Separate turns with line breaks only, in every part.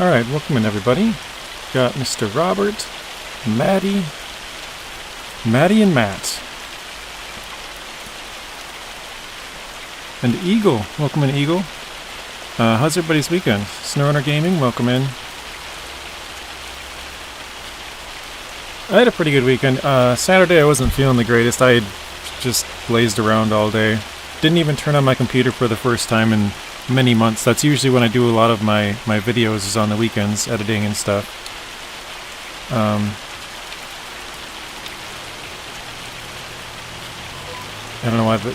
Alright, welcome in everybody. Got Mr. Robert, Maddie, and Matt. And Eagle. Welcome in, Eagle. How's everybody's weekend? Snowrunner Gaming, welcome in. I had a pretty good weekend. Saturday I wasn't feeling the greatest. I just blazed around all day. Didn't even turn on my computer for the first time in many months. That's usually when I do a lot of my videos, is on the weekends, editing and stuff. I don't know why, but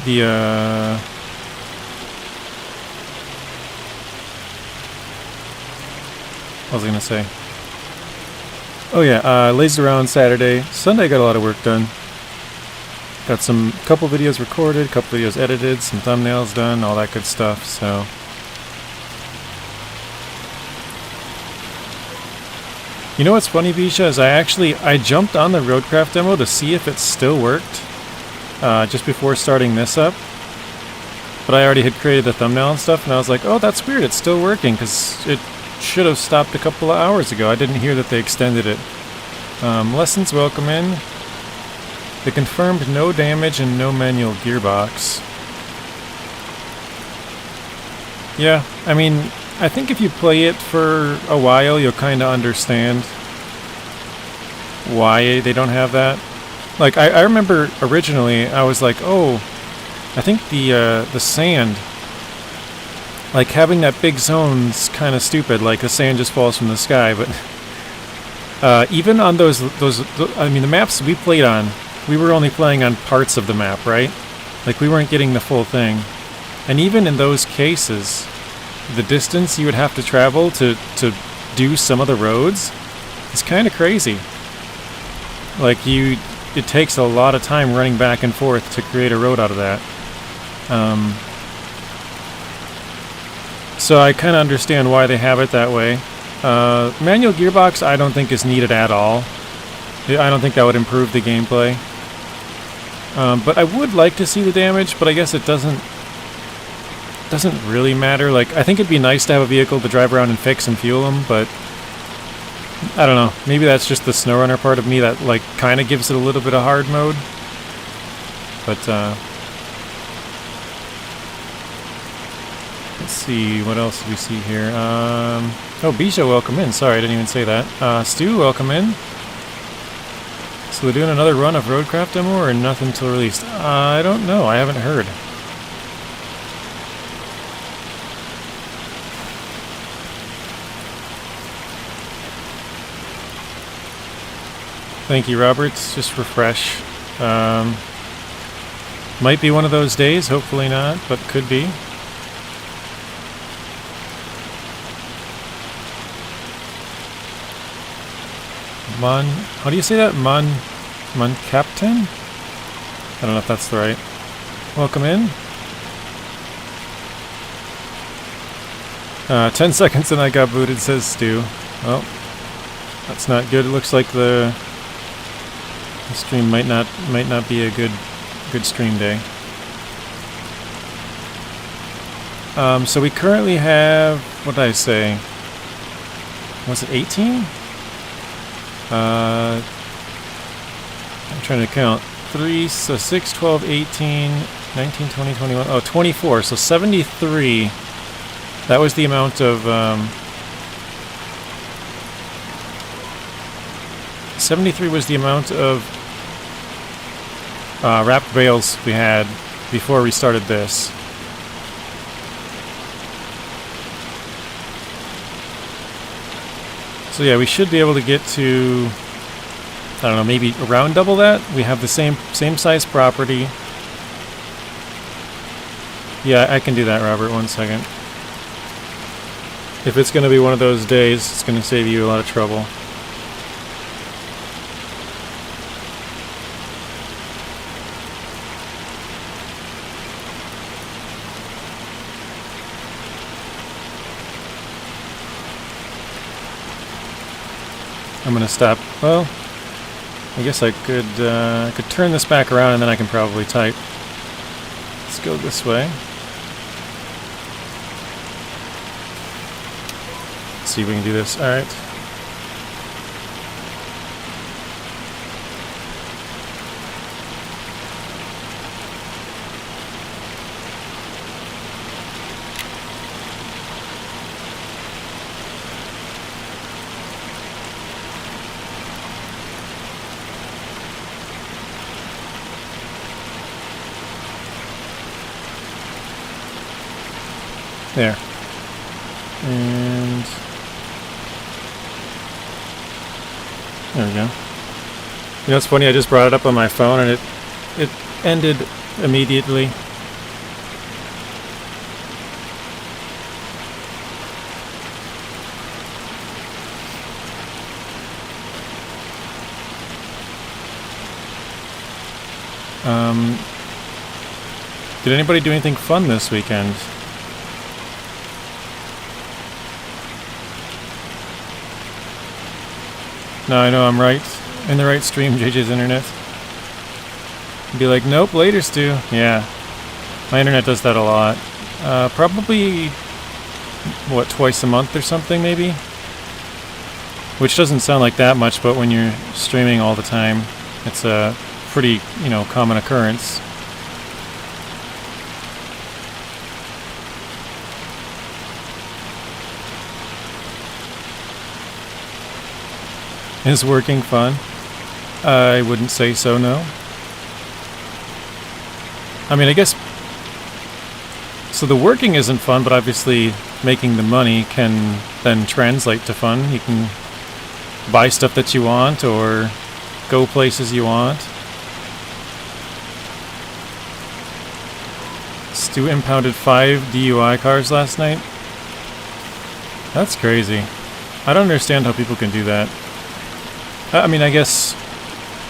what was I gonna say? Oh yeah, lazed around Saturday. Sunday got a lot of work done. Got couple videos recorded, couple videos edited, some thumbnails done, all that good stuff, so. You know what's funny, Bisha, is I jumped on the Roadcraft demo to see if it still worked, just before starting this up. But I already had created the thumbnail and stuff, and I was like, oh, that's weird, it's still working, because it should have stopped a couple of hours ago. I didn't hear that they extended it. Lessons welcome in. They confirmed no damage and no manual gearbox. Yeah, I mean, I think if you play it for a while, you'll kind of understand why they don't have that. Like, I remember originally, I was like, oh, I think the sand, like having that big zone's kind of stupid, like the sand just falls from the sky, but even on those, I mean, the maps we played on, we were only playing on parts of the map, right? Like, we weren't getting the full thing. And even in those cases, the distance you would have to travel to do some of the roads is kind of crazy. Like, it takes a lot of time running back and forth to create a road out of that. So I kind of understand why they have it that way. Manual gearbox I don't think is needed at all. I don't think that would improve the gameplay. But I would like to see the damage, but I guess it doesn't really matter. Like, I think it'd be nice to have a vehicle to drive around and fix and fuel them, but I don't know. Maybe that's just the Snowrunner part of me that, like, kind of gives it a little bit of hard mode. But, let's see, what else do we see here? Oh, Bisha, welcome in. Sorry, I didn't even say that. Stu, welcome in. So they're doing another run of Roadcraft demo, or nothing till released? I don't know. I haven't heard. Thank you, Robert. Just refresh. Might be one of those days. Hopefully not, but could be. How do you say that? Captain? I don't know if that's the right. Welcome in. 10 seconds and I got booted, says Stu. Well, that's not good. It looks like the stream might not be a good stream day. So we currently have, what did I say? Was it 18? I'm trying to count. 3, so 6, 12, 18, 19, 20, 21. Oh, 24. So 73. That was the amount of 73 was the amount of wrapped bales we had before we started this. So yeah, we should be able to get to, I don't know, maybe around double that. We have the same size property. Yeah, I can do that, Robert. 1 second. If it's going to be one of those days, it's going to save you a lot of trouble. I'm gonna stop. Well, I guess I could turn this back around and then I can probably type. Let's go this way. see if we can do this. Alright. There. And there we go. You know, it's funny, I just brought it up on my phone and it ended immediately. Did anybody do anything fun this weekend? No, I know I'm right. In the right stream, JJ's internet. Be like, nope, later, Stu. Yeah. My internet does that a lot. Probably, what, twice a month or something, maybe? Which doesn't sound like that much, but when you're streaming all the time, it's a pretty, you know, common occurrence. Is working fun? I wouldn't say so, no. I mean, I guess... So the working isn't fun, but obviously making the money can then translate to fun. You can buy stuff that you want, or go places you want. Stu impounded 5 DUI cars last night? That's crazy. I don't understand how people can do that. I mean, I guess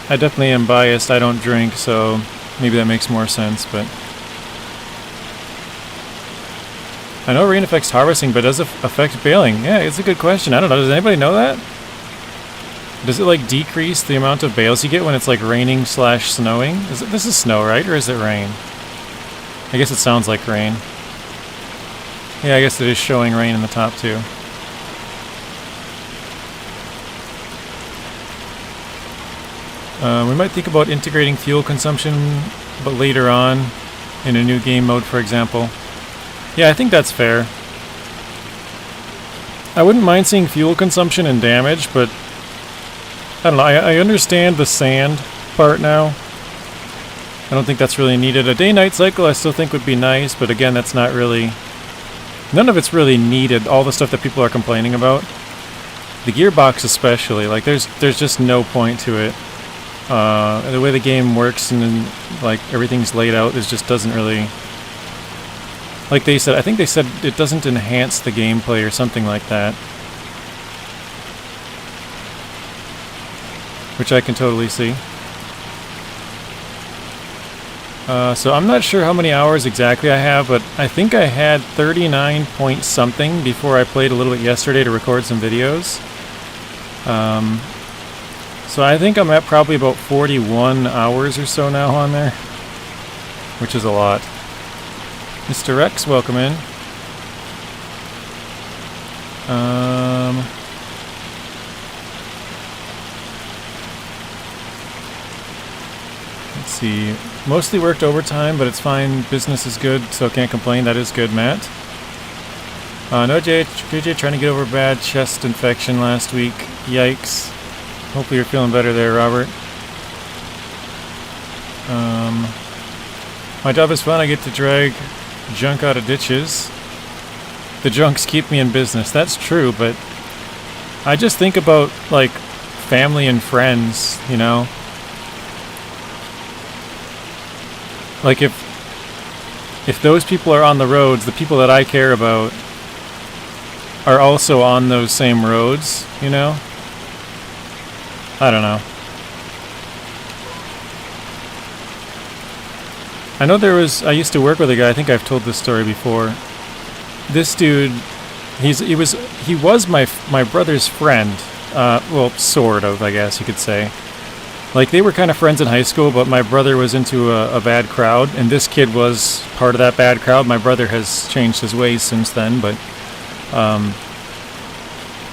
I definitely am biased. I don't drink, so maybe that makes more sense, but... I know rain affects harvesting, but does it affect baling? Yeah, it's a good question. I don't know. Does anybody know that? Does it, like, decrease the amount of bales you get when it's, like, raining / snowing? This is snow, right? Or is it rain? I guess it sounds like rain. Yeah, I guess it is showing rain in the top, too. We might think about integrating fuel consumption, but later on, in a new game mode, for example. Yeah, I think that's fair. I wouldn't mind seeing fuel consumption and damage, but I don't know, I understand the sand part now. I don't think that's really needed. A day-night cycle I still think would be nice, but again, that's not really... None of it's really needed, all the stuff that people are complaining about. The gearbox especially, like, there's just no point to it. The way the game works and then, like, everything's laid out, it just doesn't really... Like they said, I think they said it doesn't enhance the gameplay or something like that. Which I can totally see. So I'm not sure how many hours exactly I have, but I think I had 39 point something before I played a little bit yesterday to record some videos. So I think I'm at probably about 41 hours or so now on there, which is a lot. Mr. Rex, welcome in. Let's see. Mostly worked overtime, but it's fine. Business is good, so can't complain. That is good, Matt. No, JJ trying to get over a bad chest infection last week. Yikes. Hopefully you're feeling better there, Robert. My job is fun. I get to drag junk out of ditches. The junks keep me in business. That's true, but I just think about, like, family and friends, you know? Like, if those people are on the roads, the people that I care about are also on those same roads, you know? I don't know. I know I used to work with a guy, I think I've told this story before. This dude, he was my brother's friend. Well, sort of, I guess you could say. Like, they were kind of friends in high school, but my brother was into a bad crowd, and this kid was part of that bad crowd. My brother has changed his ways since then, but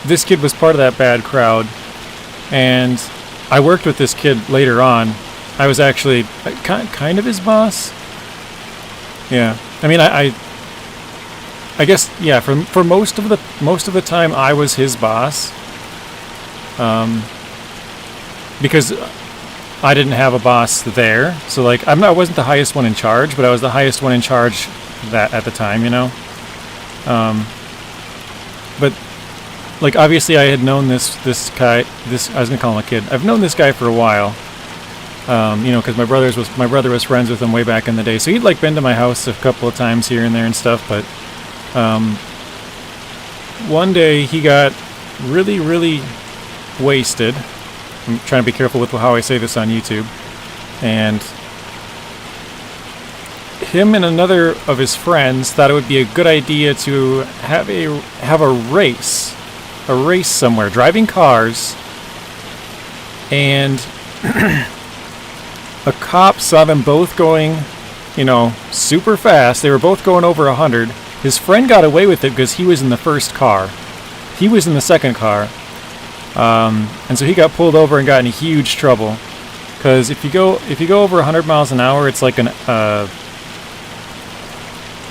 this kid was part of that bad crowd, and I worked with this kid later on. I was actually kind of his boss. Yeah, I mean, I guess, yeah. For most of the time, I was his boss. Because I didn't have a boss there, so like I wasn't the highest one in charge, but I was the highest one in charge at the time, you know. But like obviously I had known this guy. I was gonna call him a kid. I've known this guy for a while. You know, because my brother was friends with him way back in the day, so he'd like been to my house a couple of times here and there and stuff. But one day he got really wasted. I'm trying to be careful with how I say this on YouTube. And him and another of his friends thought it would be a good idea to have a race somewhere, driving cars. And a cop saw them both going, you know, super fast. They were both going over 100. His friend got away with it because he was in the first car. He was in the second car. And so he got pulled over and got in huge trouble, because if you go over 100 miles an hour, it's like can't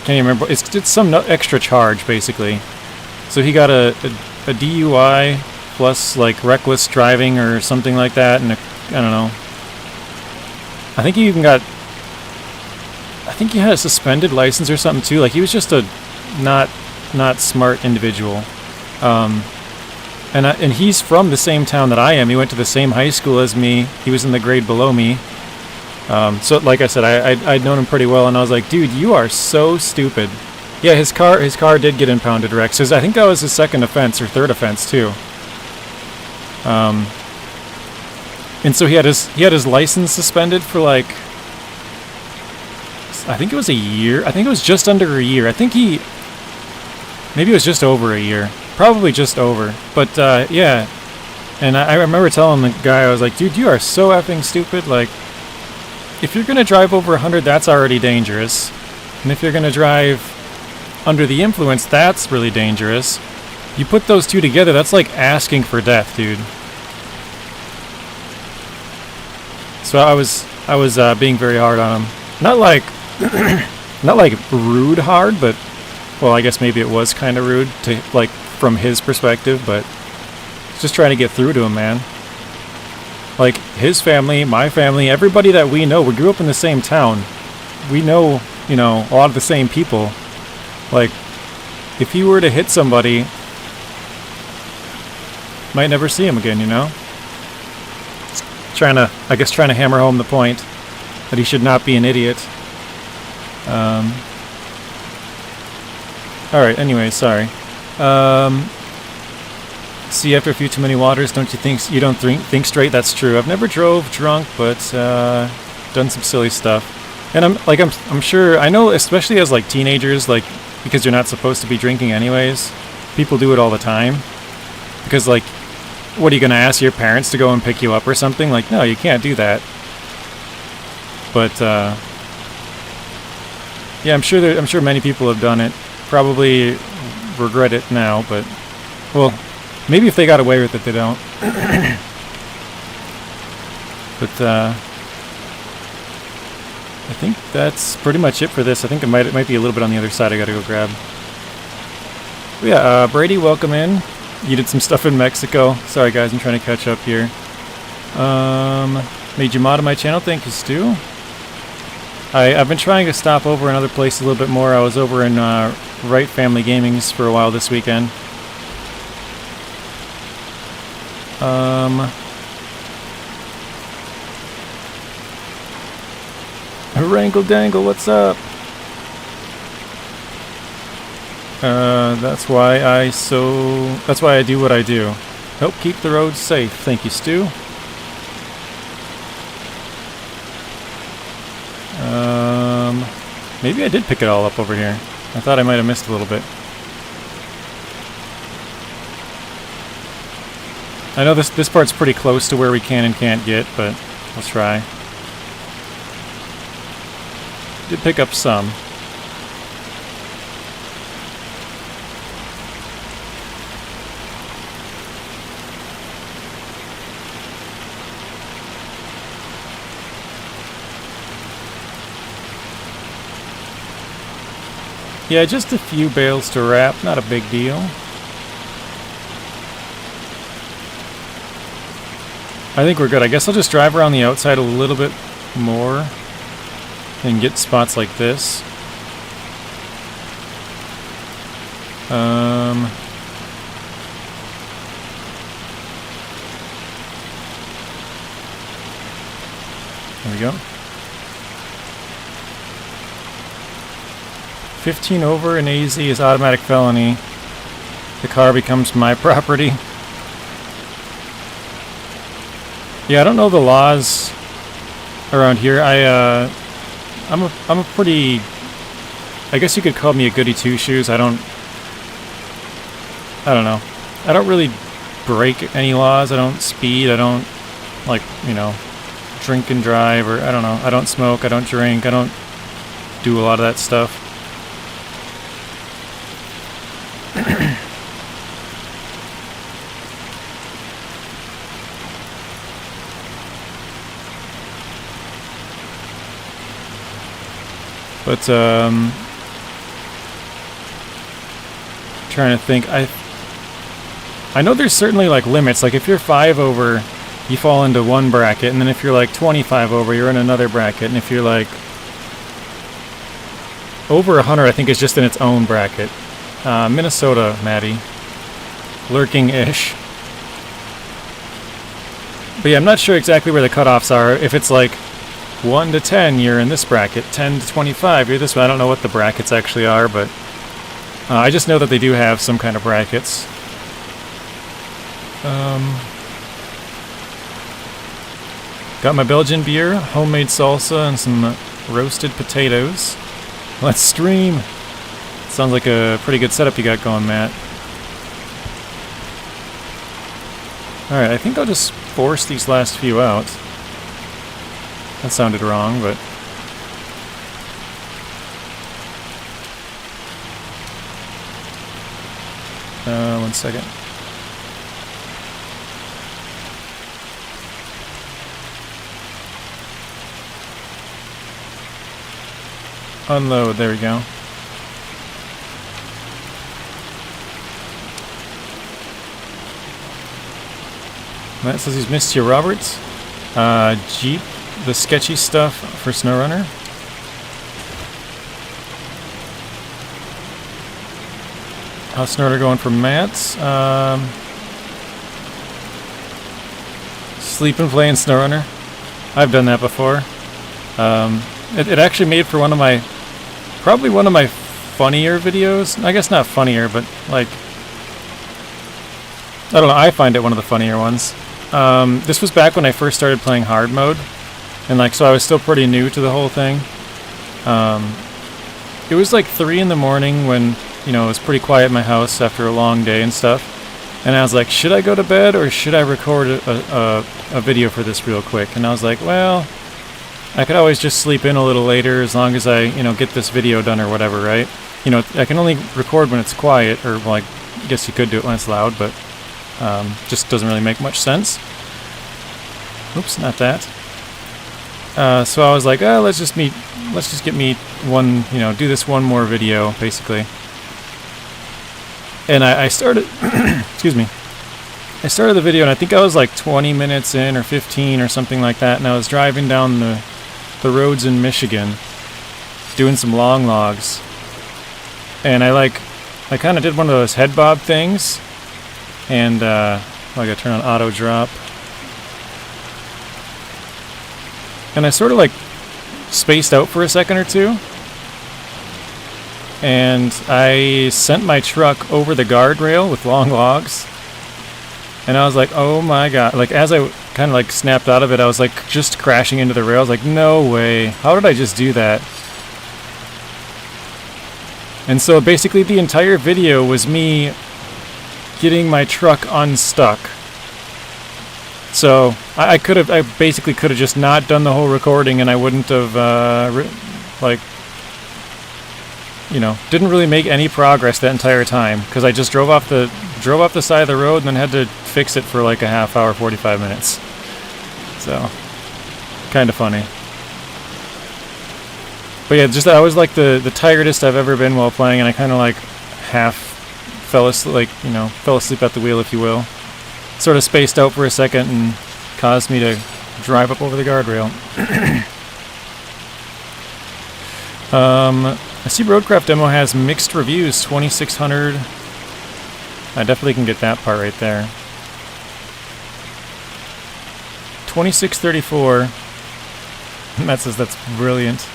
even remember. It's some extra charge basically. So he got a DUI plus like reckless driving or something like that, and I don't know. I think he had a suspended license or something too. Like he was just a not smart individual. And he's from the same town that I am. He went to the same high school as me. He was in the grade below me. So, like I said, I'd known him pretty well, and I was like, dude, you are so stupid. Yeah, his car did get impounded, Rex. I think that was his second offense or third offense too. And so he had his license suspended for like, I think it was a year. I think it was just under a year. Maybe it was just over a year. Probably just over. But, yeah. And I remember telling the guy, I was like, dude, you are so effing stupid. Like, if you're going to drive over 100, that's already dangerous. And if you're going to drive under the influence, that's really dangerous. You put those two together, that's like asking for death, dude. So I was being very hard on him. Not like rude hard, but, well, I guess maybe it was kind of rude to, like, from his perspective, but just trying to get through to him, man. Like, his family, my family, everybody that we know, we grew up in the same town. We know, you know, a lot of the same people. Like, if he were to hit somebody, might never see him again, you know? Trying to hammer home the point that he should not be an idiot. Alright, anyway, sorry. See, after a few too many waters, don't think straight? That's true. I've never drove drunk, but done some silly stuff. And I'm sure, I know, especially as like teenagers, like, because you're not supposed to be drinking anyways, people do it all the time. Because, like, what are you gonna ask your parents to go and pick you up or something? Like, no, you can't do that. But yeah, I'm sure many people have done it. Probably regret it now, but, well, maybe if they got away with it, they don't. But I think that's pretty much it for this. I think it might be a little bit on the other side I gotta go grab. But yeah, Brady, welcome in. You did some stuff in Mexico. Sorry guys, I'm trying to catch up here. Made you mod on my channel. Thank you, Stu. I've been trying to stop over in other places a little bit more. I was over in Right Family Gaming's for a while this weekend. Wrangle Dangle, what's up? That's why I do what I do. Help keep the roads safe. Thank you, Stu. Maybe I did pick it all up over here. I thought I might have missed a little bit. I know this part's pretty close to where we can and can't get, but let's try. Did pick up some. Yeah, just a few bales to wrap, not a big deal. I think we're good. I guess I'll just drive around the outside a little bit more and get spots like this. There we go. 15 over in AZ is automatic felony. The car becomes my property. Yeah, I don't know the laws around here. I'm a pretty, I guess you could call me a goody two-shoes. I don't know. I don't really break any laws. I don't speed. I don't, like, you know, drink and drive, or I don't know. I don't smoke. I don't drink. I don't do a lot of that stuff. But trying to think, I know there's certainly like limits. Like if you're 5 over, you fall into one bracket, and then if you're like 25 over, you're in another bracket, and if you're like over 100, I think it's just in its own bracket. Minnesota, Maddie, lurking-ish. But yeah, I'm not sure exactly where the cutoffs are. If it's like 1 to 10, you're in this bracket. 10 to 25, you're this one. I don't know what the brackets actually are, but I just know that they do have some kind of brackets. Got my Belgian beer, homemade salsa, and some roasted potatoes. Let's stream! Sounds like a pretty good setup you got going, Matt. Alright, I think I'll just force these last few out. That sounded wrong, but... one second. Unload, there we go. Matt says he's missed you, Robert. Jeep, the sketchy stuff for Snowrunner. How's Snowrunner going for Matt? Sleep and play in Snowrunner. I've done that before. It actually made for one of my, probably one of my funnier videos. I guess not funnier, but like, I don't know, I find it one of the funnier ones. This was back when I first started playing hard mode, and like, so I was still pretty new to the whole thing. It was like 3 in the morning when, you know, it was pretty quiet in my house after a long day and stuff, and I was like, should I go to bed or should I record a video for this real quick? And I was like, well, I could always just sleep in a little later as long as I, you know, get this video done or whatever, right? You know, I can only record when it's quiet, or, well, I guess you could do it when it's loud, but just doesn't really make much sense. Oops, not that. So I was like, oh, let's just get me one, you know, do this one more video, basically. And I started, excuse me, I started the video, and I think I was like 20 minutes in, or 15, or something like that, and I was driving down the roads in Michigan, doing some long logs, and I kind of did one of those head bob things, and I gotta turn on auto drop, and I sort of like spaced out for a second or two, and I sent my truck over the guardrail with long logs, and I was like, oh my god, like as I kind of like snapped out of it, I was like just crashing into the rail. I was like, no way, how did I just do that? And so basically the entire video was me getting my truck unstuck. So I basically could have just not done the whole recording, and I wouldn't have like, you know, didn't really make any progress that entire time, because I just drove off the side of the road and then had to fix it for like a half hour, 45 minutes. So kind of funny. But yeah, just that was like the tiredest I've ever been while playing, and I kind of like half fell asleep, fell asleep at the wheel, if you will. Sort of spaced out for a second and caused me to drive up over the guardrail. I see Roadcraft demo has mixed reviews, 2,600. I definitely can get that part right there. 2634. Matt says that's brilliant.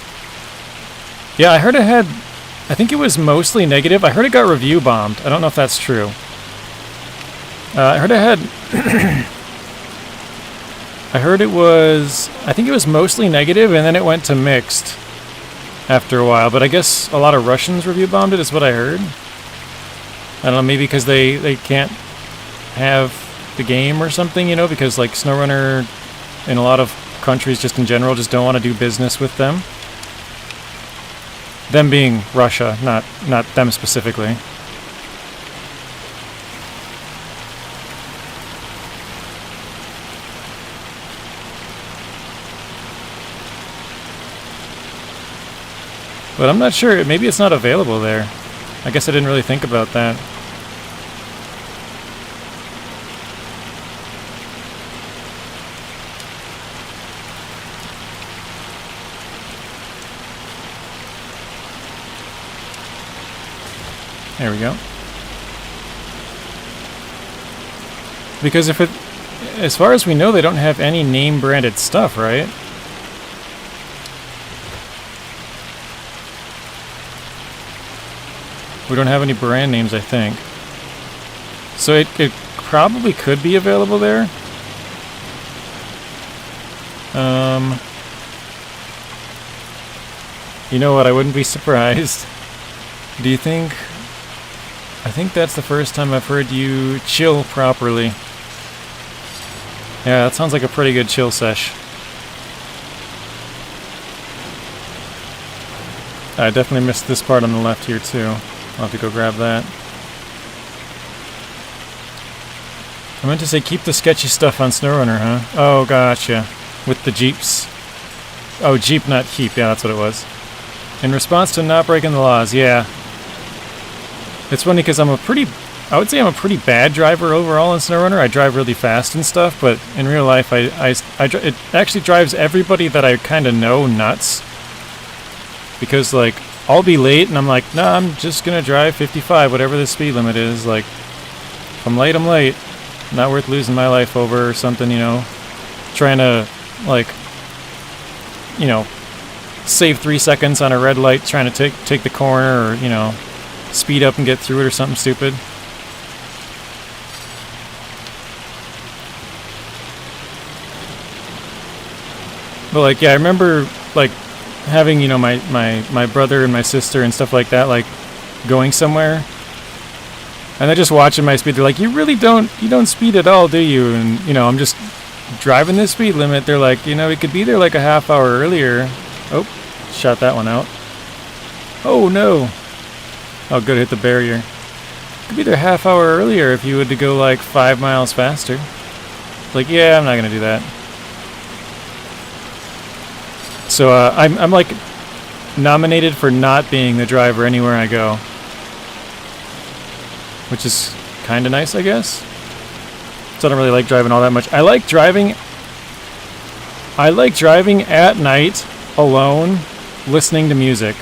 Yeah, I heard it had... I think it was mostly negative. I heard it got review bombed. I don't know if that's true. I heard it had... I heard it was... I think it was mostly negative, and then it went to mixed after a while. But I guess a lot of Russians review bombed it, is what I heard. I don't know, maybe because they can't have the game or something, because like Snowrunner in a lot of countries just in general just don't want to do business with them. Them being Russia, not them specifically. But I'm not sure, maybe it's not available there. I guess I didn't really think about that. There we go. Because if it, as far as we know, they don't have any name branded stuff, right? We don't have any brand names, I think. So it probably could be available there. You know what? I wouldn't be surprised. Do you think... I think that's the first time I've heard you chill properly. Yeah, that sounds like a pretty good chill sesh. I definitely missed this part on the left here too. I'll have to go grab that. I meant to say keep the sketchy stuff on Snowrunner, huh? Oh, gotcha. With the Jeeps. Oh, Jeep, not keep. Yeah, that's what it was. In response to not breaking the laws, yeah. It's funny because I would say I'm a pretty bad driver overall in Snowrunner. I drive really fast and stuff, but in real life, it actually drives everybody that I kind of know nuts. Because, like, I'll be late, and I'm like, nah, I'm just gonna drive 55, whatever the speed limit is. Like, if I'm late, I'm late. Not worth losing my life over or something, Trying to, like, save 3 seconds on a red light, trying to take the corner, or, speed up and get through it or something stupid. But, like, yeah, I remember, like, having, my brother and my sister and stuff like that, like, going somewhere. And they're just watching my speed. They're like, you don't speed at all, do you? And, I'm just driving this speed limit. They're like, we could be there like a half hour earlier. Oh, shot that one out. Oh, no. Oh, good, hit the barrier. Could be there a half hour earlier if you would to go like 5 miles faster. Like, yeah, I'm not gonna do that. So I'm like nominated for not being the driver anywhere I go, which is kind of nice, I guess. So I don't really like driving all that much. I like driving at night alone, listening to music.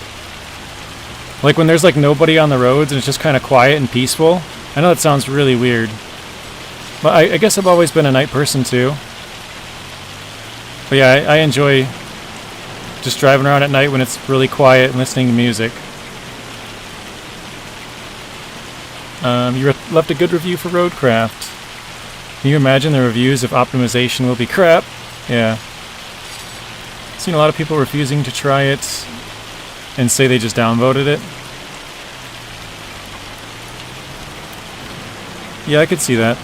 Like when there's like nobody on the roads and it's just kind of quiet and peaceful. I know that sounds really weird, but I guess I've always been a night person too. But yeah, I enjoy just driving around at night when it's really quiet and listening to music. You left a good review for Roadcraft. Can you imagine the reviews if optimization will be crap? Yeah. I've seen a lot of people refusing to try it and say they just downvoted it. Yeah, I could see that.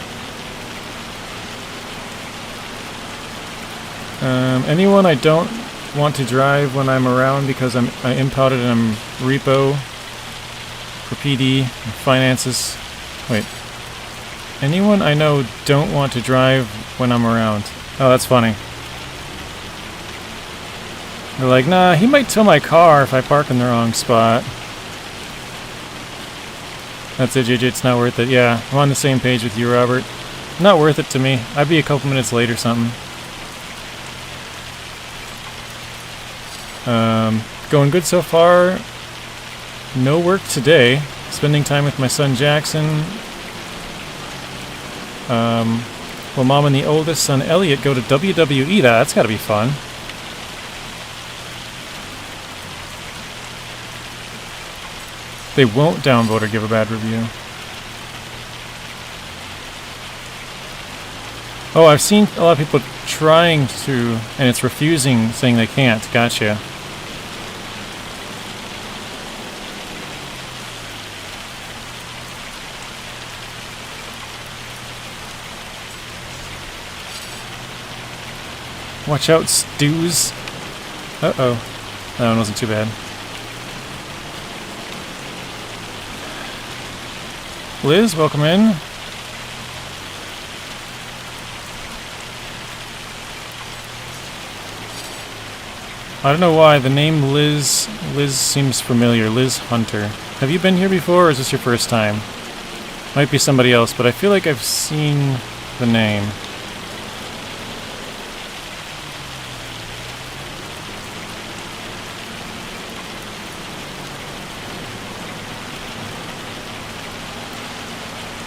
Anyone I don't want to drive when I'm around because I impounded and I'm repo for PD and finances. Wait. Anyone I know don't want to drive when I'm around. Oh, that's funny. They're like, nah, he might tow my car if I park in the wrong spot. That's it, JJ, it's not worth it. Yeah, I'm on the same page with you, Robert. Not worth it to me. I'd be a couple minutes late or something. Going good so far. No work today. Spending time with my son Jackson. Well, Mom and the oldest son Elliot go to WWE. That's gotta be fun. They won't downvote or give a bad review. Oh, I've seen a lot of people trying to, and it's refusing, saying they can't. Gotcha. Watch out, stews. Uh-oh. That one wasn't too bad. Liz, welcome in. I don't know why the name Liz seems familiar. Liz Hunter. Have you been here before, or is this your first time? Might be somebody else, but I feel like I've seen the name.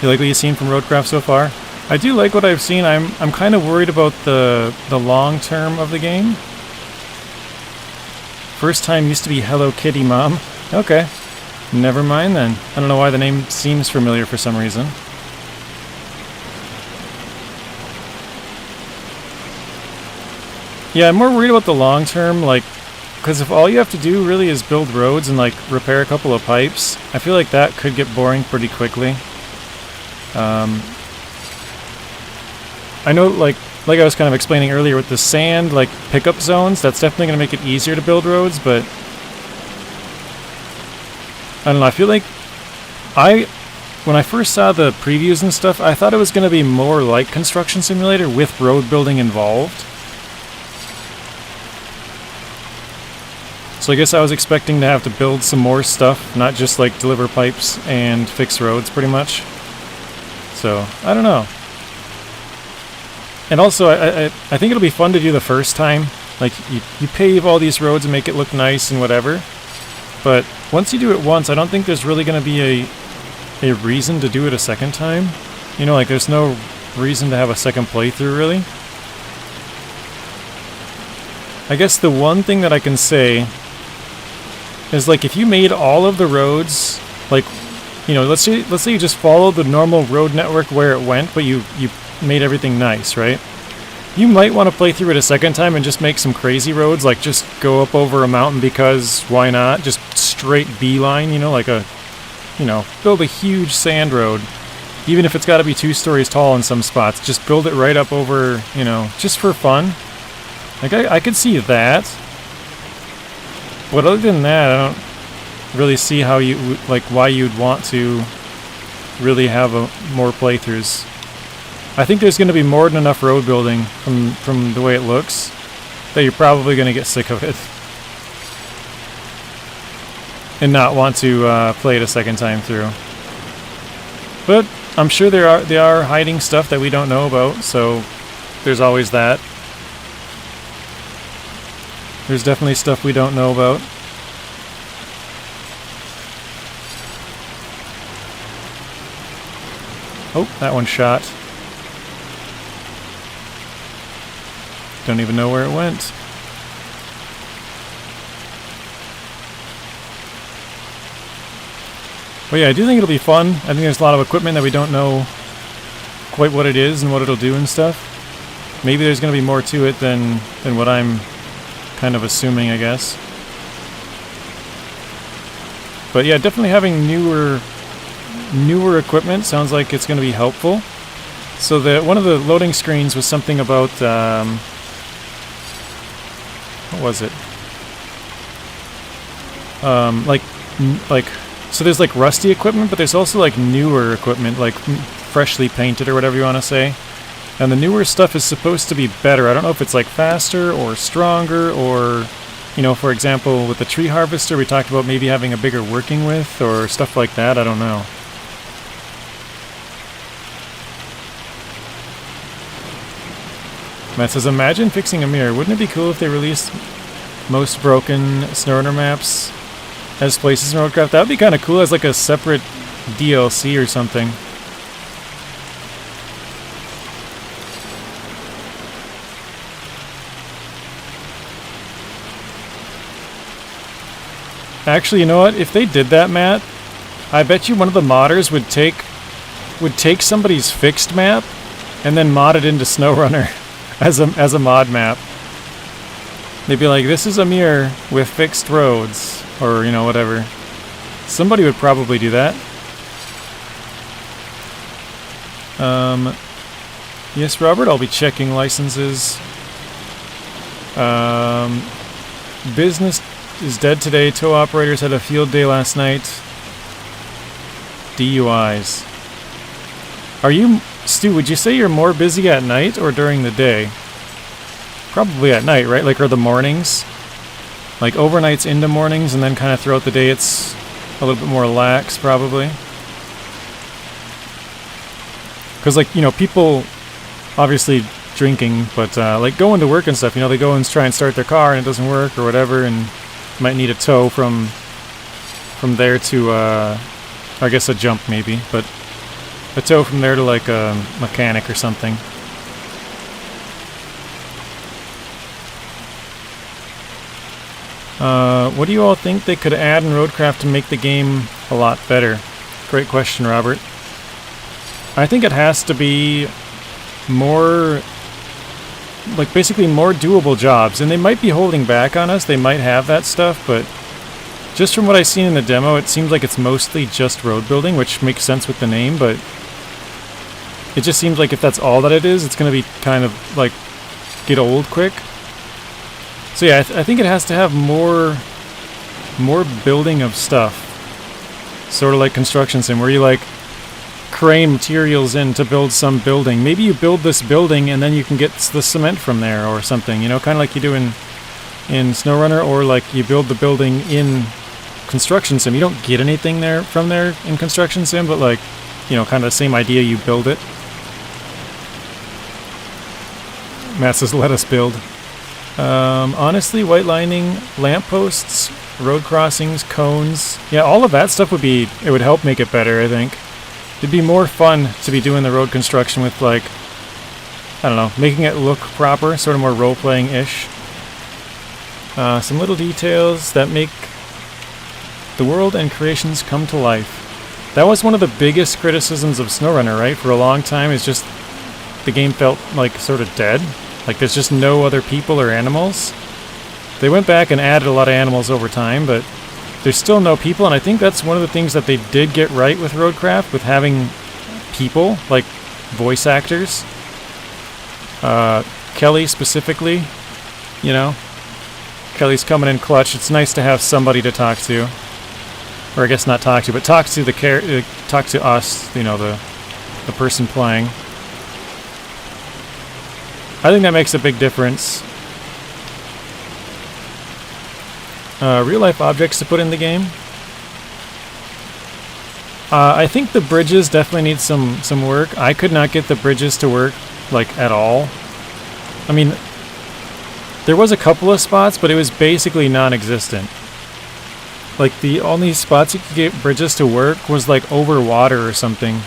You like what you've seen from Roadcraft so far? I do like what I've seen. I'm kind of worried about the long term of the game. First time used to be Hello Kitty Mom. Okay. Never mind then. I don't know why the name seems familiar for some reason. Yeah, I'm more worried about the long term, like, because if all you have to do really is build roads and like repair a couple of pipes, I feel like that could get boring pretty quickly. I know, like I was kind of explaining earlier with the sand, like, pickup zones, that's definitely going to make it easier to build roads, but I don't know, I feel like when I first saw the previews and stuff, I thought it was going to be more like Construction Simulator with road building involved. So I guess I was expecting to have to build some more stuff, not just, like, deliver pipes and fix roads, pretty much. So, I don't know. And also, I think it'll be fun to do the first time. Like, you pave all these roads and make it look nice and whatever. But once you do it once, I don't think there's really going to be a reason to do it a second time. You know, like, there's no reason to have a second playthrough, really. I guess the one thing that I can say is, like, if you made all of the roads, like, you know, let's say you just followed the normal road network where it went, but you made everything nice, right? You might want to play through it a second time and just make some crazy roads, like just go up over a mountain because why not? Just straight beeline, you know, like build a huge sand road. Even if it's got to be 2 stories tall in some spots, just build it right up over, you know, just for fun. Like, I could see that. But other than that, I don't really see how you, like, why you'd want to really have more playthroughs. I think there's going to be more than enough road building from the way it looks that you're probably going to get sick of it and not want to play it a second time through. But I'm sure they are hiding stuff that we don't know about, so there's always that. There's definitely stuff we don't know about. Oh, that one shot. Don't even know where it went. But yeah, I do think it'll be fun. I think there's a lot of equipment that we don't know quite what it is and what it'll do and stuff. Maybe there's going to be more to it than what I'm kind of assuming, I guess. But yeah, definitely having newer equipment sounds like it's going to be helpful. So one of the loading screens was something about what was it? So there's like rusty equipment, but there's also like newer equipment, like freshly painted or whatever you want to say. And the newer stuff is supposed to be better. I don't know if it's like faster or stronger or You know, for example, with the tree harvester, we talked about maybe having a bigger working with or stuff like that. I don't know. Matt says, imagine fixing a mirror. Wouldn't it be cool if they released most broken Snowrunner maps as places in Roadcraft? That would be kind of cool as like a separate DLC or something. Actually, you know what? If they did that, Matt, I bet you one of the modders would take somebody's fixed map and then mod it into Snowrunner as a mod map. They'd be like, this is a mirror with fixed roads, or, you know, whatever. Somebody would probably do that. Yes, Robert, I'll be checking licenses. Business is dead today. Tow operators had a field day last night. DUIs. Are you, Stu, would you say you're more busy at night or during the day? Probably at night, right? Like, or the mornings? Like, overnights into mornings, and then kind of throughout the day it's a little bit more lax, probably. Because, like, you know, people obviously drinking, but, like, going to work and stuff, you know, they go and try and start their car and it doesn't work or whatever, and might need a tow from there to, I guess a jump maybe, but a tow from there to, like, a mechanic or something. What do you all think they could add in Roadcraft to make the game a lot better? Great question, Robert. I think it has to be more, like, basically more doable jobs. And they might be holding back on us. They might have that stuff, but just from what I've seen in the demo, it seems like it's mostly just road building, which makes sense with the name, but it just seems like if that's all that it is, it's going to be kind of, like, get old quick. So yeah, I think it has to have more building of stuff. Sort of like construction sim, where you, like, crane materials in to build some building. Maybe you build this building and then you can get the cement from there or something, you know, kind of like you do in Snowrunner, or like you build the building in construction sim. You don't get anything from there in construction sim, but, like, you know, kind of the same idea, you build it. Matt says, let us build. Honestly, white lining, lampposts, road crossings, cones. Yeah, all of that stuff it would help make it better, I think. It'd be more fun to be doing the road construction with, like, I don't know, making it look proper, sort of more role-playing-ish. Some little details that make the world and creations come to life. That was one of the biggest criticisms of Snowrunner, right? For a long time, it's just the game felt, like, sort of dead. Like, there's just no other people or animals. They went back and added a lot of animals over time, but there's still no people, and I think that's one of the things that they did get right with Roadcraft, with having people, like voice actors. Kelly specifically, you know. Kelly's coming in clutch. It's nice to have somebody to talk to. Or I guess not talk to, but talk to us, you know, the person playing. I think that makes a big difference. Real-life objects to put in the game. I think the bridges definitely need some work. I could not get the bridges to work, like, at all. I mean, there was a couple of spots, but it was basically non-existent. Like, the only spots you could get bridges to work was, like, over water or something.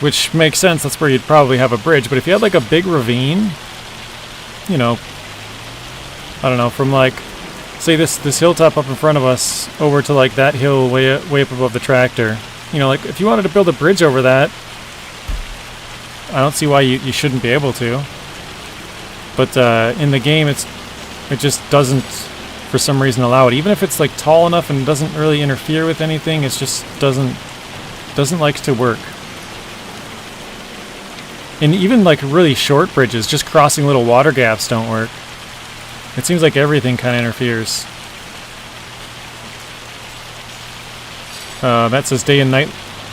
Which makes sense, that's where you'd probably have a bridge. But if you had, like, a big ravine, you know, I don't know, from, like, say this hilltop up in front of us over to, like, that hill way up above the tractor. You know, like, if you wanted to build a bridge over that, I don't see why you shouldn't be able to. But in the game, it just doesn't, for some reason, allow it. Even if it's, like, tall enough and doesn't really interfere with anything, it just doesn't like to work. And even, like, really short bridges, just crossing little water gaps don't work. It seems like everything kind of interferes. That says day and night,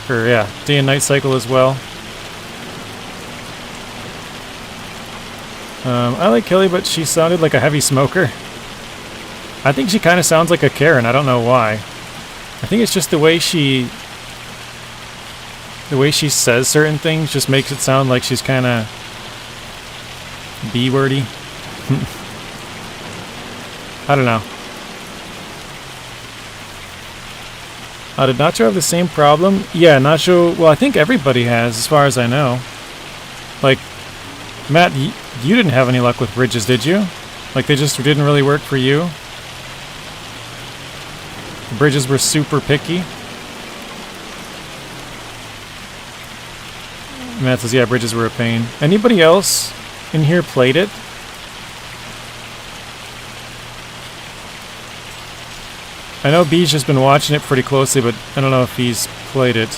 or yeah, day and night cycle as well. I like Kelly, but she sounded like a heavy smoker. I think she kind of sounds like a Karen. I don't know why. I think it's just the way she says certain things just makes it sound like she's kind of B-wordy. I don't know. Did Nacho have the same problem? Yeah, Nacho... Well, I think everybody has, as far as I know. Like, Matt, you didn't have any luck with bridges, did you? Like, they just didn't really work for you? The bridges were super picky? Matt says, yeah, bridges were a pain. Anybody else in here played it? I know B's just been watching it pretty closely, but I don't know if he's played it.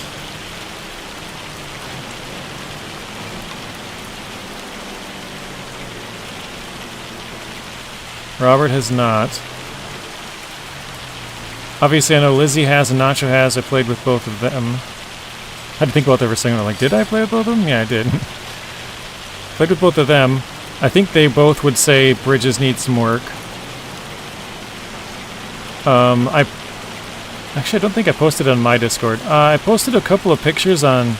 Robert has not. Obviously, I know Lizzie has and Nacho has. I played with both of them. I had to think about that for a second. I'm like, did I play with both of them? Yeah, I did. Played with both of them. I think they both would say bridges need some work. Actually, I don't think I posted it on my Discord. I posted a couple of pictures on...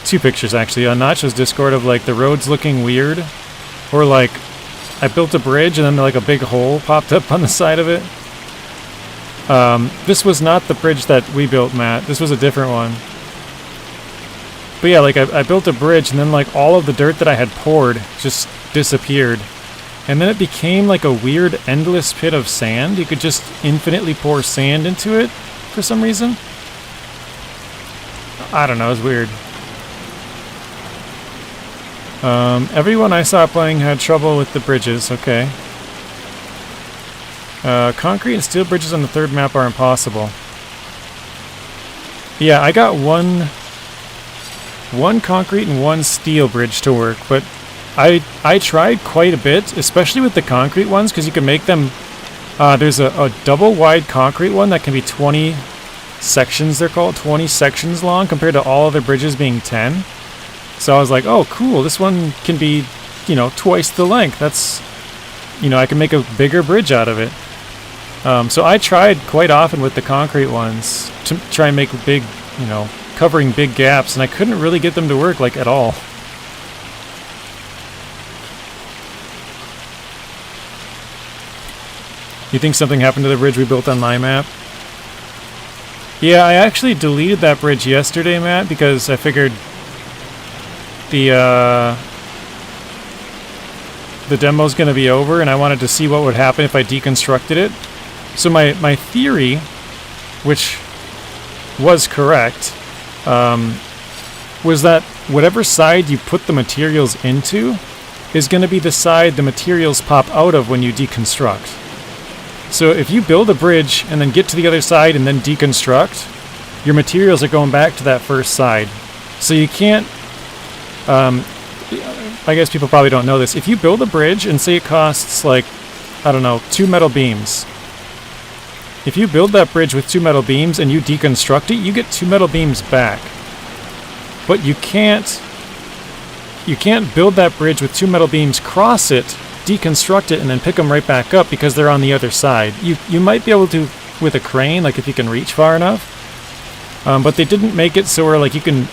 2 pictures, actually, on Nacho's Discord of, like, the roads looking weird. Or, like, I built a bridge and then, like, a big hole popped up on the side of it. This was not the bridge that we built, Matt. This was a different one. But yeah, like, I built a bridge and then, like, all of the dirt that I had poured just disappeared. And then it became like a weird endless pit of sand. You could just infinitely pour sand into it for some reason. I don't know, it was weird. Everyone I saw playing had trouble with the bridges, okay. Concrete and steel bridges on the 3rd map are impossible. Yeah, I got one concrete and 1 steel bridge to work, but I tried quite a bit, especially with the concrete ones, because you can make them... there's a double-wide concrete one that can be 20 sections, they're called, 20 sections long, compared to all other bridges being 10. So I was like, oh, cool, this one can be, you know, twice the length. That's, you know, I can make a bigger bridge out of it. So I tried quite often with the concrete ones to try and make big, you know, covering big gaps, and I couldn't really get them to work, like, at all. You think something happened to the bridge we built on my map? Yeah, I actually deleted that bridge yesterday, Matt, because I figured the demo's going to be over, and I wanted to see what would happen if I deconstructed it. So my theory, which was correct, was that whatever side you put the materials into is going to be the side the materials pop out of when you deconstruct. So if you build a bridge and then get to the other side and then deconstruct, your materials are going back to that first side. So you can't... I guess people probably don't know this. If you build a bridge and say it costs, like, I don't know, 2 metal beams. If you build that bridge with 2 metal beams and you deconstruct it, you get 2 metal beams back. But you can't build that bridge with 2 metal beams, cross it, deconstruct it, and then pick them right back up because they're on the other side. You might be able to with a crane, like if you can reach far enough. But they didn't make it so where, like, you can...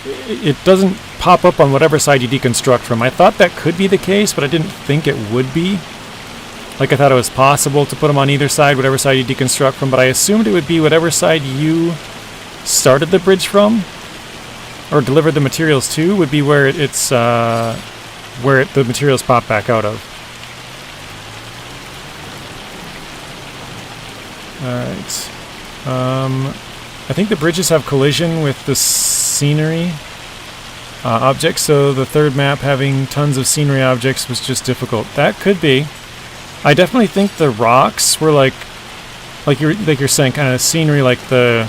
It doesn't pop up on whatever side you deconstruct from. I thought that could be the case, but I didn't think it would be. Like, I thought it was possible to put them on either side, whatever side you deconstruct from, but I assumed it would be whatever side you started the bridge from, or delivered the materials to, would be where the materials pop back out of. Alright. I think the bridges have collision with the scenery objects, so the 3rd map having tons of scenery objects was just difficult. That could be. I definitely think the rocks were like you're saying, kind of scenery, like the...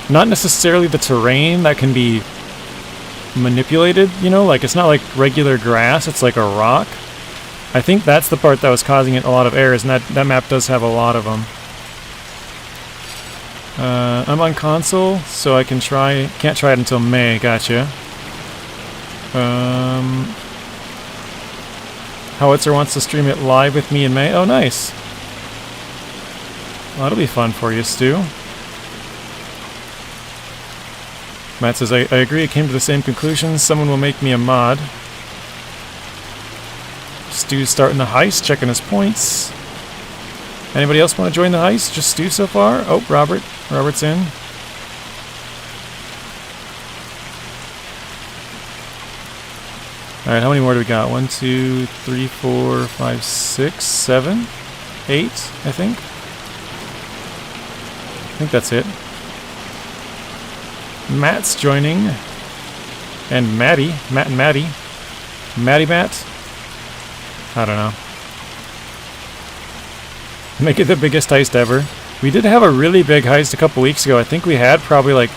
Not necessarily the terrain that can be manipulated, you know, like it's not like regular grass, it's like a rock. I think that's the part that was causing it a lot of errors, and that map does have a lot of them. I'm on console, so I can try... Can't try it until May, gotcha. Howitzer wants to stream it live with me in May. Oh, nice. Well, that'll be fun for you, Stu. Matt says, I agree, I came to the same conclusion. Someone will make me a mod. Stu's starting the heist, checking his points. Anybody else want to join the heist? Just Stu so far? Oh, Robert. Robert's in. Alright, how many more do we got? 1, 2, 3, 4, 5, 6, 7, 8, I think. I think that's it. Matt's joining. And Maddie. Matt and Maddie. Matt? I don't know. Make it the biggest heist ever. We did have a really big heist a couple weeks ago. I think we had probably like,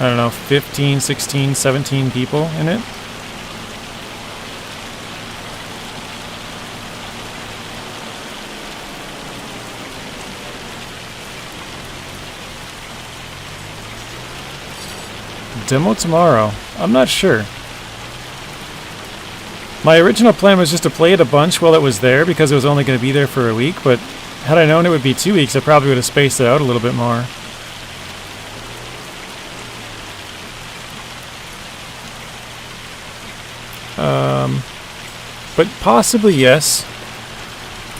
I don't know, 15, 16, 17 people in it. Demo tomorrow. I'm not sure. My original plan was just to play it a bunch while it was there because it was only going to be there for a week, but had I known it would be 2 weeks, I probably would have spaced it out a little bit more. But possibly yes.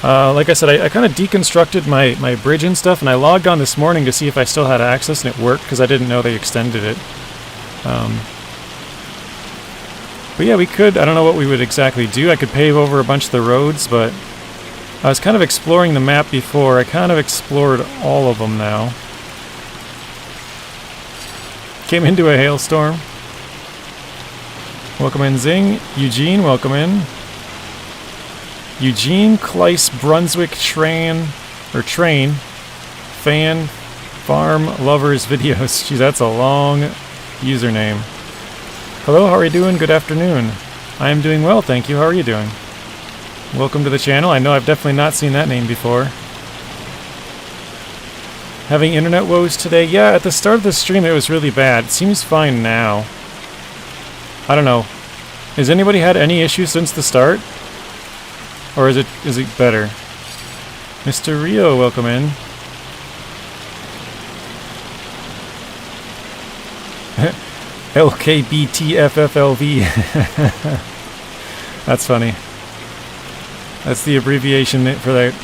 Like I said, I kind of deconstructed my bridge and stuff, and I logged on this morning to see if I still had access, and it worked because I didn't know they extended it. But yeah, we could, I don't know what we would exactly do. I could pave over a bunch of the roads, but I was kind of exploring the map before. I kind of explored all of them now. Came into a hailstorm. Welcome in, Zing. Eugene, welcome in. Eugene Kleiss Brunswick Train Fan Farm Lovers Videos. Geez, that's a long username. Hello, how are you doing? Good afternoon. I am doing well, thank you. How are you doing? Welcome to the channel. I know I've definitely not seen that name before. Having internet woes today? Yeah, at the start of the stream it was really bad. It seems fine now. I don't know. Has anybody had any issues since the start? Or is it better? Mr. Rio, welcome in. LKBTFFLV. That's funny. That's the abbreviation for that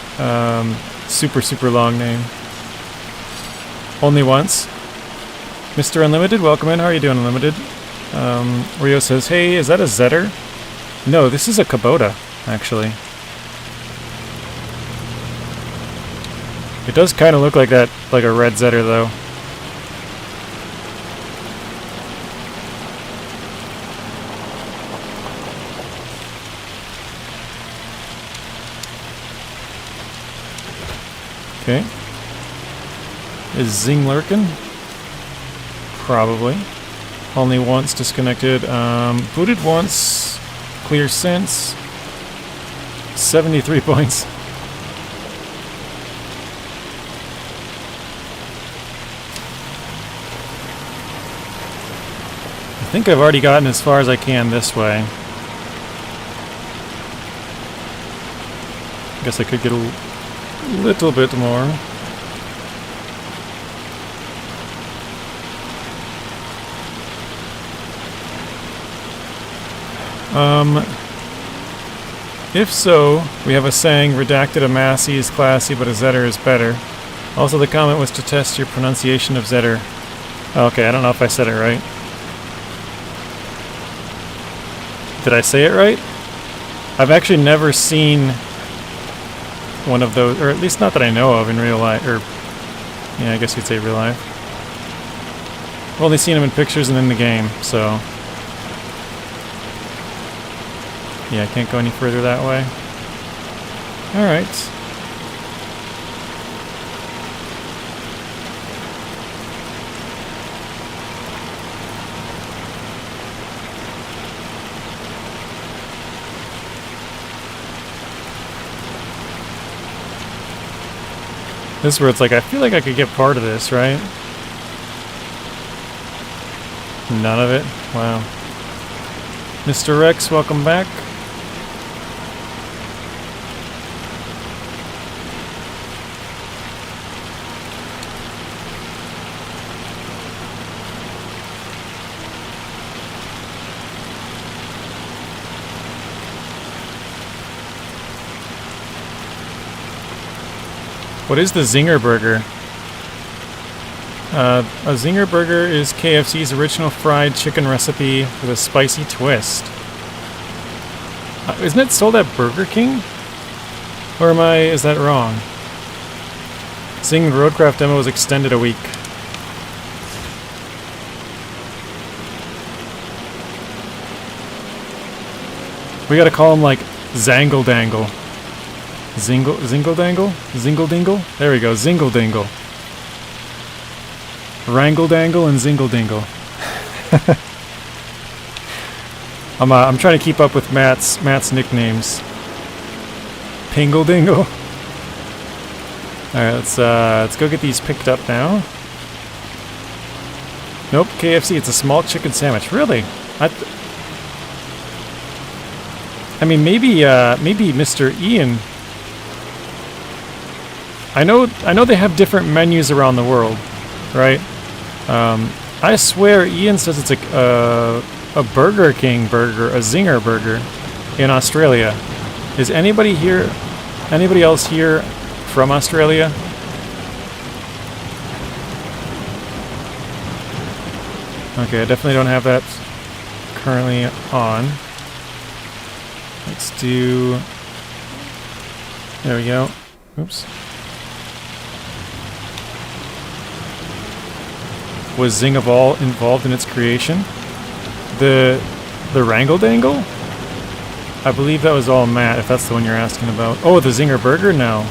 super long name. Only once. Mr. Unlimited, welcome in. How are you doing, Unlimited? Rio says, hey, is that a Zetter? No, this is a Kubota, actually. It does kind of look like that, like a red Zetter, though. Okay. Is Zing lurking? Probably. Only once disconnected. Booted once. Clear since. 73 points. I think I've already gotten as far as I can this way. Guess I could get a little bit more. If so, we have a saying, redacted a Massey is classy, but a Zetter is better. Also, the comment was to test your pronunciation of Zetter. Okay, I don't know if I said it right. Did I say it right? I've actually never seen one of those, or at least not that I know of in real life, or, yeah, I guess you'd say real life. I've only seen them in pictures and in the game, so... yeah, I can't go any further that way. Alright. This is where it's like, I feel like I could get part of this, right? None of it? Wow. Mr. Rex, welcome back. What is the Zinger Burger? A Zinger Burger is KFC's original fried chicken recipe with a spicy twist. Isn't it sold at Burger King? Or is that wrong? Zing Roadcraft demo was extended a week. We gotta call him like Zangle Dangle. Zingle Dangle? Zingle Dingle? There we go, Zingle Dingle. Wrangle Dangle and Zingle Dingle. I'm trying to keep up with Matt's nicknames. Pingle Dingle. Alright, let's go get these picked up now. Nope, KFC, it's a small chicken sandwich. Really? I mean, maybe Mr. Ian. I know they have different menus around the world, right? I swear Ian says it's a Burger King burger, a Zinger burger, in Australia. Is anybody else here from Australia? Okay, I definitely don't have that currently on. Let's do... There we go. Oops. Was Zing of All involved in its creation? The Wrangle Dangle? I believe that was all Matt, if that's the one you're asking about. Oh, the Zinger Burger? No.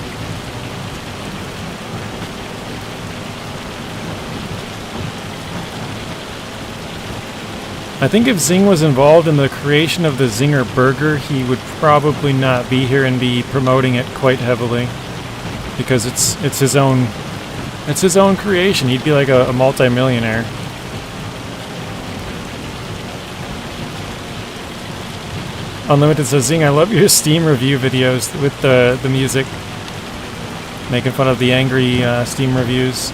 I think if Zing was involved in the creation of the Zinger Burger, he would probably not be here and be promoting it quite heavily. Because it's his own creation. He'd be like a multi-millionaire. Unlimited says, Zing, I love your Steam review videos with the music. Making fun of the angry Steam reviews.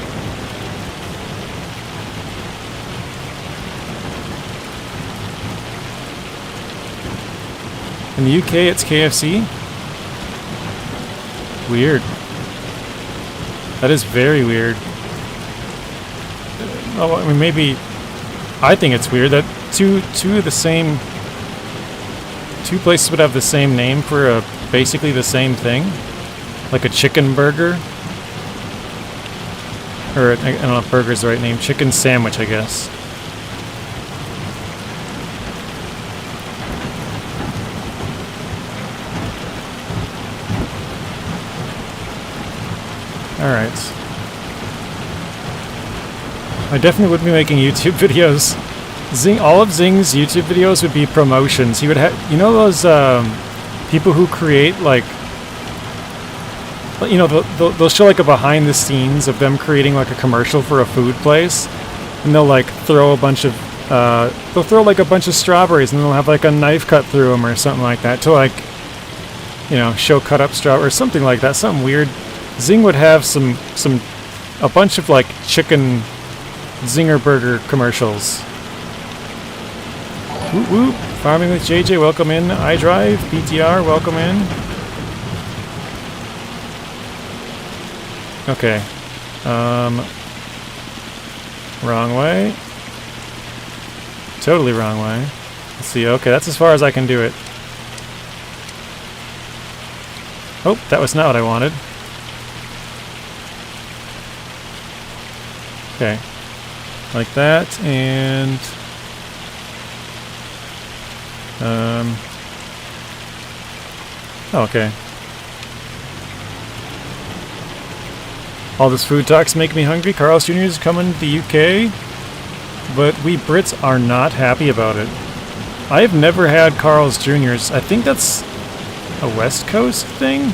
In the UK, it's KFC? Weird. That is very weird. Oh, I mean, maybe... I think it's weird that two places would have the same name for basically the same thing. Like a chicken burger. Or, I don't know if burger's the right name. Chicken sandwich, I guess. Alright. I definitely would be making YouTube videos. All of Zing's YouTube videos would be promotions. He would have, you know, those people who create, like, you know, they'll show like a behind the scenes of them creating like a commercial for a food place, and they'll like throw a bunch of strawberries, and then they'll have like a knife cut through them or something like that to, like, you know, show cut up strawberries or something like that, something weird. Zing would have a bunch of like chicken Zinger Burger commercials. Whoop whoop. Farming with JJ, welcome in. iDrive, BTR, welcome in. Okay. Wrong way. Totally wrong way. Let's see. Okay, that's as far as I can do it. Oh, that was not what I wanted. Okay. Like that, and... oh, okay. All this food talks make me hungry. Carl's Jr. is coming to the UK, but we Brits are not happy about it. I've never had Carl's Jr.'s. I think that's a West Coast thing?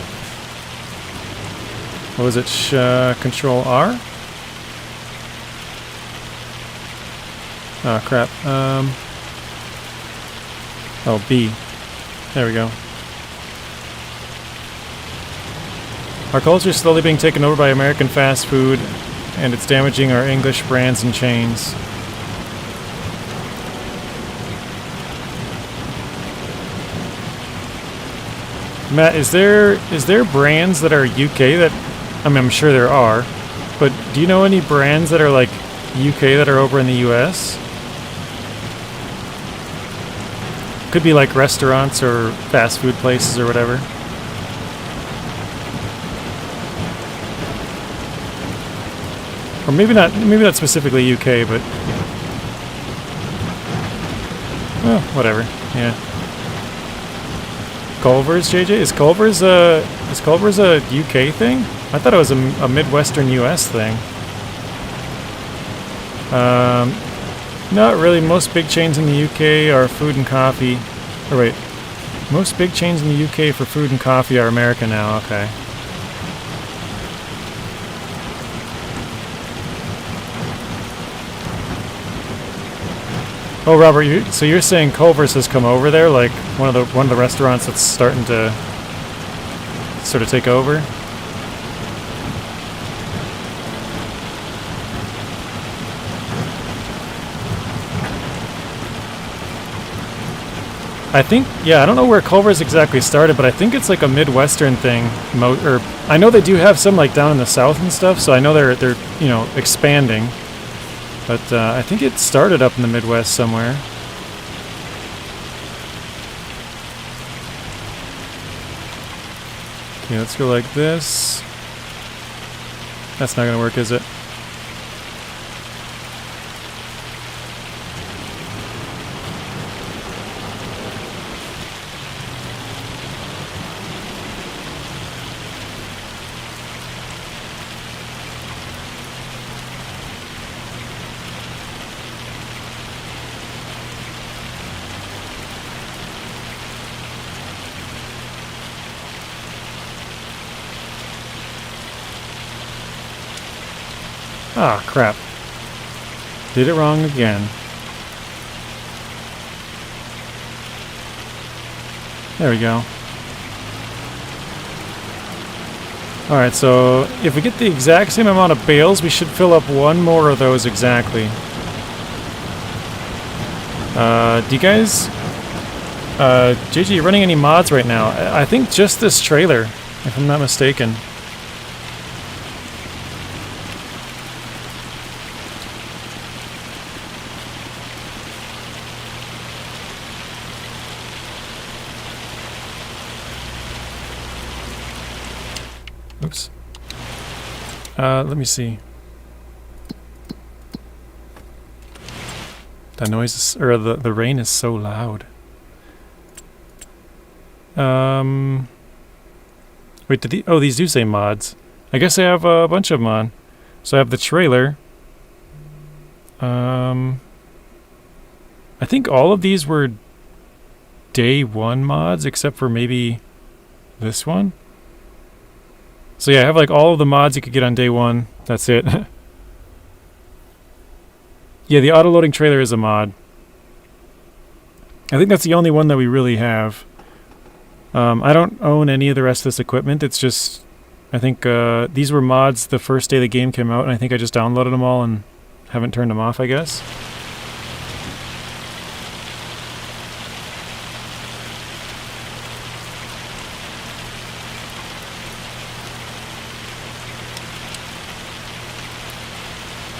What was it? Control R? Oh, crap. Oh, B. There we go. Our culture is slowly being taken over by American fast food, and it's damaging our English brands and chains. Matt, is there brands that are UK that I mean, I'm sure there are, but do you know any brands that are like UK that are over in the US? Could be like restaurants or fast food places or whatever. Or maybe not specifically UK, but well, whatever. Yeah. Culver's, JJ? Is Culver's a UK thing? I thought it was a Midwestern US thing. Not really. Most big chains in the UK are food and coffee. Or wait. Most big chains in the UK for food and coffee are American now. Okay. Oh, Robert, so you're saying Culver's has come over there, like one of the restaurants that's starting to sort of take over? I think, yeah, I don't know where Culver's exactly started, but I think it's like a Midwestern thing. Or I know they do have some like down in the South and stuff, so I know they're you know, expanding. But I think it started up in the Midwest somewhere. Okay, let's go like this. That's not gonna work, is it? Ah, crap. Did it wrong again. There we go. Alright, so if we get the exact same amount of bales, we should fill up one more of those exactly. Do you guys... JJ, you running any mods right now? I think just this trailer, if I'm not mistaken. Oops. Let me see. That noise is, or the rain is so loud. Wait, these do say mods. I guess I have a bunch of them on. So I have the trailer. I think all of these were day one mods, except for maybe this one. So yeah, I have like all of the mods you could get on day one. That's it. Yeah, the auto-loading trailer is a mod. I think that's the only one that we really have. I don't own any of the rest of this equipment. It's just, I think these were mods the first day the game came out, and I think I just downloaded them all and haven't turned them off, I guess.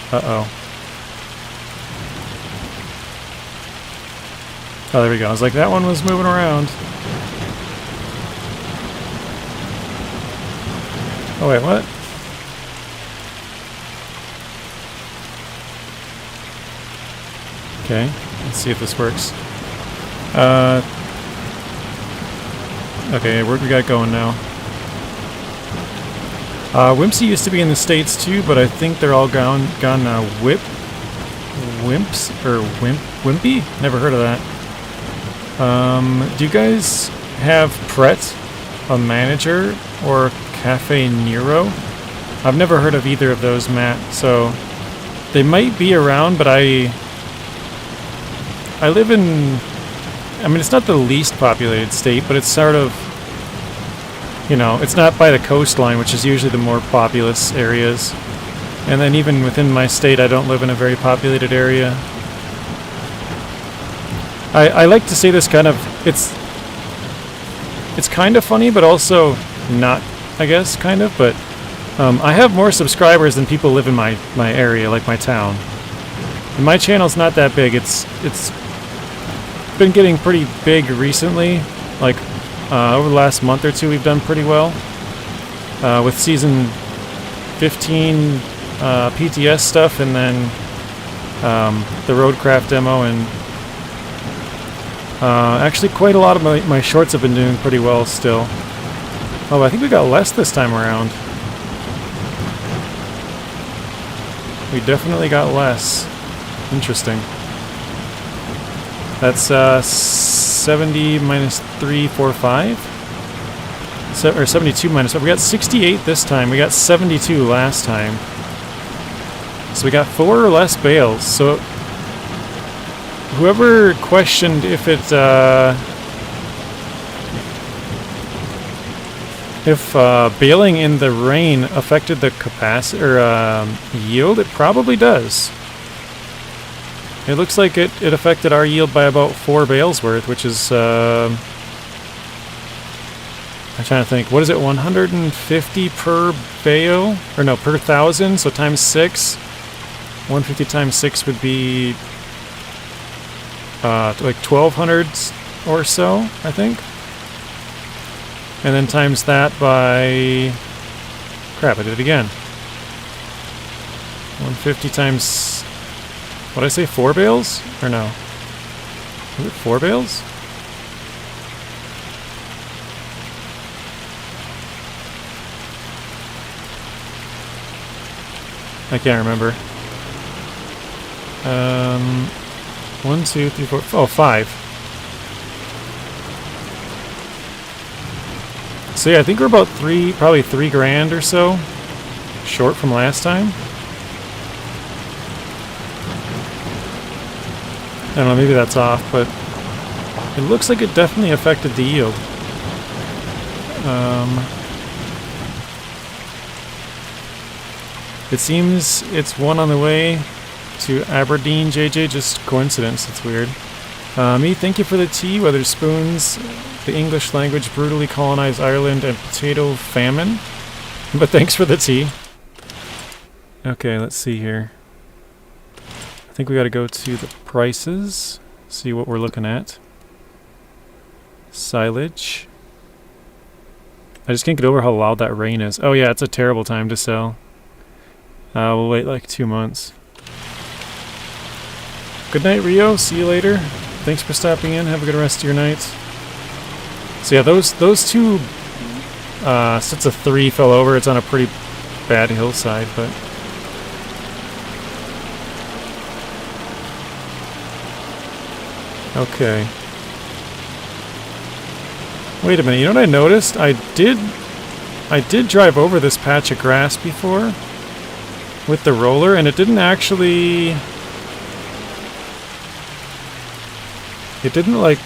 Uh-oh. Oh, there we go. I was like, that one was moving around. Oh, wait, what? Okay, let's see if this works. Okay, what we got going now? Wimpsy used to be in the States too, but I think they're all gone Wimps? Or Wimpy? Never heard of that. Do you guys have Pret, a manager, or Cafe Nero? I've never heard of either of those, Matt, so they might be around, but I live in, I mean, it's not the least populated state, but it's sort of, you know, it's not by the coastline, which is usually the more populous areas. And then even within my state, I don't live in a very populated area. I like to say this kind of, it's kind of funny, but also not, I guess, kind of, but I have more subscribers than people live in my area, like my town. And my channel's not that big. It's been getting pretty big recently. Like over the last month or two, we've done pretty well with season 15 PTS stuff, and then the Roadcraft demo, and actually quite a lot of my shorts have been doing pretty well still. Oh, I think we got less this time around. We definitely got less. Interesting. That's 70 minus 345? Or 72 minus 5. We got 68 this time. We got 72 last time. So we got 4 or less bales. So whoever questioned if baling in the rain affected the capacity or yield, it probably does. It looks like it affected our yield by about 4 bales worth, which is I'm trying to think. What is it? 150 per bale, or no, per 1,000. So times 6. 150 times 6 would be like 1,200 or so, I think. And then times that by... Crap, I did it again. 150 times... What did I say, 4 bales? Or no? Was it 4 bales? I can't remember. 1, 2, 3, 4... Oh, 5. So yeah, I think we're about probably 3 grand or so short from last time. I don't know, maybe that's off, but it looks like it definitely affected the yield. It seems it's one on the way to Aberdeen, JJ. Just coincidence, it's weird. Me, thank you for the tea, Weatherspoons. The English language brutally colonized Ireland and potato famine. But thanks for the tea. Okay, let's see here. I think we gotta go to the prices, see what we're looking at. Silage. I just can't get over how loud that rain is. Oh yeah, it's a terrible time to sell. We'll wait like 2 months. Good night, Rio. See you later. Thanks for stopping in. Have a good rest of your night. So yeah, those 2 sets of 3 fell over. It's on a pretty bad hillside, but... Okay. Wait a minute, you know what I noticed? I did drive over this patch of grass before with the roller, and it didn't actually... It didn't, like,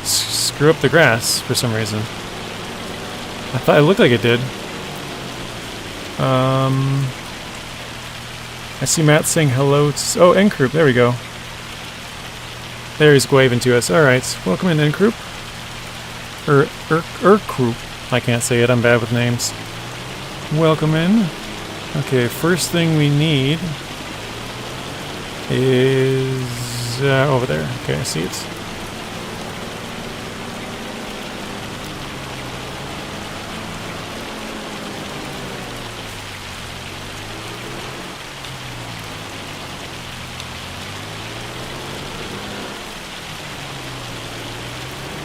screw up the grass for some reason. I thought it looked like it did. I see Matt saying hello to... Oh, N-Croup, there we go. There he's waving to us. Alright, welcome in, N-Croup. Croup. I can't say it, I'm bad with names. Welcome in. Okay, first thing we need is over there. Okay, I see it.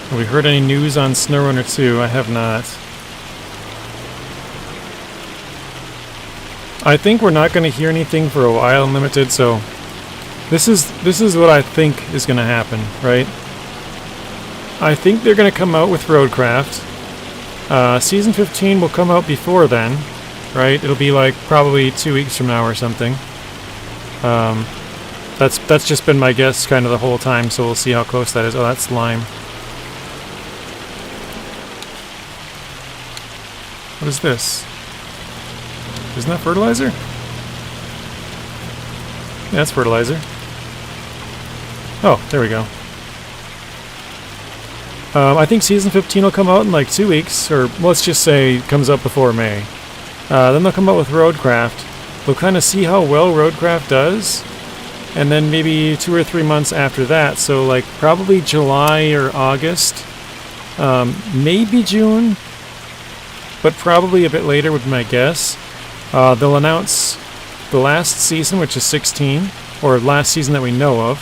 Have we heard any news on Snowrunner 2? I have not. I think we're not going to hear anything for a while, Unlimited, so this is what I think is going to happen, right? I think they're going to come out with Roadcraft. Season 15 will come out before then, right? It'll be like probably 2 weeks from now or something. That's just been my guess kind of the whole time, so we'll see how close that is. Oh, that's lime. What is this? Isn't that fertilizer? Yeah, that's fertilizer. Oh, there we go. I think Season 15 will come out in like 2 weeks, or let's just say it comes out before May. Then they'll come out with Roadcraft. They'll kind of see how well Roadcraft does, and then maybe 2 or 3 months after that, so like probably July or August, maybe June, but probably a bit later would be my guess. They'll announce the last season, which is 16, or last season that we know of.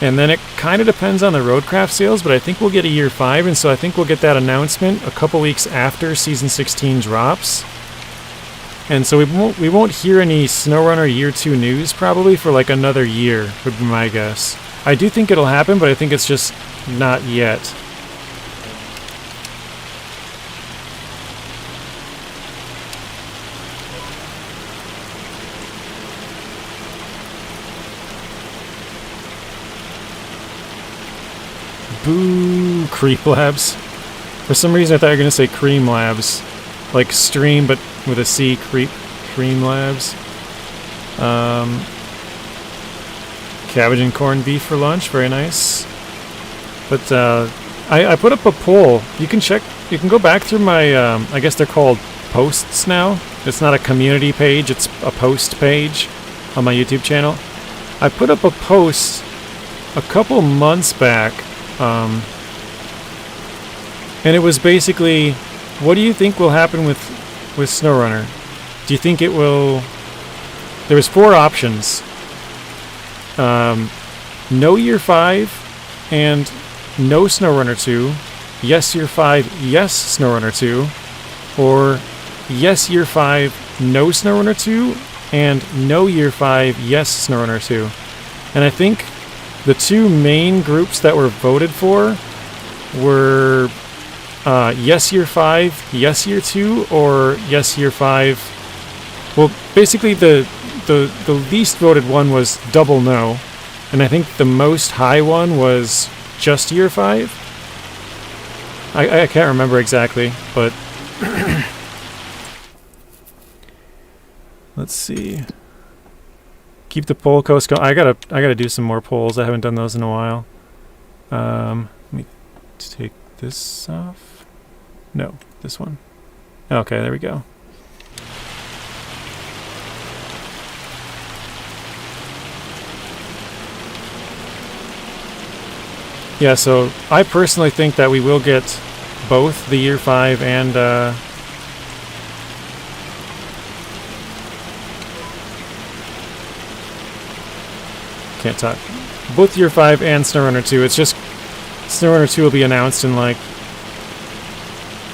And then it kind of depends on the Roadcraft sales, but I think we'll get a year 5, and so I think we'll get that announcement a couple weeks after season 16 drops. And so we won't hear any Snowrunner year 2 news probably for like another year, would be my guess. I do think it'll happen, but I think it's just not yet. Boo, Creep Labs. For some reason I thought you were going to say Cream Labs. Like stream, but with a C, Creep. Cream Labs. Cabbage and corned beef for lunch, very nice. But I put up a poll. You can check, you can go back through my, I guess they're called posts now. It's not a community page, it's a post page on my YouTube channel. I put up a post a couple months back. And it was basically, what do you think will happen with Snowrunner? Do you think it will... There was 4 options. No Year 5 and no Snowrunner 2. Yes Year 5, yes Snowrunner 2. Or yes Year 5, no Snowrunner 2. And no Year 5, yes Snowrunner 2. And I think the 2 main groups that were voted for were yes Year 5, yes Year 2, or yes Year 5. Well, basically the least voted one was double no, and I think the most high one was just Year 5. I can't remember exactly, but let's see. Keep the poll coast going. I gotta do some more polls. I haven't done those in a while. Let me take this off. No, this one. Okay, there we go. Yeah, so I personally think that we will get both the Year 5 and can't talk. Both Year 5 and Snowrunner 2. It's just Snowrunner 2 will be announced in like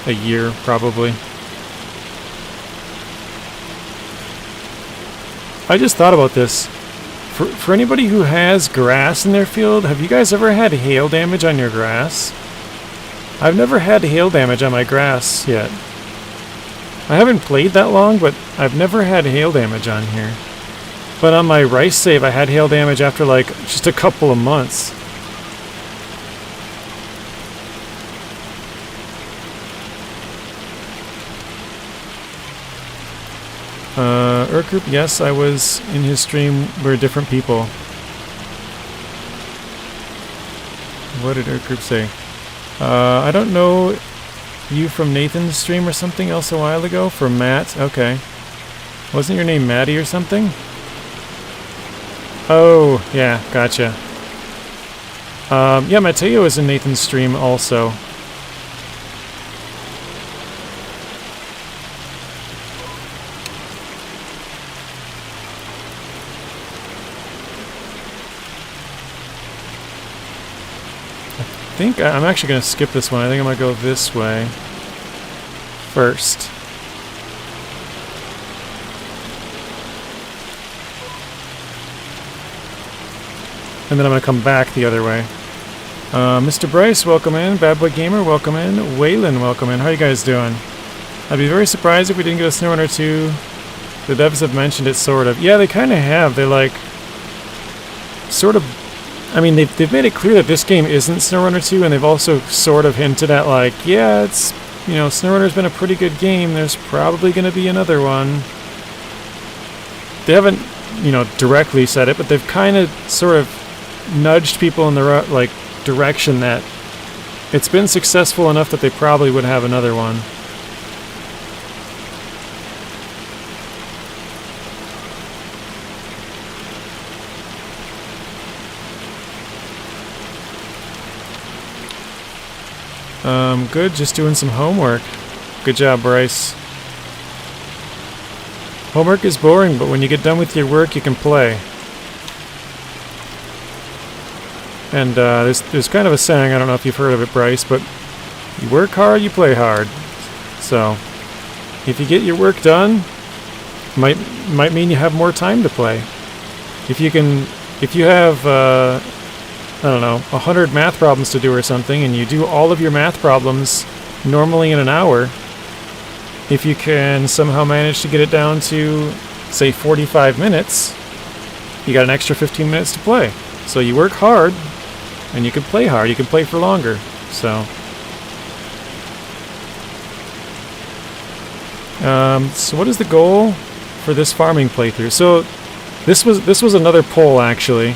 a year, probably. I just thought about this. For anybody who has grass in their field, have you guys ever had hail damage on your grass? I've never had hail damage on my grass yet. I haven't played that long, but I've never had hail damage on here. But on my rice save, I had hail damage after like just a couple of months. Urgroup, yes, I was in his stream. We're different people. What did Urgroup say? I don't know you from Nathan's stream or something else a while ago. For Matt, okay. Wasn't your name Maddie or something? Oh, yeah, gotcha. Yeah, Mateo is in Nathan's stream also. I think I'm actually going to skip this one. I think I'm going to go this way first. And then I'm going to come back the other way. Mr. Bryce, welcome in. Bad Boy Gamer, welcome in. Waylon, welcome in. How you guys doing? I'd be very surprised if we didn't get a Snowrunner 2. The devs have mentioned it, sort of. Yeah, they kind of have. They, like, sort of... I mean, they've made it clear that this game isn't Snowrunner 2, and they've also sort of hinted at, like, yeah, it's... You know, Snowrunner's been a pretty good game. There's probably going to be another one. They haven't, you know, directly said it, but they've kind of sort of nudged people in the like direction that it's been successful enough that they probably would have another one. Good, just doing some homework. Good job, Bryce. Homework is boring, but when you get done with your work, you can play. And there's kind of a saying, I don't know if you've heard of it, Bryce, but you work hard, you play hard. So, if you get your work done, might mean you have more time to play. If you have, I don't know, 100 math problems to do or something, and you do all of your math problems normally in an hour, if you can somehow manage to get it down to, say, 45 minutes, you got an extra 15 minutes to play. So you work hard, and you can play hard. You can play for longer. So, so what is the goal for this farming playthrough? So this was another poll, actually.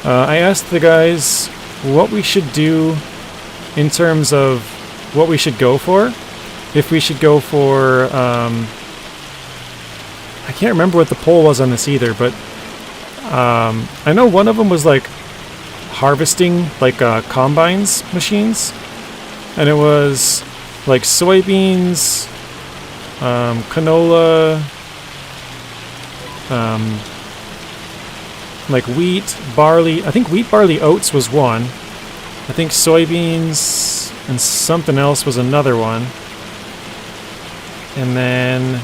I asked the guys what we should do in terms of what we should go for. If we should go for, I can't remember what the poll was on this either, but I know one of them was like harvesting, like combines machines, and it was like soybeans, canola, like wheat, barley. I think wheat, barley, oats was one. I think soybeans and something else was another one. And then,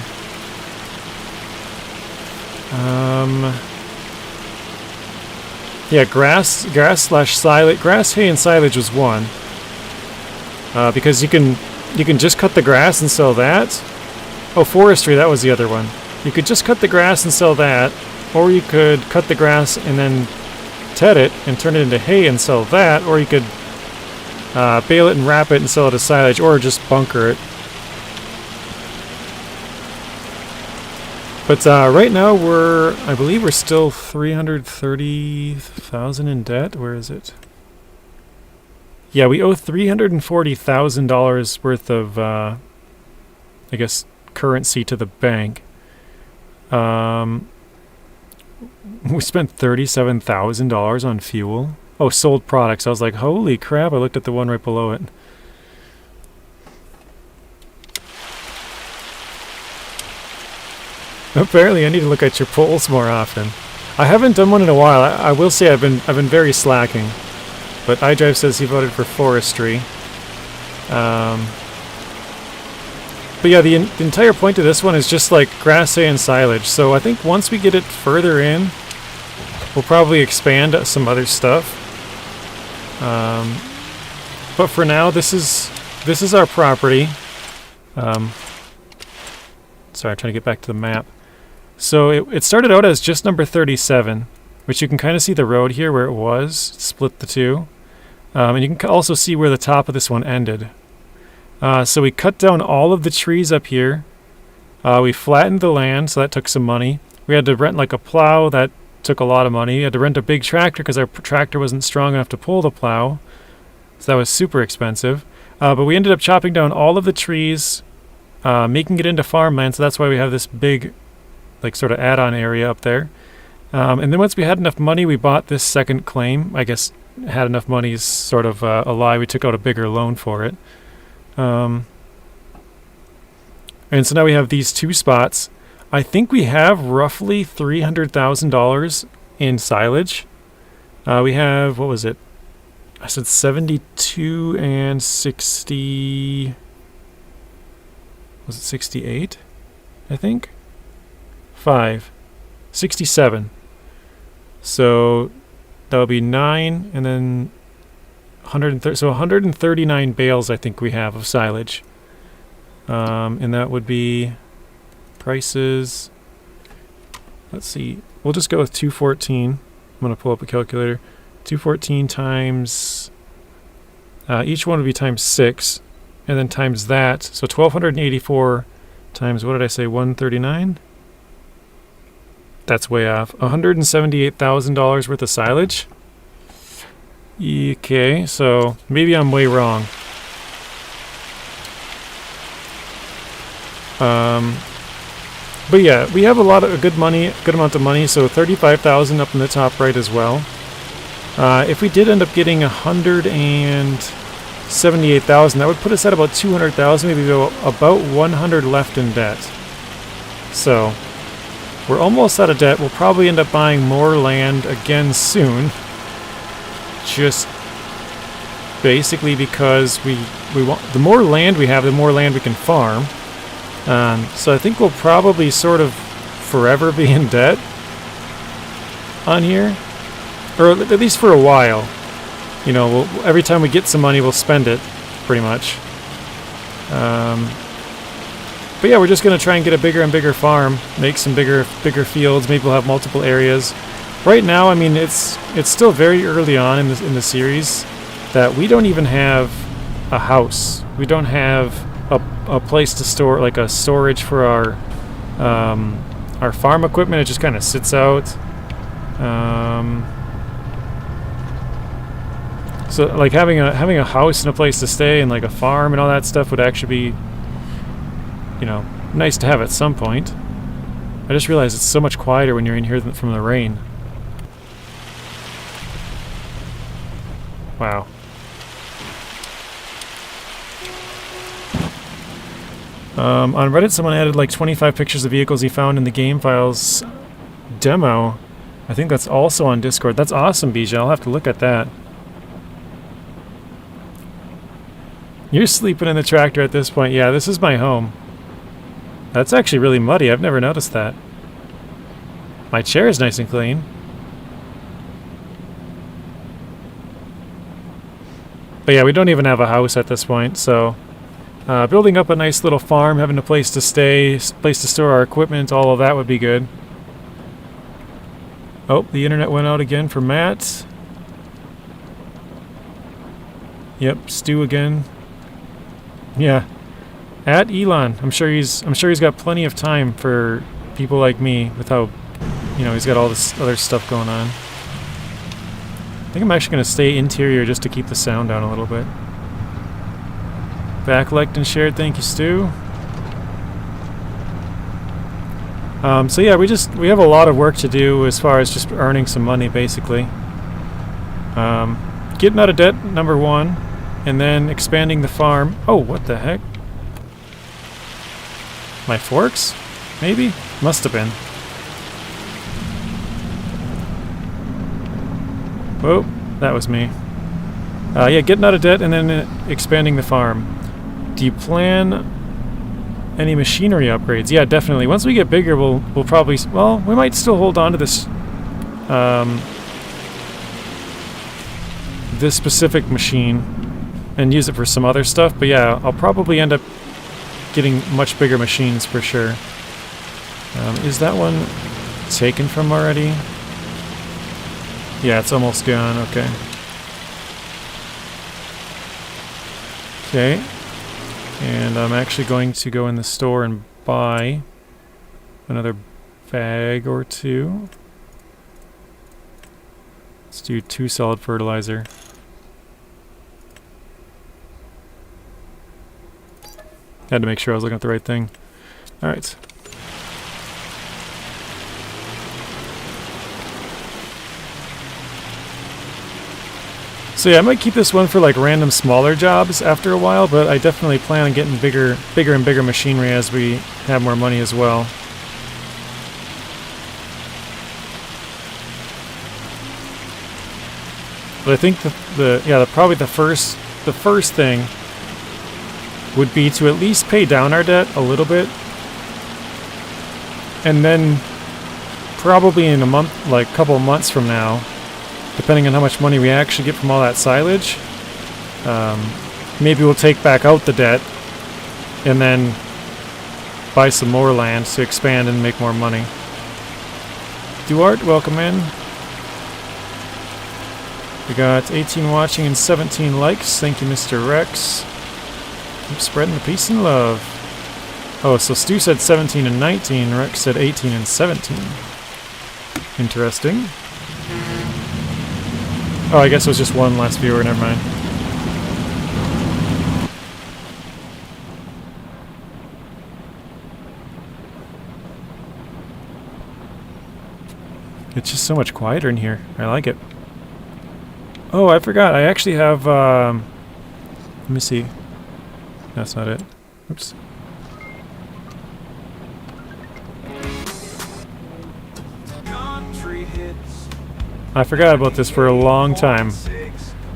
yeah, grass slash silage, grass, hay, and silage was one. Because you can just cut the grass and sell that. Oh, forestry, that was the other one. You could just cut the grass and sell that, or you could cut the grass and then ted it and turn it into hay and sell that, or you could bale it and wrap it and sell it as silage, or just bunker it. But right now I believe we're still 330,000 in debt. Where is it? Yeah, we owe $340,000 worth of, I guess, currency to the bank. We spent $37,000 on fuel. Oh, sold products. I was like, holy crap, I looked at the one right below it. Apparently I need to look at your polls more often. I haven't done one in a while. I will say I've been very slacking. But iDrive says he voted for forestry. But yeah, the entire point of this one is just like grass, hay, and silage. So I think once we get it further in, we'll probably expand some other stuff. But for now, this is our property. Sorry, I'm trying to get back to the map. So it started out as just number 37, which you can kind of see the road here where it was, split the two. And you can also see where the top of this one ended. So we cut down all of the trees up here. We flattened the land, so that took some money. We had to rent like a plow, that took a lot of money. We had to rent a big tractor because our tractor wasn't strong enough to pull the plow. So that was super expensive. But we ended up chopping down all of the trees, making it into farmland, so that's why we have this big, like, sort of add-on area up there. And then once we had enough money, we bought this second claim. I guess had enough money is sort of a lie. We took out a bigger loan for it. And so now we have these two spots. I think we have roughly $300,000 in silage. We have, what was it? I said 72 and 60... Was it 68? I think? 67. So that would be 9 and then 130. So 139 bales I think we have of silage. And that would be prices. Let's see. We'll just go with 214. I'm going to pull up a calculator. 214 times... each one would be times 6. And then times that. So 1,284 times, what did I say, 139? That's way off. $178,000 worth of silage. Okay, so maybe I'm way wrong. But yeah, we have a good amount of money. So 35,000 up in the top right as well. If we did end up getting 160 78,000. That would put us at about 200,000, maybe about 100 left in debt. So we're almost out of debt. We'll probably end up buying more land again soon. Just basically because we want, the more land we have, the more land we can farm. So I think we'll probably sort of forever be in debt on here, or at least for a while. You know, every time we get some money, we'll spend it, pretty much. But yeah, we're just gonna try and get a bigger and bigger farm, make some bigger fields. Maybe we'll have multiple areas. Right now, I mean, it's still very early on in the series that we don't even have a house. We don't have a place to store, like a storage for our farm equipment. It just kind of sits out. So like having a house and a place to stay and like a farm and all that stuff would actually be, you know, nice to have at some point. I just realized it's so much quieter when you're in here from the rain. Wow. On Reddit, someone added like 25 pictures of vehicles he found in the game files demo. I think that's also on Discord. That's awesome, Bija. I'll have to look at that. You're sleeping in the tractor at this point. Yeah, this is my home. That's actually really muddy. I've never noticed that. My chair is nice and clean. But yeah, we don't even have a house at this point, so building up a nice little farm, having a place to stay, place to store our equipment, all of that would be good. Oh, the internet went out again for Matt. Yep, Stu again. Yeah, at Elon. I'm sure he's got plenty of time for people like me with how, you know, he's got all this other stuff going on. I think I'm actually going to stay interior just to keep the sound down a little bit. Back liked and shared, thank you, Stu. So yeah, we have a lot of work to do as far as just earning some money, basically. Getting out of debt, number one, and then expanding the farm. Oh, what the heck? My forks? Maybe? Must have been. Whoa, that was me. Yeah, getting out of debt and then expanding the farm. Do you plan any machinery upgrades? Yeah, definitely. Once we get bigger, we'll probably... Well, we might still hold on to this... this specific machine and use it for some other stuff. But yeah, I'll probably end up getting much bigger machines for sure. Is that one taken from already? Yeah, it's almost gone. Okay. Okay. And I'm actually going to go in the store and buy another bag or two. Let's do 2 solid fertilizer. Had to make sure I was looking at the right thing. Alright. So yeah, I might keep this one for like random smaller jobs after a while, but I definitely plan on getting bigger and bigger machinery as we have more money as well. But I think probably the first thing would be to at least pay down our debt a little bit, and then probably in a month, like a couple of months from now, depending on how much money we actually get from all that silage, maybe we'll take back out the debt and then buy some more land to expand and make more money. Duart, welcome in. We got 18 watching and 17 likes. Thank you, Mr. Rex. Keep spreading the peace and love. Oh, so Stu said 17 and 19. Rex said 18 and 17. Interesting. Oh, I guess it was just one last viewer. Never mind. It's just so much quieter in here. I like it. Oh, I forgot. I actually have Let me see. That's not it. Oops. I forgot about this for a long time.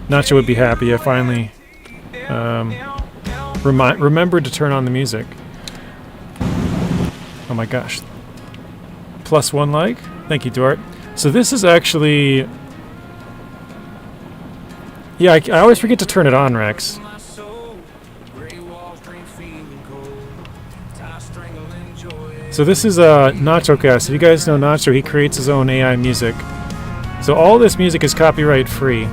Nacho would be happy. I finally remembered to turn on the music. Oh my gosh. +1 like? Thank you, Dort. So this is actually... Yeah, I always forget to turn it on, Rex. So this is NachoCast. If you guys know Nacho, he creates his own AI music. So all this music is copyright free.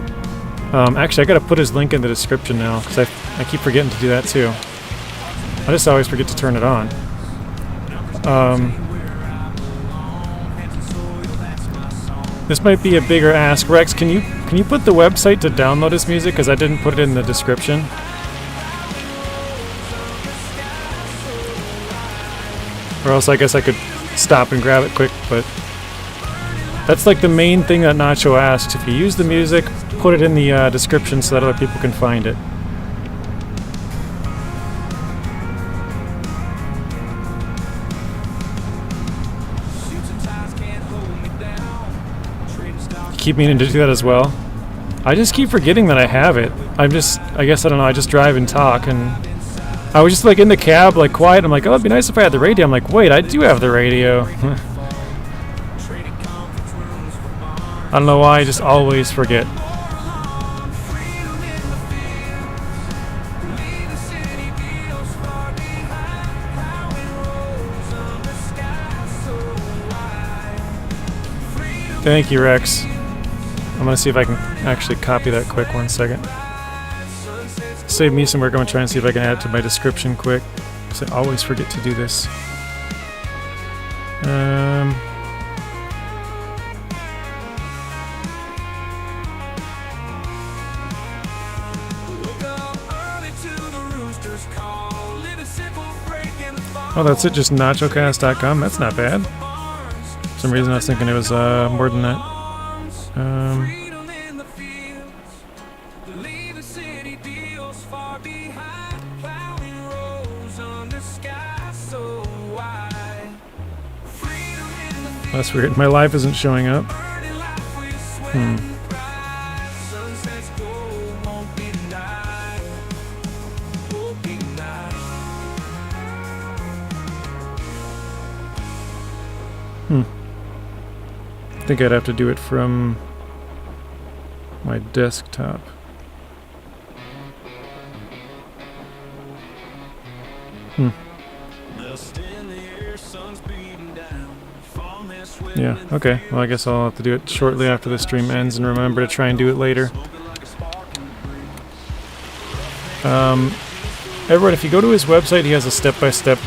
Actually, I gotta put his link in the description now, because I keep forgetting to do that too. I just always forget to turn it on. This might be a bigger ask. Rex, can you put the website to download his music, because I didn't put it in the description? Or else I guess I could stop and grab it quick, but... That's like the main thing that Nacho asked. If you use the music, put it in the description so that other people can find it. Keep meaning to do that as well. I just keep forgetting that I have it. I guess, I don't know, I just drive and talk, and I was just like in the cab, like quiet. I'm like, oh, it'd be nice if I had the radio. I'm like, wait, I do have the radio. I don't know why, I just always forget. Thank you, Rex. I'm gonna see if I can actually copy that quick. 1 second. Save me some work. I'm gonna try and see if I can add it to my description quick, because I always forget to do this. Oh, that's it, just nachocast.com. That's not bad. For some reason I was thinking it was more than that. That's weird. My life isn't showing up. I think I'd have to do it from my desktop. Yeah, okay. Well, I guess I'll have to do it shortly after the stream ends and remember to try and do it later. Everyone, if you go to his website, he has a step-by-step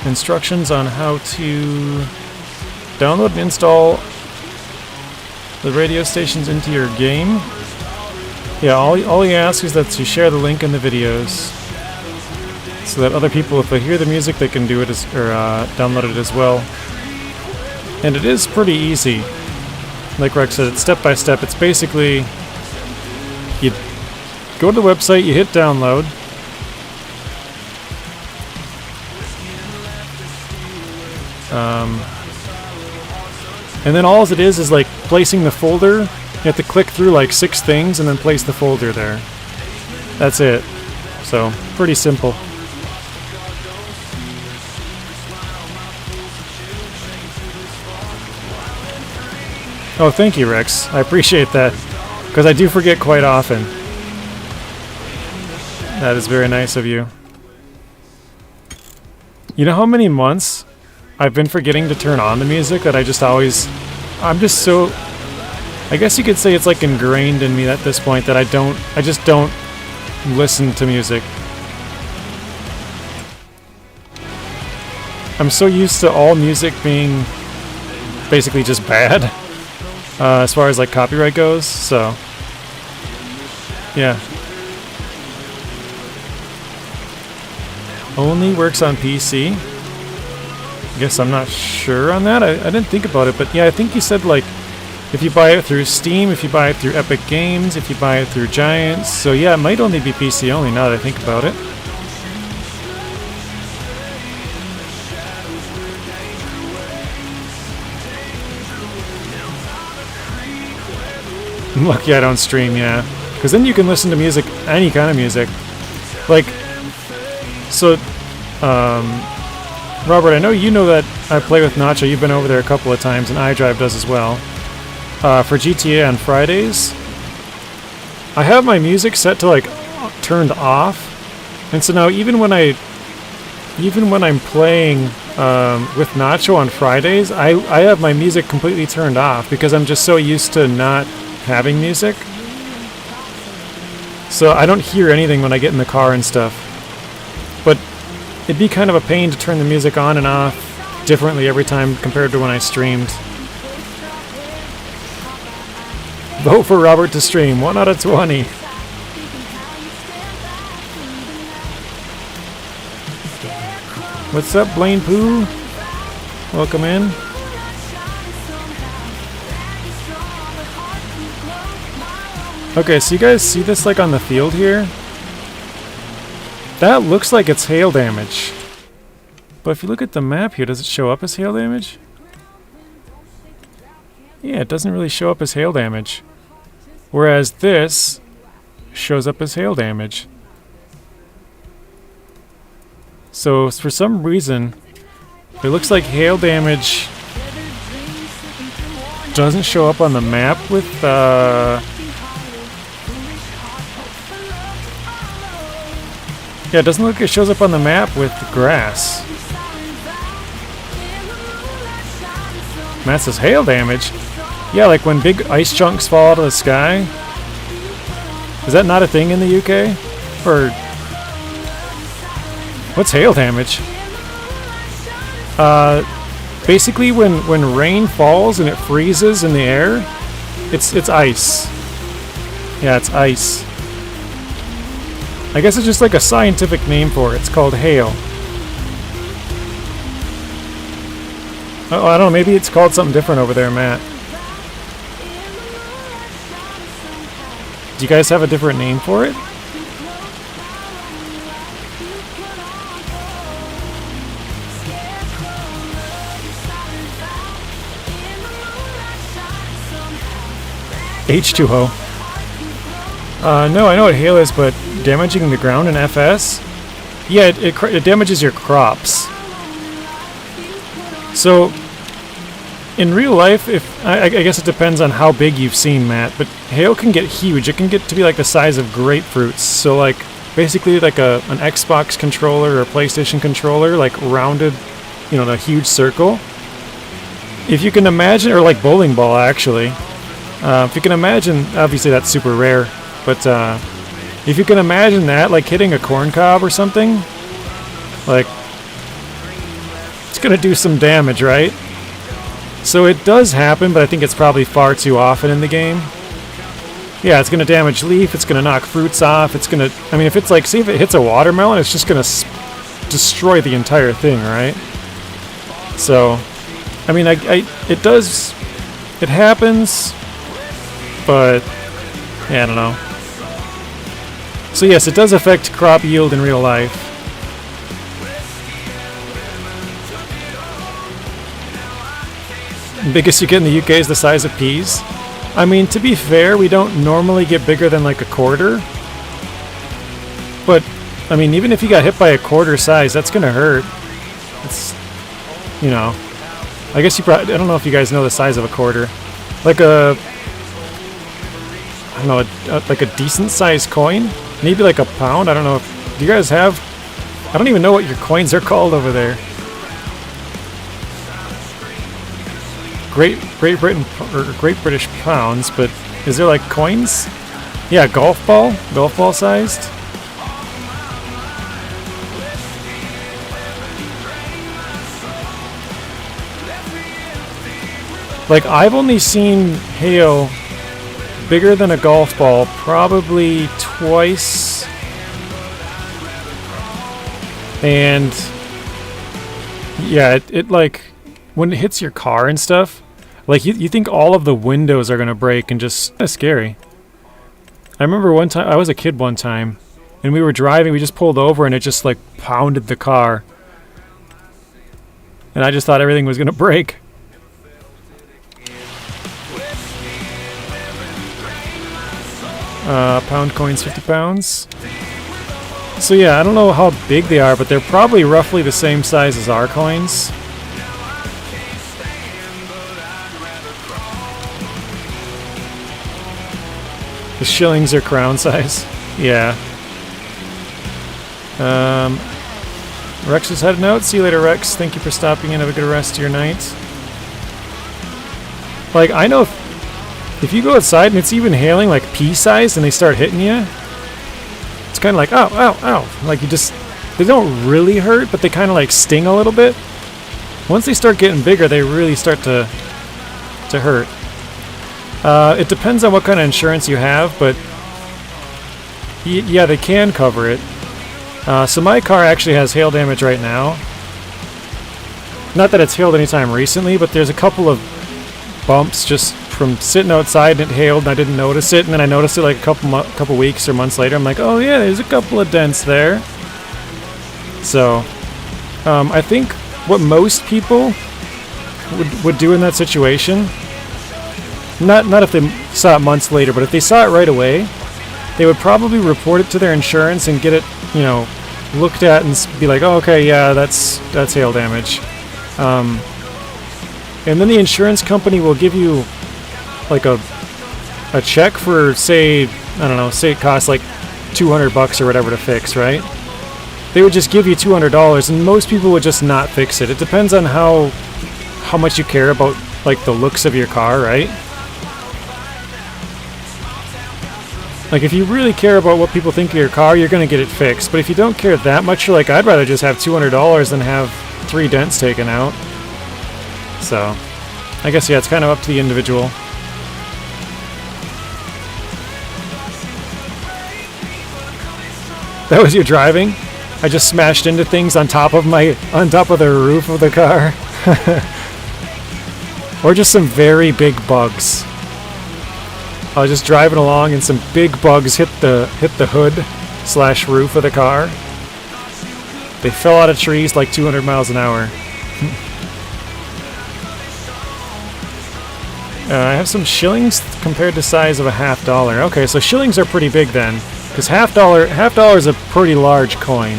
instructions on how to download and install the radio stations into your game. Yeah, all he asks is that you share the link in the videos so that other people, if they hear the music, they can do it download it as well. And it is pretty easy. Like Rex said, it's step by step. It's basically, you go to the website, you hit download. And then all it is like placing the folder. You have to click through like 6 things and then place the folder there. That's it. So, pretty simple. Oh, thank you, Rex. I appreciate that, because I do forget quite often. That is very nice of you. You know how many months I've been forgetting to turn on the music that I just always... I'm just so... I guess you could say it's like ingrained in me at this point that I just don't listen to music. I'm so used to all music being basically just bad. As far as like copyright goes, so yeah. Only works on PC. I guess I'm not sure on that. I didn't think about it, but yeah, I think you said like If you buy it through Steam, if you buy it through Epic Games, if you buy it through Giants. So yeah, it might only be PC only now that I think about it. I'm lucky I don't stream, yeah. Because then you can listen to music, any kind of music. Like, so, Robert, I know you know that I play with Nacho. You've been over there a couple of times, and iDrive does as well. For GTA on Fridays, I have my music set to, like, turned off. And so now even when I'm playing with Nacho on Fridays, I have my music completely turned off because I'm just so used to not having music. So I don't hear anything when I get in the car and stuff. But it'd be kind of a pain to turn the music on and off differently every time compared to when I streamed. Vote for Robert to stream. 1 out of 20. What's up, Blaine Pooh? Welcome in. Okay, so you guys see this like on the field here? That looks like it's hail damage. But if you look at the map here, does it show up as hail damage? Yeah, it doesn't really show up as hail damage. Whereas this shows up as hail damage. So for some reason, it looks like hail damage doesn't show up on the map with yeah, it doesn't look like it shows up on the map with grass. Matt says hail damage. Yeah, like when big ice chunks fall out of the sky. Is that not a thing in the UK? Or what's hail damage? Basically when rain falls and it freezes in the air, it's ice. Yeah, it's ice. I guess it's just like a scientific name for it. It's called hail. Oh, I don't know. Maybe it's called something different over there, Matt. Do you guys have a different name for it? H2O. No, I know what hail is, but damaging the ground in FS? Yeah, it damages your crops. So, in real life, I guess it depends on how big you've seen, Matt, but hail can get huge. It can get to be like the size of grapefruits. So, like, basically like an Xbox controller or a PlayStation controller, like rounded, you know, in a huge circle. If you can imagine, or like bowling ball, actually. If you can imagine, obviously that's super rare, but if you can imagine that, like hitting a corn cob or something, like, it's gonna do some damage, right? So it does happen, but I think it's probably far too often in the game. Yeah, it's gonna damage leaf, it's gonna knock fruits off, it's gonna, I mean, if it's like, see if it hits a watermelon, it's just gonna destroy the entire thing, right? So, I mean, it does, it happens, but, yeah, I don't know. So yes, it does affect crop yield in real life. The biggest you get in the UK is the size of peas. I mean, to be fair, we don't normally get bigger than like a quarter. But, I mean, even if you got hit by a quarter size, that's gonna hurt. It's, you know, I guess you probably, I don't know if you guys know the size of a quarter. Like a, I don't know, like a decent sized coin? Maybe like a pound? I don't know if, do you guys have, I don't even know what your coins are called over there. Great Britain, or Great British pounds, but is there like coins? Yeah, golf ball sized. Like, I've only seen hail bigger than a golf ball probably twice. And yeah, it like, when it hits your car and stuff, Like, you think all of the windows are going to break and just... Kind of scary. I remember one time, I was a kid one time, and we were driving, we just pulled over, and it just, like, pounded the car. And I just thought everything was going to break. Pound coins, 50 pounds. So yeah, I don't know how big they are, but they're probably roughly the same size as our coins. The shillings are crown size. Yeah. Rex is heading out. See you later, Rex. Thank you for stopping in. Have a good rest of your night. Like, I know if you go outside and it's even hailing like pea-sized and they start hitting you, it's kind of like, ow, ow, ow. Like, they don't really hurt, but they kind of like sting a little bit. Once they start getting bigger, they really start to hurt. It depends on what kind of insurance you have, but yeah, they can cover it. So my car actually has hail damage right now. Not that it's hailed anytime recently, but there's a couple of bumps just from sitting outside and it hailed and I didn't notice it, and then I noticed it like a couple weeks or months later. I'm like, oh yeah, there's a couple of dents there. So I think what most people would do in that situation, not if they saw it months later, but if they saw it right away, they would probably report it to their insurance and get it, you know, looked at and be like, oh, okay, yeah, that's hail damage. And then the insurance company will give you like a check for, say, I don't know, say it costs like $200 or whatever to fix, right? They would just give you $200, and most people would just not fix it. It depends on how much you care about like the looks of your car, right? Like, if you really care about what people think of your car, you're going to get it fixed. But if you don't care that much, you're like, I'd rather just have $200 than have 3 dents taken out. So, I guess, yeah, it's kind of up to the individual. That was your driving? I just smashed into things on top of the roof of the car. Or just some very big bugs. I was just driving along and some big bugs hit the hood/roof of the car. They fell out of trees like 200 miles an hour. I have some shillings compared to size of a $50. Okay, so shillings are pretty big then, because $50 is a pretty large coin.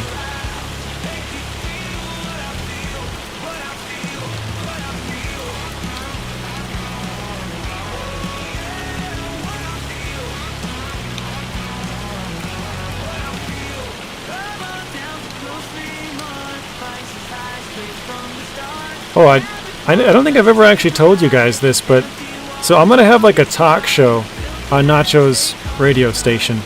Oh, I don't think I've ever actually told you guys this, but so I'm gonna have like a talk show on Nacho's radio station.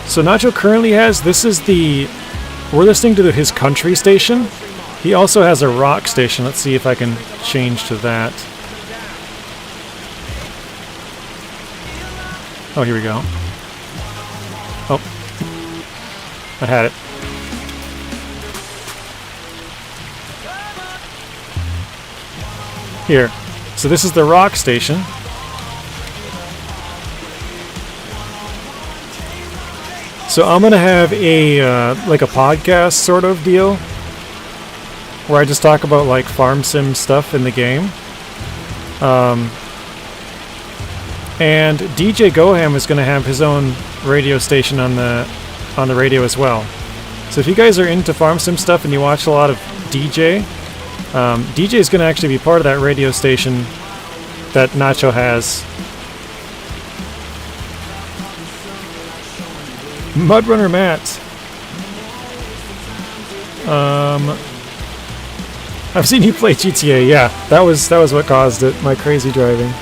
So Nacho currently has, we're listening to his country station. He also has a rock station. Let's see if I can change to that. Oh, here we go. Oh, I had it. Here. So this is the rock station. So I'm gonna have a like a podcast sort of deal where I just talk about like farm sim stuff in the game. And DJ Goham is gonna have his own radio station on the radio as well. So if you guys are into farm sim stuff and you watch a lot of DJ, DJ is going to actually be part of that radio station that Nacho has. Mudrunner Matt. I've seen you play GTA. Yeah, that was what caused it. My crazy driving.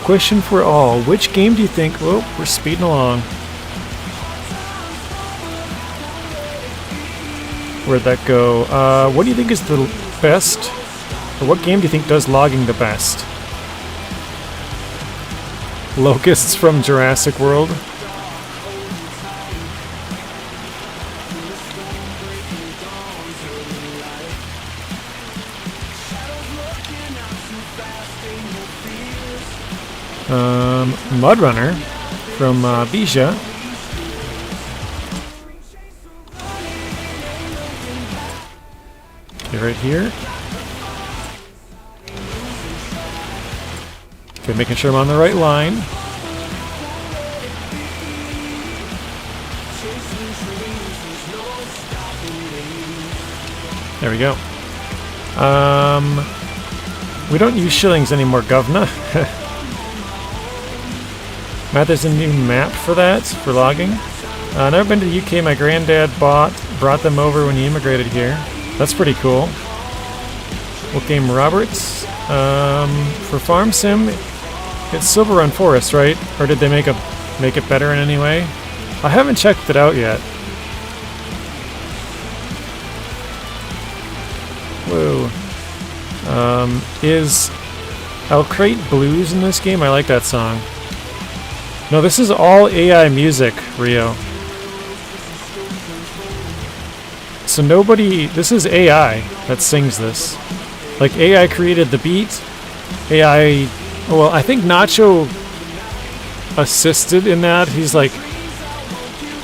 Question for all: which game do you think? Oh, we're speeding along. Where'd that go? What do you think is the best, or what game do you think does logging the best? Locusts from Jurassic World? Mudrunner from Bija. Okay, right here. Okay, making sure I'm on the right line. There we go. We don't use shillings anymore, govna. Matt, there's a new map for that, for logging. Never been to the UK. My granddad brought them over when he immigrated here. That's pretty cool. What game, Roberts? For Farm Sim, it's Silver Run Forest, right? Or did they make it better in any way? I haven't checked it out yet. Whoa. Is I'll create blues in this game? I like that song. No, this is all AI music, Rio. So this is AI that sings this. Like, AI created the beat. AI, well, I think Nacho assisted in that. He's like,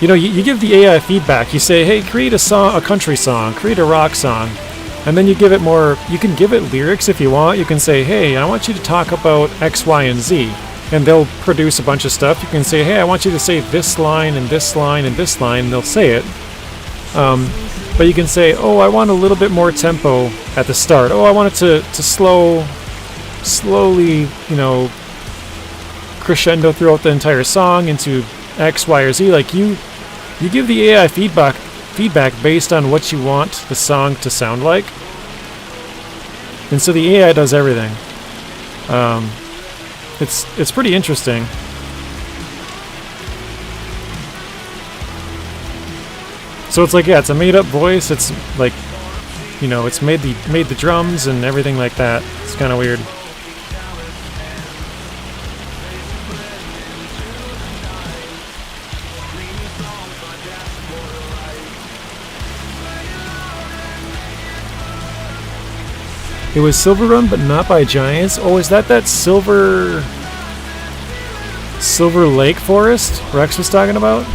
you know, you give the AI feedback. You say, hey, create a country song, create a rock song. And then you give it more, you can give it lyrics if you want. You can say, hey, I want you to talk about X, Y, and Z. And they'll produce a bunch of stuff. You can say, hey, I want you to say this line and this line and this line, and they'll say it. But you can say, oh, I want a little bit more tempo at the start. Oh, I want it to slowly, you know, crescendo throughout the entire song into X, Y, or Z. Like, you give the AI feedback based on what you want the song to sound like. And so the AI does everything. It's pretty interesting. So it's like, yeah, it's a made-up voice. It's like, you know, it's made the drums and everything like that. It's kind of weird. It was Silver Run, but not by Giants. Oh, is that Silver Lake Forest Rex was talking about?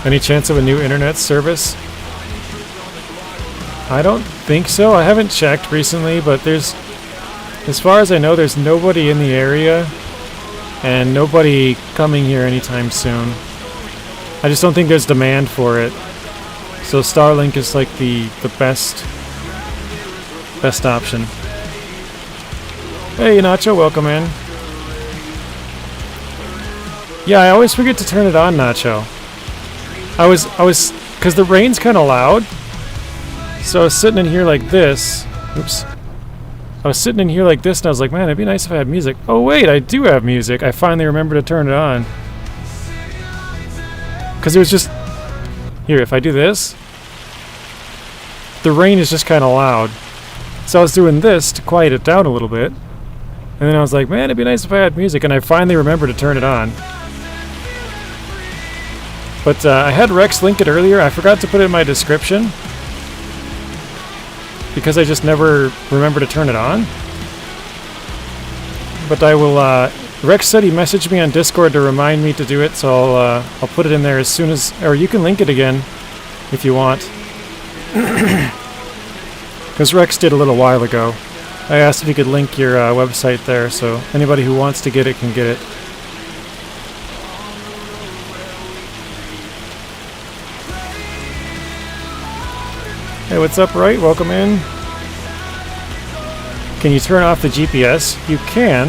Any chance of a new internet service? I don't think so. I haven't checked recently, but as far as I know, there's nobody in the area and nobody coming here anytime soon. I just don't think there's demand for it. So Starlink is like the best option. Hey Nacho, welcome in. Yeah, I always forget to turn it on, Nacho. I was because the rain's kind of loud. So I was sitting in here like this. Oops. I was sitting in here like this and I was like, man, it'd be nice if I had music. Oh wait, I do have music. I finally remembered to turn it on. Because it was just... Here, if I do this, the rain is just kind of loud. So I was doing this to quiet it down a little bit. And then I was like, man, it'd be nice if I had music. And I finally remembered to turn it on. But I had Rex link it earlier. I forgot to put it in my description. Because I just never remember to turn it on. But I will, Rex said he messaged me on Discord to remind me to do it, so I'll put it in there as soon as, or you can link it again if you want. Because Rex did a little while ago. I asked if you could link your website there, so anybody who wants to get it can get it. Hey, what's up, Right? Welcome in. Can you turn off the GPS? You can.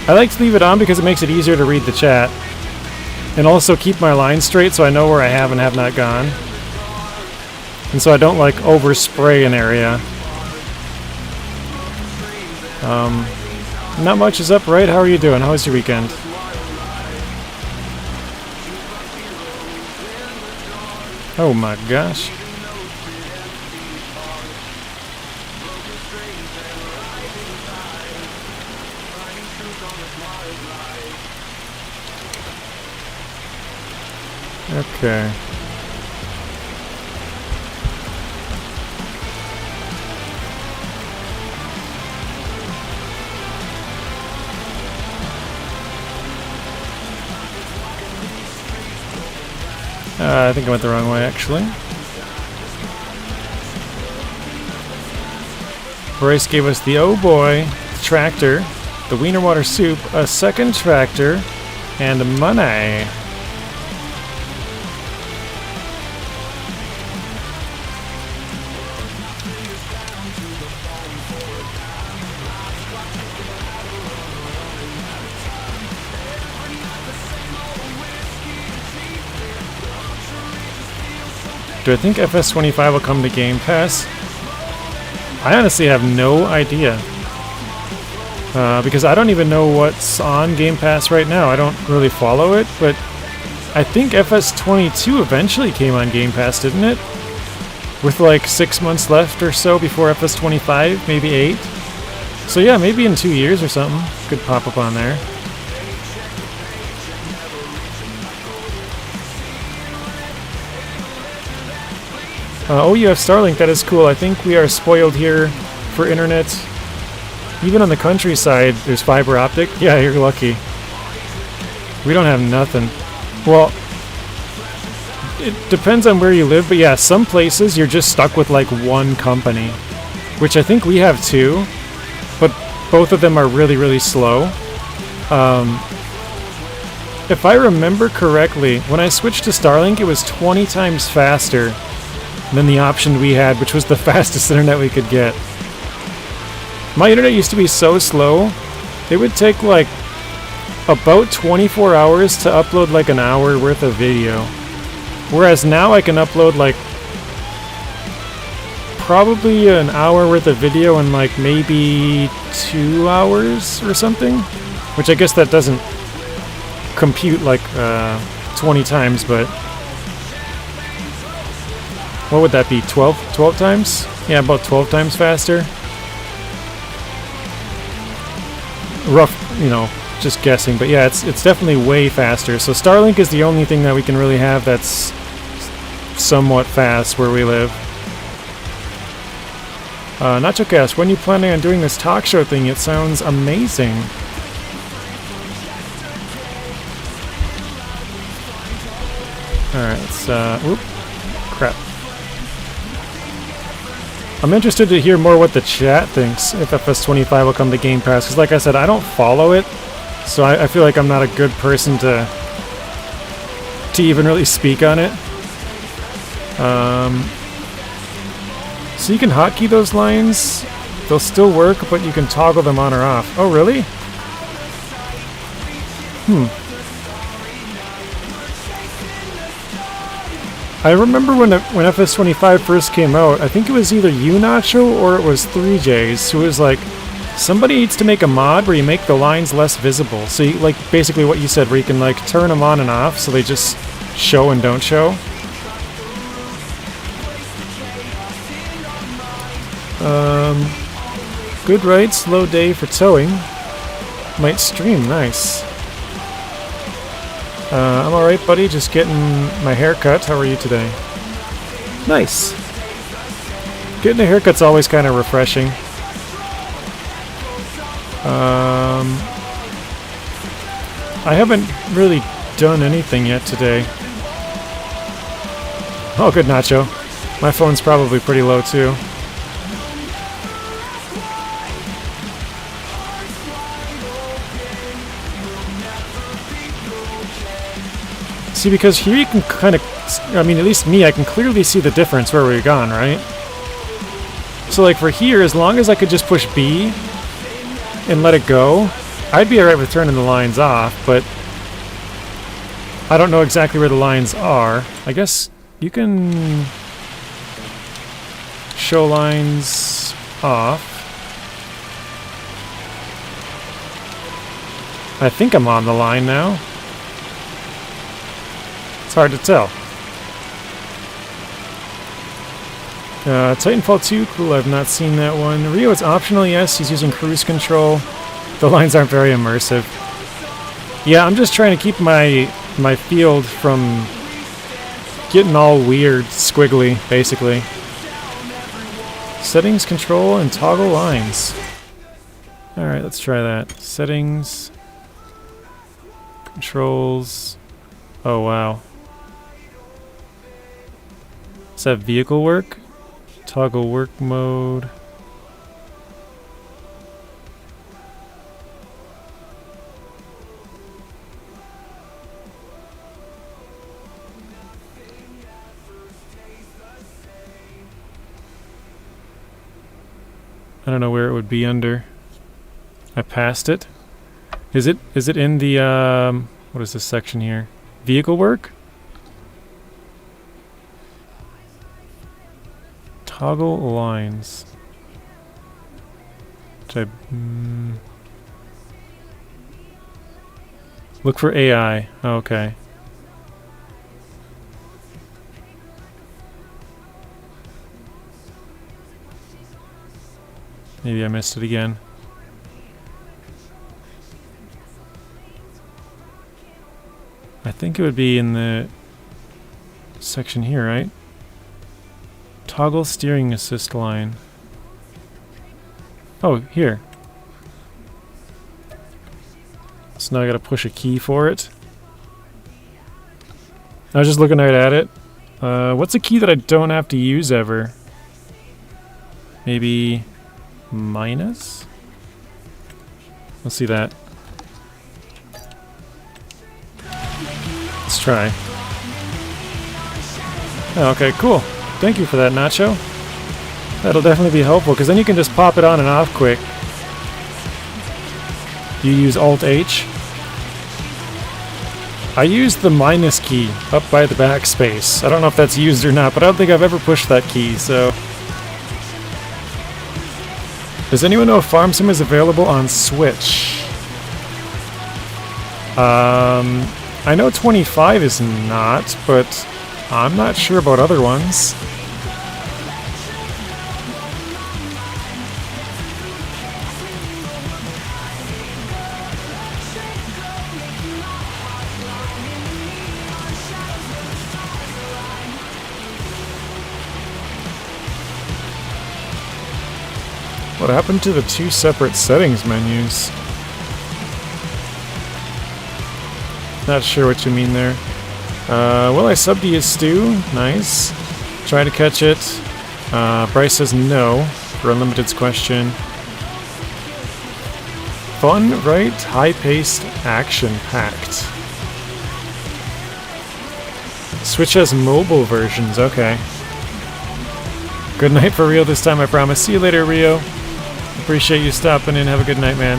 I like to leave it on because it makes it easier to read the chat. And also keep my lines straight so I know where I have and have not gone. And so I don't, like, overspray an area. Not much is up, Right? How are you doing? How was your weekend? Oh my gosh. Okay. I think I went the wrong way, actually. Bryce gave us the oh boy tractor, the Wiener Water Soup, a second tractor, and money. Do I think FS25 will come to Game Pass? I honestly have no idea. Because I don't even know what's on Game Pass right now. I don't really follow it, but I think FS22 eventually came on Game Pass, didn't it? With like 6 months left or so before FS25, maybe 8. So yeah, maybe in 2 years or something, could pop up on there. Oh, you have Starlink, that is cool. I think we are spoiled here for internet. Even on the countryside, there's fiber optic. Yeah, you're lucky. We don't have nothing. Well, it depends on where you live, but yeah, some places you're just stuck with like one company, which I think we have too, but both of them are really, really slow. If I remember correctly, when I switched to Starlink, it was 20 times faster than the option we had, which was the fastest internet we could get. My internet used to be so slow, it would take like about 24 hours to upload like an hour worth of video. Whereas now I can upload like probably an hour worth of video in like maybe 2 hours or something. Which I guess that doesn't compute like 20 times, but what would that be, 12 times? Yeah, about 12 times faster. Rough, you know, just guessing, but yeah, it's definitely way faster. So Starlink is the only thing that we can really have that's somewhat fast where we live. NachoCast, when are you planning on doing this talk show thing? It sounds amazing. Alright, let's, whoop, crap. I'm interested to hear more what the chat thinks if FS25 will come to Game Pass, because like I said, I don't follow it, so I feel like I'm not a good person to even really speak on it. So you can hotkey those lines, they'll still work, but you can toggle them on or off. Oh, really? I remember when FS25 first came out, I think it was either you, Nacho, or it was 3Js, who was like, somebody needs to make a mod where you make the lines less visible. So, you, like, basically what you said, where you can, like, turn them on and off so they just show and don't show. Good ride, slow day for towing. Might stream, nice. I'm alright, buddy, just getting my hair cut. How are you today? Nice. Getting a haircut's always kind of refreshing. I haven't really done anything yet today. Oh, good, Nacho. My phone's probably pretty low, too. See, because here you can kind of, I mean, at least me, I can clearly see the difference where we're gone, right? So, like, for here, as long as I could just push B and let it go, I'd be alright with turning the lines off, but I don't know exactly where the lines are. I guess you can show lines off. I think I'm on the line now. It's hard to tell. Titanfall 2, cool, I've not seen that one. Rio, it's optional, yes, he's using cruise control. The lines aren't very immersive. Yeah, I'm just trying to keep my field from getting all weird, squiggly, basically. Settings, control, and toggle lines. Alright, let's try that. Settings, controls. Oh, wow. Is that vehicle work? Toggle work mode. I don't know where it would be under. I passed it. Is it in the what is this section here? Vehicle work? Toggle lines. Look for AI. Oh, okay. Maybe I missed it again. I think it would be in the section here, right? Toggle steering assist line. Oh, here. So now I gotta push a key for it. I was just looking right at it. What's a key that I don't have to use ever? Maybe minus? Let's see that. Let's try. Oh, okay, cool. Thank you for that, Nacho. That'll definitely be helpful, because then you can just pop it on and off quick. You use Alt-H. I used the minus key up by the backspace. I don't know if that's used or not, but I don't think I've ever pushed that key, so... Does anyone know if Farm Sim is available on Switch? I know 25 is not, but I'm not sure about other ones. What happened to the two separate settings menus? Not sure what you mean there. Well, I subbed to you, Stu. Nice. Try to catch it. Bryce says no for Unlimited's question. Fun, right? High-paced, action-packed. Switch has mobile versions, okay. Good night for Rio this time, I promise. See you later, Rio. Appreciate you stopping in. Have a good night, man.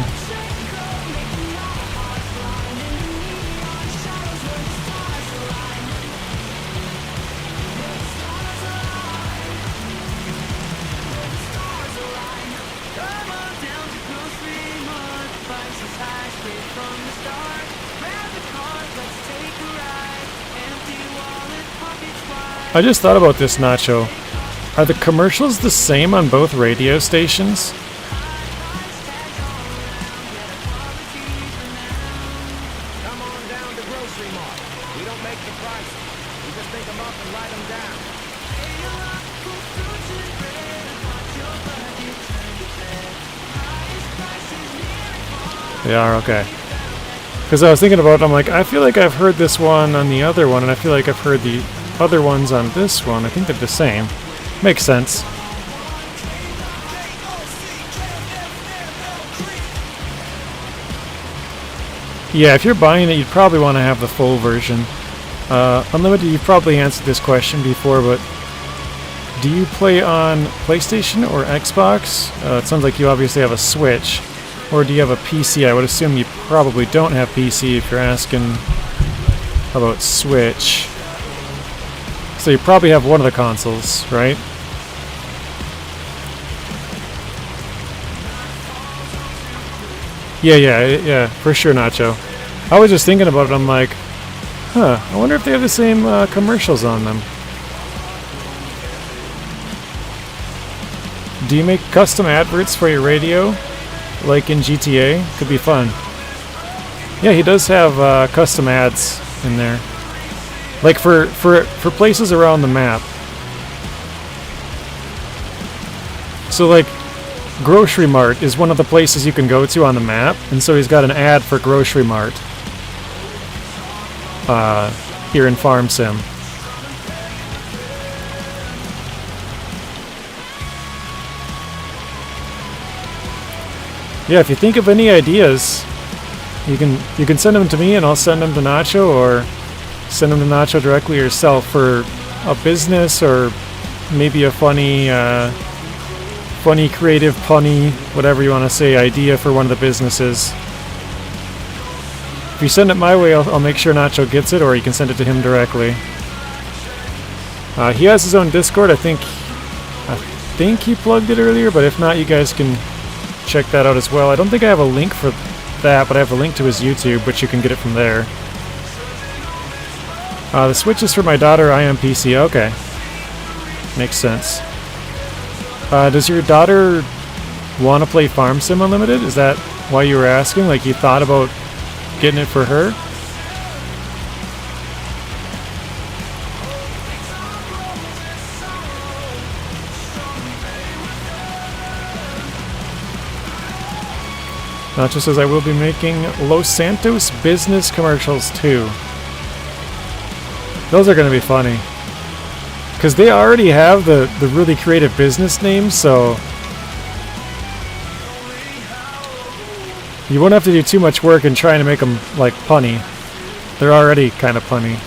I just thought about this, Nacho. Are the commercials the same on both radio stations? They are, okay. Because I was thinking about it, I'm like, I feel like I've heard this one on the other one, and I feel like I've heard the other ones on this one. I think they're the same. Makes sense. Yeah, if you're buying it, you'd probably want to have the full version. Unlimited, you've probably answered this question before, but do you play on PlayStation or Xbox? It sounds like you obviously have a Switch. Or do you have a PC? I would assume you probably don't have PC if you're asking about Switch. So you probably have one of the consoles, right? Yeah, for sure, Nacho. I was just thinking about it, I'm like, huh, I wonder if they have the same commercials on them. Do you make custom adverts for your radio? Like in GTA? Could be fun. Yeah, he does have custom ads in there. Like for places around the map. So like, Grocery Mart is one of the places you can go to on the map, and so he's got an ad for Grocery Mart. Here in Farm Sim. Yeah, if you think of any ideas, you can send them to me and I'll send them to Nacho, or send them to Nacho directly yourself for a business, or maybe a funny, creative, punny, whatever you want to say, idea for one of the businesses. If you send it my way, I'll make sure Nacho gets it, or you can send it to him directly. He has his own Discord. I think he plugged it earlier, but if not, you guys can check that out as well. I don't think I have a link for that, but I have a link to his YouTube, which you can get it from there. The Switch is for my daughter. I am PC. Okay. Makes sense. Does your daughter want to play Farm Sim Unlimited? Is that why you were asking? Like, you thought about getting it for her? Nacho says, I will be making Los Santos business commercials too. Those are going to be funny. Because they already have the really creative business names, so you won't have to do too much work in trying to make them, like, punny. They're already kind of punny.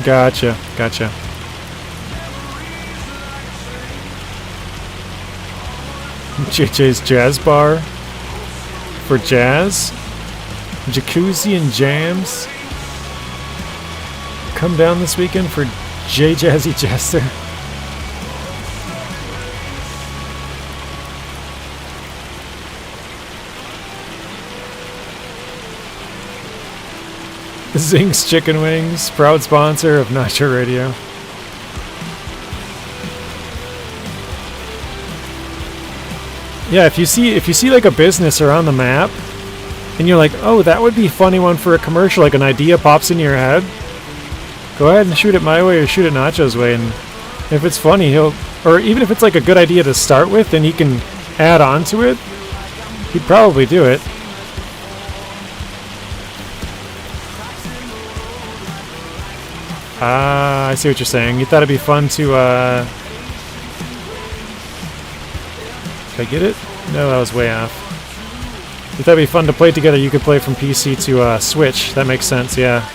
Gotcha, gotcha. JJ's Jazz Bar for jazz. Jacuzzi and jams. Come down this weekend for J Jazzy Jester. Zing's Chicken Wings, proud sponsor of Nacho Radio. Yeah, if you see like a business around the map, and you're like, oh, that would be a funny one for a commercial, like an idea pops into your head, go ahead and shoot it my way or shoot it Nacho's way, and if it's funny, or even if it's like a good idea to start with, then he can add on to it, he'd probably do it. Ah, I see what you're saying. You thought it'd be fun to, Did I get it? No, that was way off. You thought it'd be fun to play together. You could play from PC to Switch. That makes sense, yeah.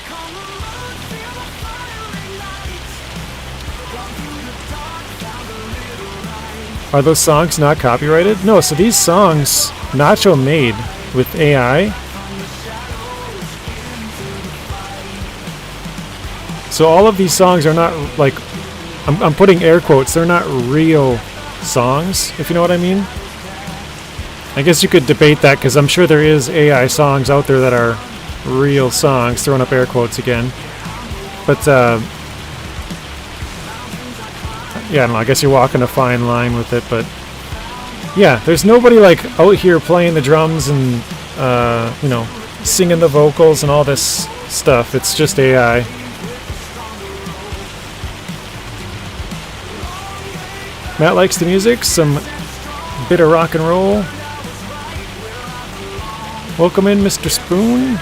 Are those songs not copyrighted? No, so these songs Nacho made with AI. So all of these songs are not, like, I'm putting air quotes, they're not real songs, if you know what I mean. I guess you could debate that, because I'm sure there is AI songs out there that are real songs, throwing up air quotes again. But, yeah, I don't know, I guess you're walking a fine line with it, but yeah, there's nobody, like, out here playing the drums and, you know, singing the vocals and all this stuff. It's just AI. Matt likes the music, some bit of rock and roll. Welcome in, Mr. Spoon.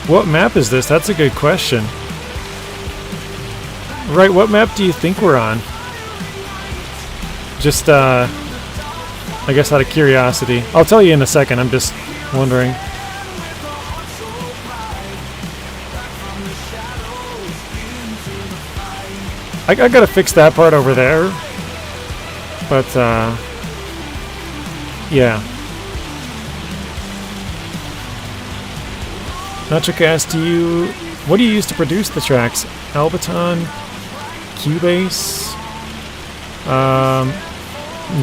What map is this? That's a good question. Right, what map do you think we're on? Just, I guess out of curiosity. I'll tell you in a second, I'm just wondering. I gotta fix that part over there. But, yeah. NachoCast, what do you use to produce the tracks? Albaton? Cubase?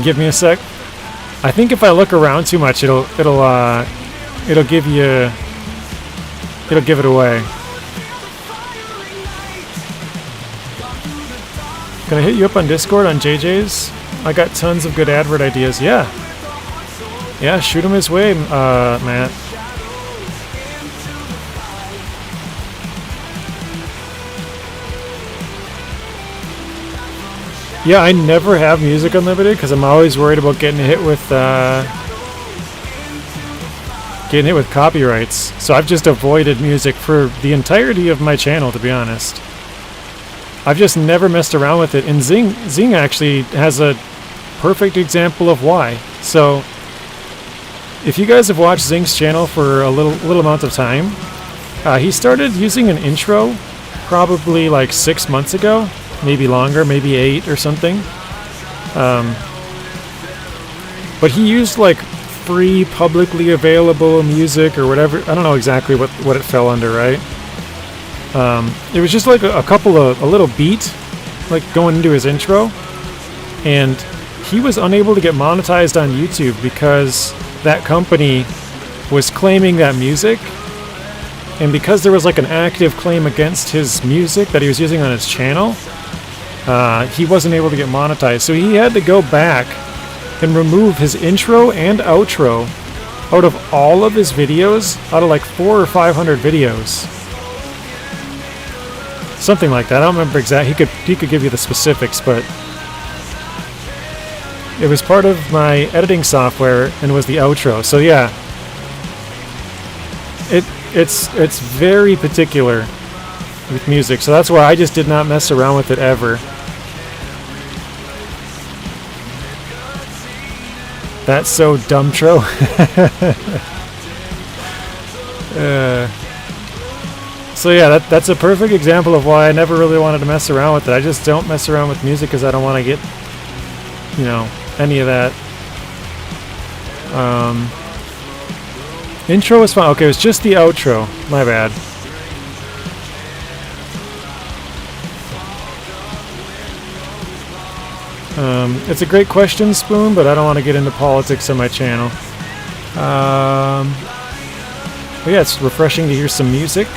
Give me a sec. I think if I look around too much, it'll give it away. Can I hit you up on Discord on JJ's? I got tons of good advert ideas. Yeah, shoot him his way, Matt. Yeah, I never have Music Unlimited because I'm always worried about getting hit with copyrights. So I've just avoided music for the entirety of my channel, to be honest. I've just never messed around with it, and Zing actually has a perfect example of why. So if you guys have watched Zing's channel for a little amount of time, he started using an intro probably like 6 months ago, maybe longer, maybe 8 or something. But he used like free, publicly available music or whatever. I don't know exactly what it fell under, right? It was just like a little beat, like going into his intro, and he was unable to get monetized on YouTube because that company was claiming that music, and because there was like an active claim against his music that he was using on his channel, he wasn't able to get monetized. So he had to go back and remove his intro and outro out of all of his videos, out of like 400 or 500 videos. Something like that. I don't remember exactly. He could give you the specifics, but it was part of my editing software and was the outro. So yeah, it's very particular with music. So that's why I just did not mess around with it ever. That's so dumbtro. So yeah, that's a perfect example of why I never really wanted to mess around with it. I just don't mess around with music because I don't want to get, you know, any of that. Intro was fine. Okay, it was just the outro. My bad. It's a great question, Spoon, but I don't want to get into politics on my channel. But yeah, it's refreshing to hear some music.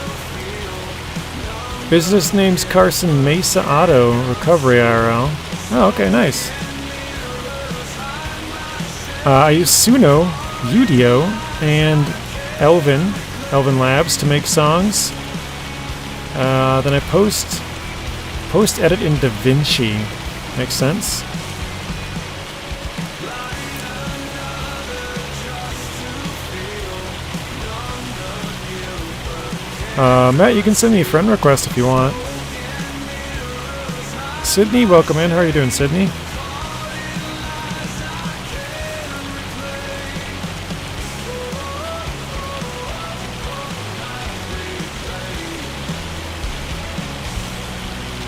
Business name's Carson Mesa Auto Recovery IRL. Oh, okay, nice. I use Suno, Udio, and Elvin Labs to make songs. Then I post edit in DaVinci. Makes sense. Matt, you can send me a friend request if you want. Sydney, welcome in. How are you doing, Sydney?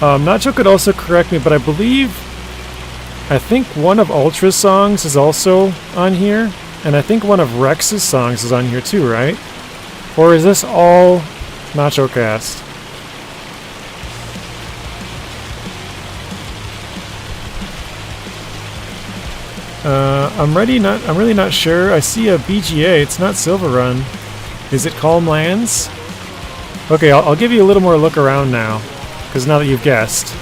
Nacho could also correct me, but I think one of Ultra's songs is also on here, and I think one of Rex's songs is on here too, right? Or is this all Nacho Cast? I'm really not sure. I see a BGA. It's not Silver Run. Is it Calm Lands? Okay, I'll give you a little more look around now, because now that you've guessed.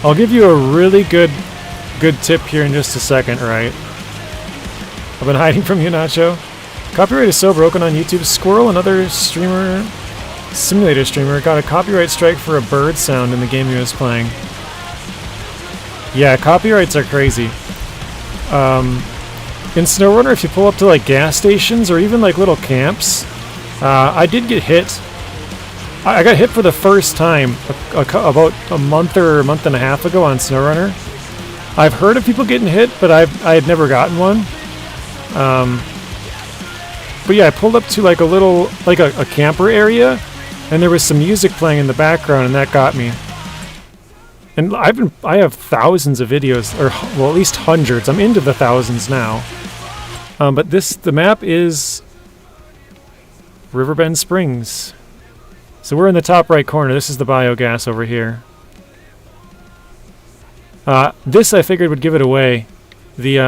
I'll give you a really good tip here in just a second, right? I've been hiding from you, Nacho. Copyright is so broken on YouTube. Squirrel, another simulator streamer, got a copyright strike for a bird sound in the game he was playing. Yeah, copyrights are crazy. In Snowrunner, if you pull up to like gas stations or even like little camps, I did get hit. I got hit for the first time about a month or a month and a half ago on Snowrunner. I've heard of people getting hit, but I had never gotten one. But yeah, I pulled up to like a little, like a camper area, and there was some music playing in the background, and that got me. And I have thousands of videos, or well, at least hundreds. I'm into the thousands now. But the map is Riverbend Springs. So we're in the top right corner. This is the biogas over here. This I figured would give it away. The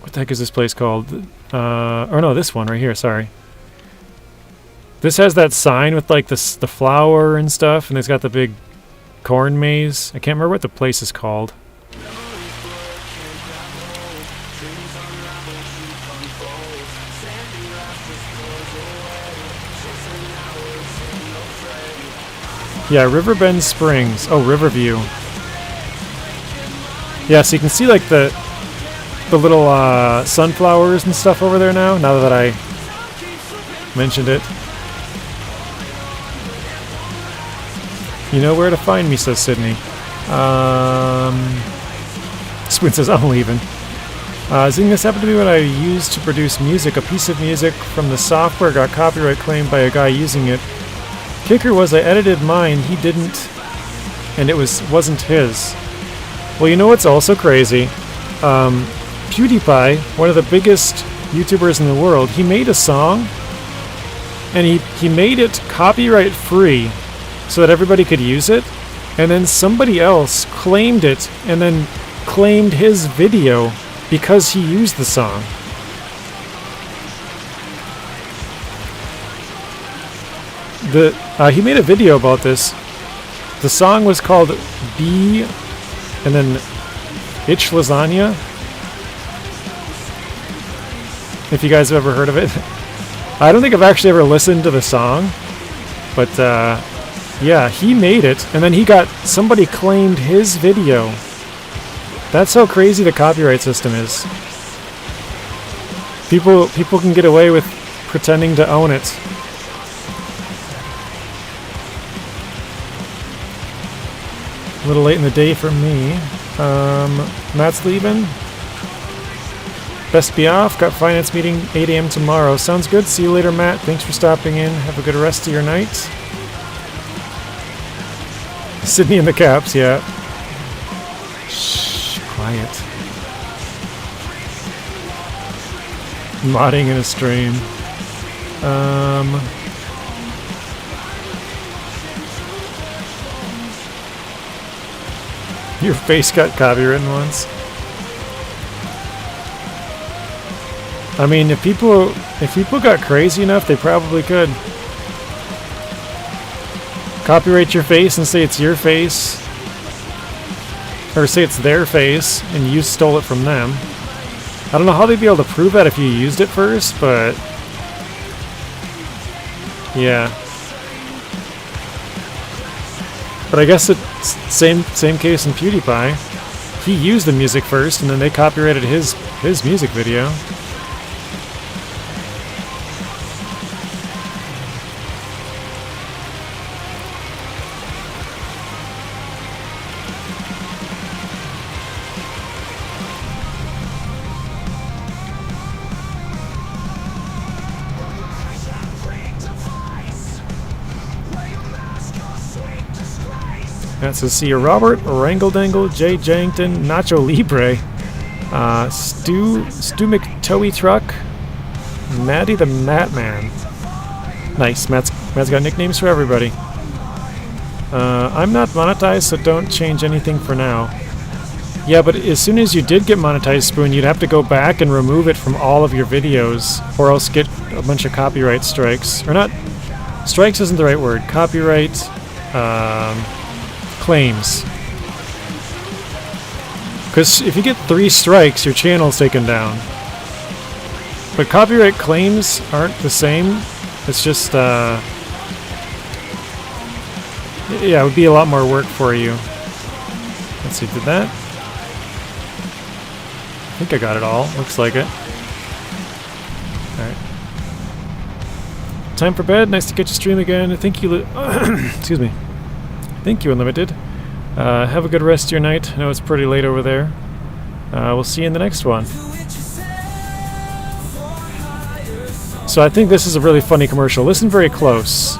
what the heck is this place called? Or no, this one right here. Sorry. This has that sign with like the flower and stuff, and it's got the big corn maze. I can't remember what the place is called. Yeah, Riverbend Springs. Oh, Riverview. Yeah, so you can see like the little sunflowers and stuff over there now that I mentioned it. You know where to find me, says Sydney. Spoon says, I'm leaving. Seeing this happened to be what I used to produce music. A piece of music from the software got copyright claimed by a guy using it. Kicker was I edited mine, he didn't, and it wasn't his. Well, you know what's also crazy? PewDiePie, one of the biggest YouTubers in the world, he made a song, and he made it copyright free so that everybody could use it, and then somebody else claimed it and then claimed his video because he used the song. He made a video about this. The song was called B and then Itch Lasagna. If you guys have ever heard of it. I don't think I've actually ever listened to the song, but yeah, he made it, and then somebody claimed his video. That's how crazy the copyright system is. People can get away with pretending to own it. A little late in the day for me. Matt's leaving. Best be off. Got finance meeting 8 a.m. tomorrow. Sounds good. See you later, Matt. Thanks for stopping in. Have a good rest of your night. Sydney in the caps, yeah. Shh, quiet. Modding in a stream. Your face got copywritten once. I mean, if people got crazy enough, they probably could. Copyright your face and say it's your face. Or say it's their face and you stole it from them. I don't know how they'd be able to prove that if you used it first, but yeah. But I guess it's same case in PewDiePie. He used the music first and then they copyrighted his music video. That's to see Robert, Wrangle Dangle, Jay Jankton, Nacho Libre, Stu McToey Truck, Maddie the Matman. Nice, Matt's got nicknames for everybody. I'm not monetized, so don't change anything for now. Yeah, but as soon as you did get monetized, Spoon, you'd have to go back and remove it from all of your videos, or else get a bunch of copyright strikes. Or not, strikes isn't the right word. Copyright, claims. Because if you get 3 strikes, your channel's taken down. But copyright claims aren't the same. It's just, yeah, it would be a lot more work for you. Let's see, did that? I think I got it all. Looks like it. Alright. Time for bed. Nice to get you stream again. Thank you. Excuse me. Thank you, Unlimited. Have a good rest of your night. I know it's pretty late over there. We'll see you in the next one. So I think this is a really funny commercial. Listen very close.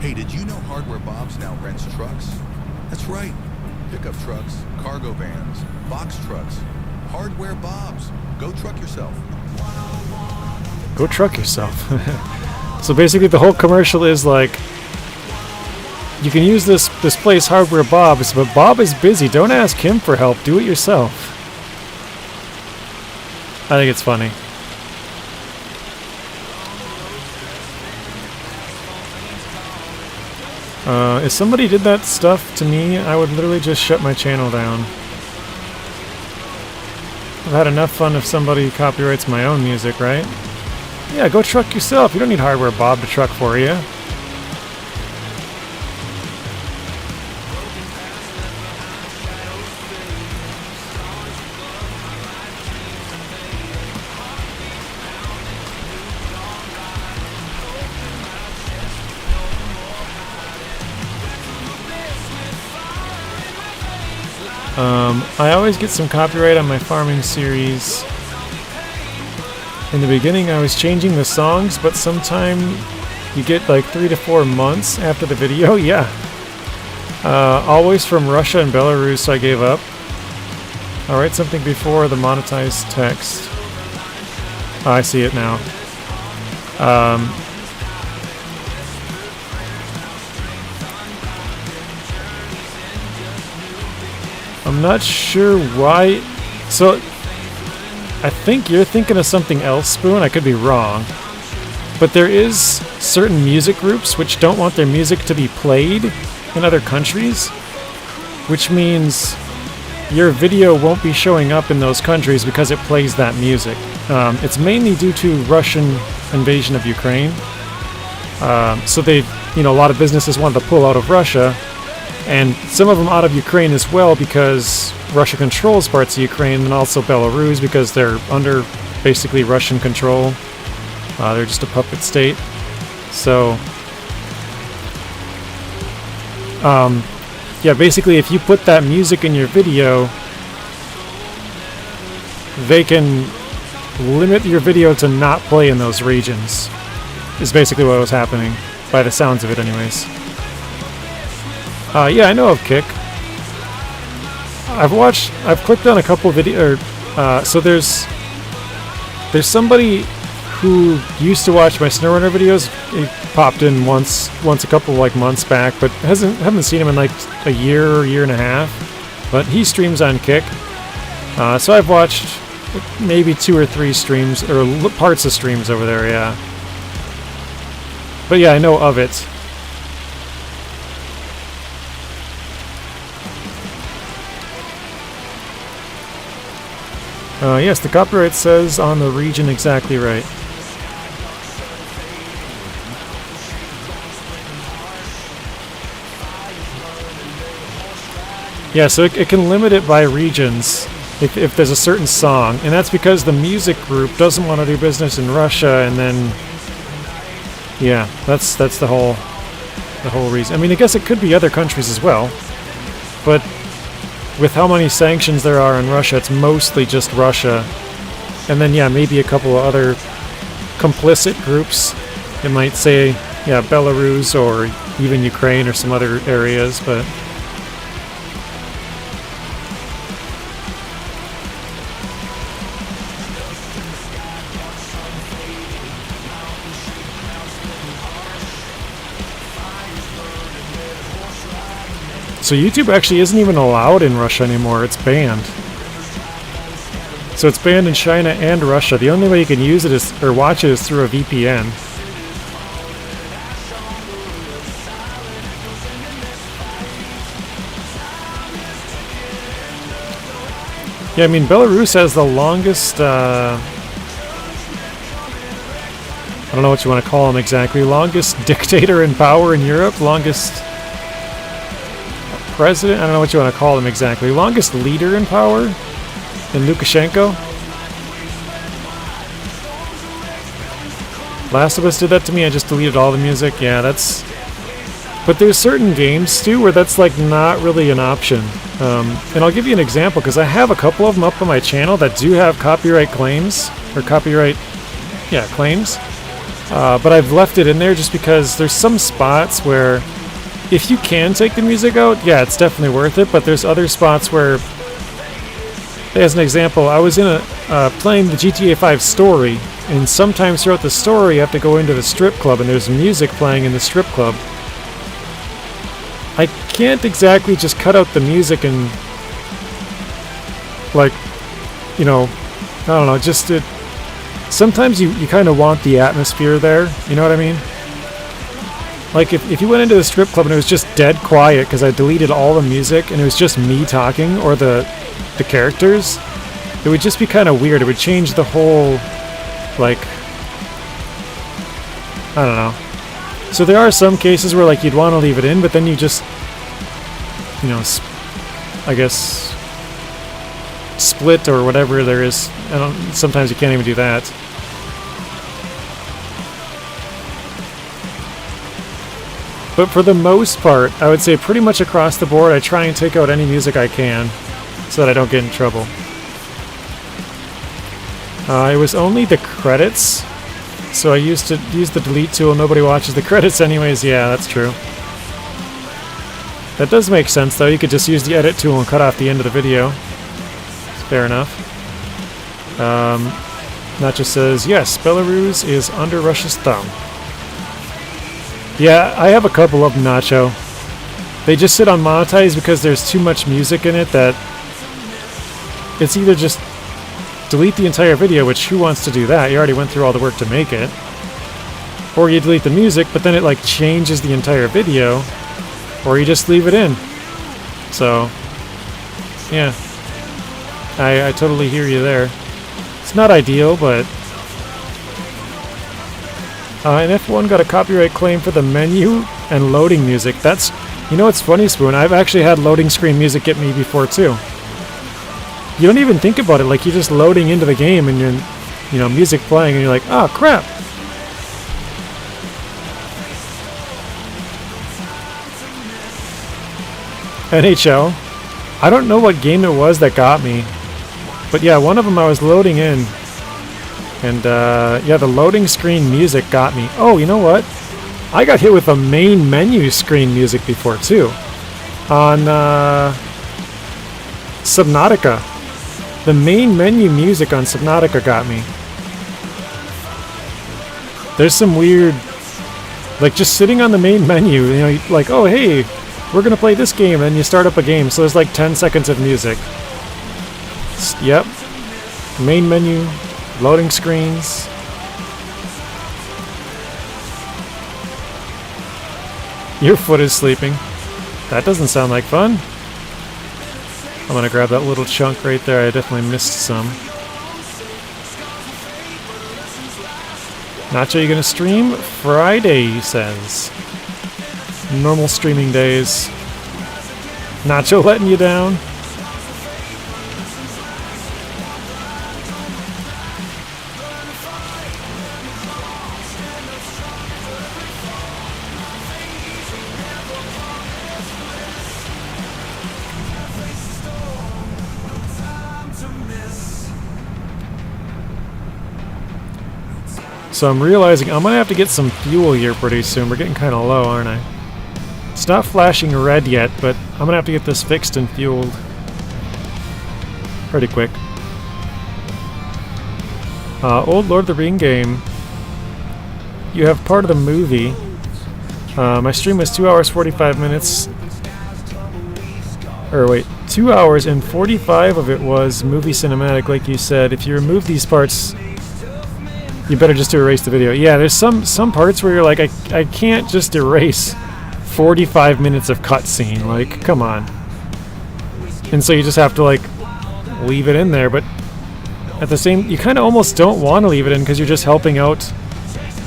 Hey, did you know Hardware Bob's now rents trucks? That's right. Pickup trucks, cargo vans, box trucks. Hardware Bob's. Go truck yourself.
Go truck yourself. So basically the whole commercial is like, you can use this place, Hardware Bob's, but Bob is busy. Don't ask him for help. Do it yourself. I think it's funny. If somebody did that stuff to me, I would literally just shut my channel down. I've had enough fun if somebody copyrights my own music, right? Yeah, go truck yourself. You don't need Hardware Bob to truck for you. I always get some copyright on my farming series. In the beginning I was changing the songs, but sometime you get like 3 to 4 months after the video. Yeah. Always from Russia and Belarus, so I gave up. I'll write something before the monetized text. Oh, I see it now. I'm not sure why. So, I think you're thinking of something else, Spoon. I could be wrong. But there is certain music groups which don't want their music to be played in other countries, which means your video won't be showing up in those countries because it plays that music. It's mainly due to Russian invasion of Ukraine. So they, a lot of businesses wanted to pull out of Russia. And some of them out of Ukraine as well because Russia controls parts of Ukraine, and also Belarus because they're under basically Russian control. They're just a puppet state. So, yeah, basically if you put that music in your video, they can limit your video to not play in those regions, is basically what was happening, by the sounds of it anyways. Yeah, I know of Kick. I've clicked on a couple videos. So there's somebody who used to watch my Snowrunner videos. He popped in once a couple months back, but haven't seen him in like a year and a half. But he streams on Kick. So I've watched maybe 2 or 3 streams or parts of streams over there. Yeah. But yeah, I know of it. Yes, the copyright says on the region exactly right. Yeah, so it can limit it by regions if there's a certain song, and that's because the music group doesn't want to do business in Russia, and then yeah, that's the whole reason. I mean, I guess it could be other countries as well, but with how many sanctions there are in Russia, it's mostly just Russia. And then, yeah, maybe a couple of other complicit groups. It might say, yeah, Belarus or even Ukraine or some other areas, but... So YouTube actually isn't even allowed in Russia anymore, it's banned. So it's banned in China and Russia. The only way you can use it is, or watch it, is through a VPN. Yeah, I mean, Belarus has the longest, I don't know what you want to call him exactly, longest dictator in power in Europe, longest president, I don't know what you want to call him exactly, longest leader in power in Lukashenko. Last of Us did that to me, I just deleted all the music, yeah, that's... But there's certain games, too, where that's, like, not really an option. And I'll give you an example, because I have a couple of them up on my channel that do have copyright claims, or copyright, yeah, claims. But I've left it in there just because there's some spots where if you can take the music out, yeah, it's definitely worth it, but there's other spots where, as an example, I was in playing the GTA 5 story, and sometimes throughout the story you have to go into the strip club, and there's music playing in the strip club. I can't exactly just cut out the music and, like, you know, I don't know, just it. Sometimes you kind of want the atmosphere there, you know what I mean? Like if you went into the strip club and it was just dead quiet because I deleted all the music and it was just me talking or the characters, it would just be kind of weird. It would change the whole, like, I don't know. So there are some cases where like you'd want to leave it in, but then you just, you know, I guess split or whatever there is. Sometimes you can't even do that. But for the most part, I would say pretty much across the board, I try and take out any music I can so that I don't get in trouble. It was only the credits, so I used to use the delete tool. Nobody watches the credits anyways. Yeah, that's true. That does make sense, though. You could just use the edit tool and cut off the end of the video. It's fair enough. Nacho says, yes, Belarus is under Russia's thumb. Yeah, I have a couple of them, Nacho. They just sit unmonetized because there's too much music in it that it's either just delete the entire video, which who wants to do that? You already went through all the work to make it. Or you delete the music, but then it like changes the entire video. Or you just leave it in. So, yeah. I totally hear you there. It's not ideal, but... and F1 got a copyright claim for the menu and loading music. That's... You know what's funny, Spoon? I've actually had loading screen music get me before, too. You don't even think about it. Like, you're just loading into the game and you're, you know, music playing and you're like, oh, crap. NHL. I don't know what game it was that got me. But yeah, one of them I was loading in. And yeah, the loading screen music got me. Oh, you know what? I got hit with the main menu screen music before too. On Subnautica. The main menu music on Subnautica got me. There's some weird... Like, just sitting on the main menu, you know, like, oh, hey, we're gonna play this game, and then you start up a game, so there's like 10 seconds of music. Yep. Main menu, loading screens. Your foot is sleeping. That doesn't sound like fun. I'm gonna grab that little chunk right there. I definitely missed some. Nacho, you gonna stream? Friday, he says. Normal streaming days. Nacho letting you down? So I'm realizing I'm gonna have to get some fuel here pretty soon. We're getting kind of low, aren't I? It's not flashing red yet, but I'm gonna have to get this fixed and fueled pretty quick. Old Lord of the Ring game. You have part of the movie. My stream was 2 hours 45 minutes. Or wait, 2 hours and 45 of it was movie cinematic, like you said. If you remove these parts, you better just erase the video. Yeah, there's some parts where you're like, I can't just erase 45 minutes of cutscene. Like, come on. And so you just have to, like, leave it in there. But at the same, you kind of almost don't want to leave it in because you're just helping out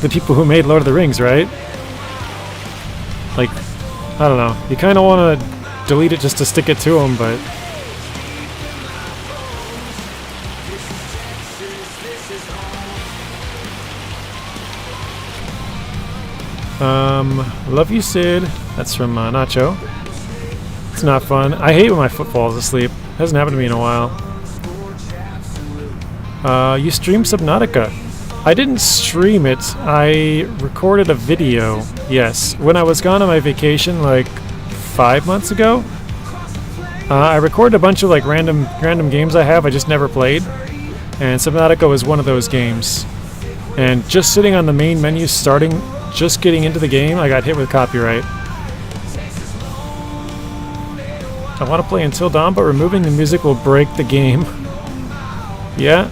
the people who made Lord of the Rings, right? Like, I don't know. You kind of want to delete it just to stick it to them, but... Love you, Sid. That's from Nacho. It's not fun. I hate when my foot falls asleep. Hasn't happened to me in a while. You stream Subnautica. I didn't stream it. I recorded a video. Yes. When I was gone on my vacation, like 5 months ago, I recorded a bunch of like random games I have. I just never played, and Subnautica was one of those games. And just sitting on the main menu, just getting into the game, I got hit with copyright. I want to play Until Dawn, but removing the music will break the game. Yeah.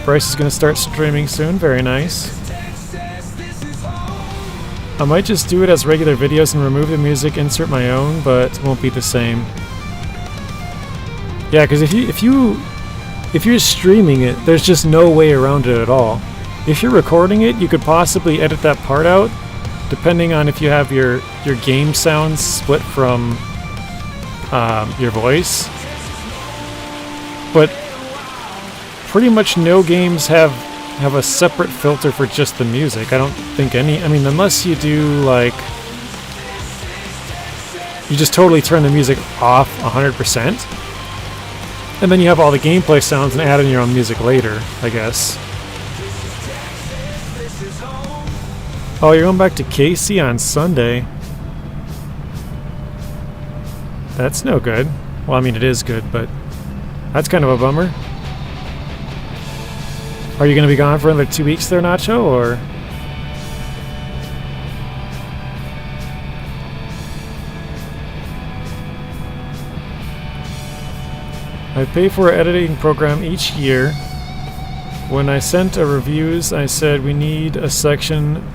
Bryce is going to start streaming soon. Very nice. I might just do it as regular videos and remove the music, insert my own, but it won't be the same. Yeah, because if you're streaming it, there's just no way around it at all. If you're recording it, you could possibly edit that part out, depending on if you have your game sounds split from your voice. But pretty much no games have a separate filter for just the music. I don't think any. I mean, unless you do like you just totally turn the music off 100%, and then you have all the gameplay sounds and add in your own music later, I guess. Oh, you're going back to Casey on Sunday. That's no good. Well, I mean, it is good, but that's kind of a bummer. Are you going to be gone for another 2 weeks there, Nacho, or? I pay for an editing program each year. When I sent a reviews, I said we need a section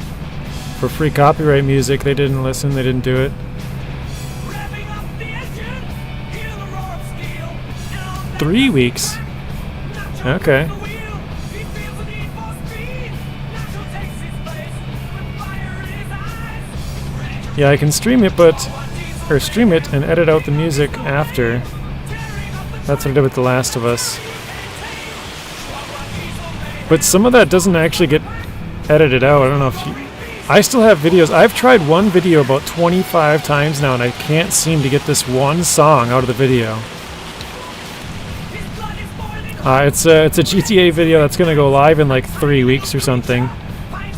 for free copyright music. They didn't listen, they didn't do it. 3 weeks? Okay. Yeah, I can stream it, stream it and edit out the music after. That's what I did with The Last of Us. But some of that doesn't actually get edited out. I don't know if you... I still have videos. I've tried one video about 25 times now, and I can't seem to get this one song out of the video. It's a GTA video that's going to go live in like 3 weeks or something.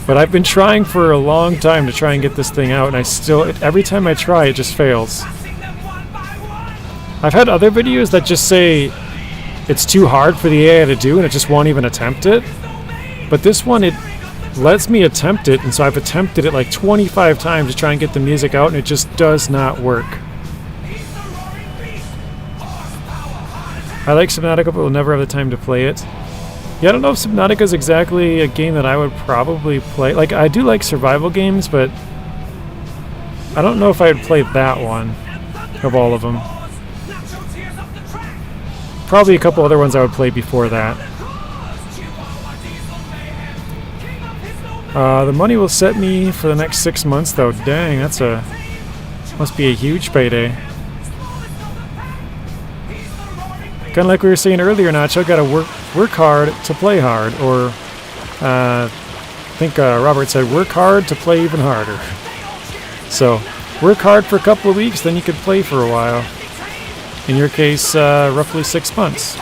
But I've been trying for a long time to try and get this thing out, and I still... every time I try, it just fails. I've had other videos that just say it's too hard for the AI to do, and it just won't even attempt it. But this one, it lets me attempt it, and so I've attempted it like 25 times to try and get the music out, and it just does not work. I like Subnautica, but will never have the time to play it. Yeah, I don't know if Subnautica is exactly a game that I would probably play. Like, I do like survival games, but I don't know if I would play that one of all of them. Probably a couple other ones I would play before that. The money will set me for the next 6 months, though. Dang, must be a huge payday. Kind of like we were saying earlier, Nacho, gotta work hard to play hard, or I think Robert said work hard to play even harder. So, work hard for a couple of weeks, then you could play for a while. In your case, roughly 6 months.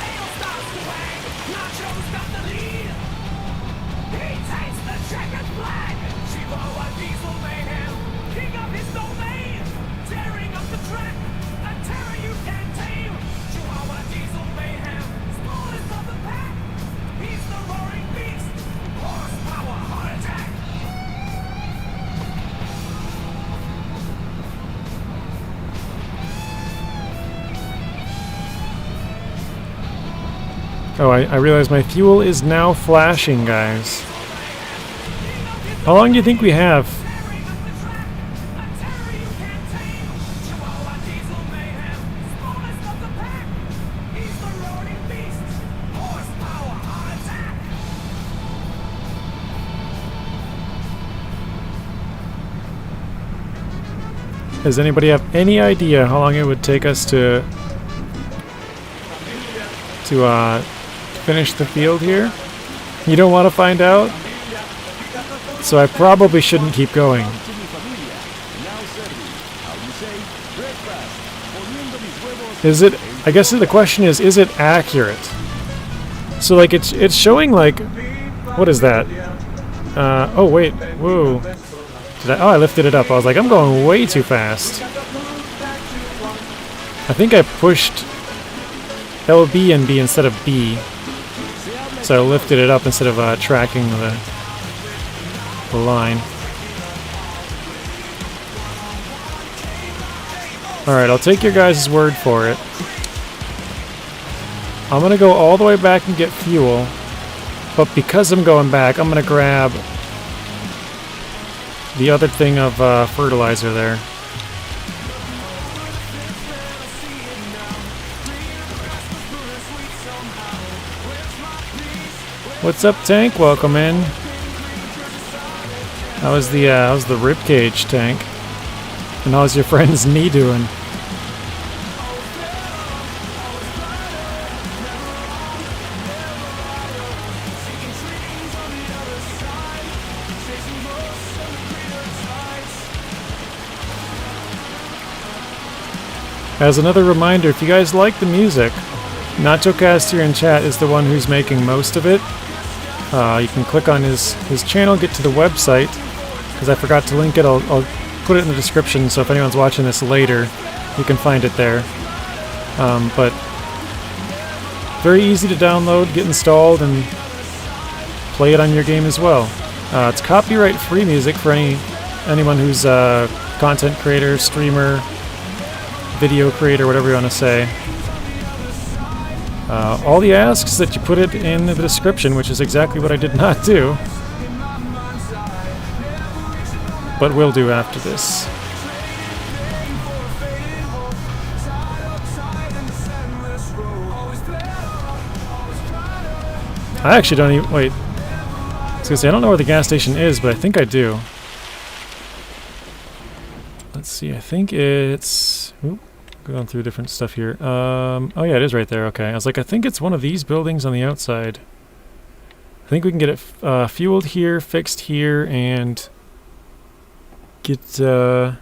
Oh, I realize my fuel is now flashing, guys. How long do you think we have? Does anybody have any idea how long it would take us to finish the field here? You don't want to find out? So I probably shouldn't keep going. Is it, I guess the question is it accurate? So like it's showing like, what is that? Oh wait, whoa. I lifted it up. I was like, I'm going way too fast. I think I pushed LB and B instead of B. So I lifted it up instead of tracking the line. Alright, I'll take your guys' word for it. I'm gonna go all the way back and get fuel. But because I'm going back, I'm going to grab the other thing of fertilizer there. What's up, Tank? Welcome in. How's the ribcage, Tank? And how's your friend's knee doing? As another reminder, if you guys like the music, NachoCast here in chat is the one who's making most of it. You can click on his channel, get to the website, because I forgot to link it. I'll put it in the description, so if anyone's watching this later, you can find it there. But very easy to download, get installed, and play it on your game as well. It's copyright-free music for anyone who's a content creator, streamer, video creator, whatever you want to say. All he asks is that you put it in the description, which is exactly what I did not do. But will do after this. I actually don't even... Wait. I was gonna say, I don't know where the gas station is, but I think I do. Let's see, I think it's... Oop, going through different stuff here. Oh yeah, it is right there, okay. I was like, I think it's one of these buildings on the outside. I think we can get it fueled here, fixed here, and get... Yeah,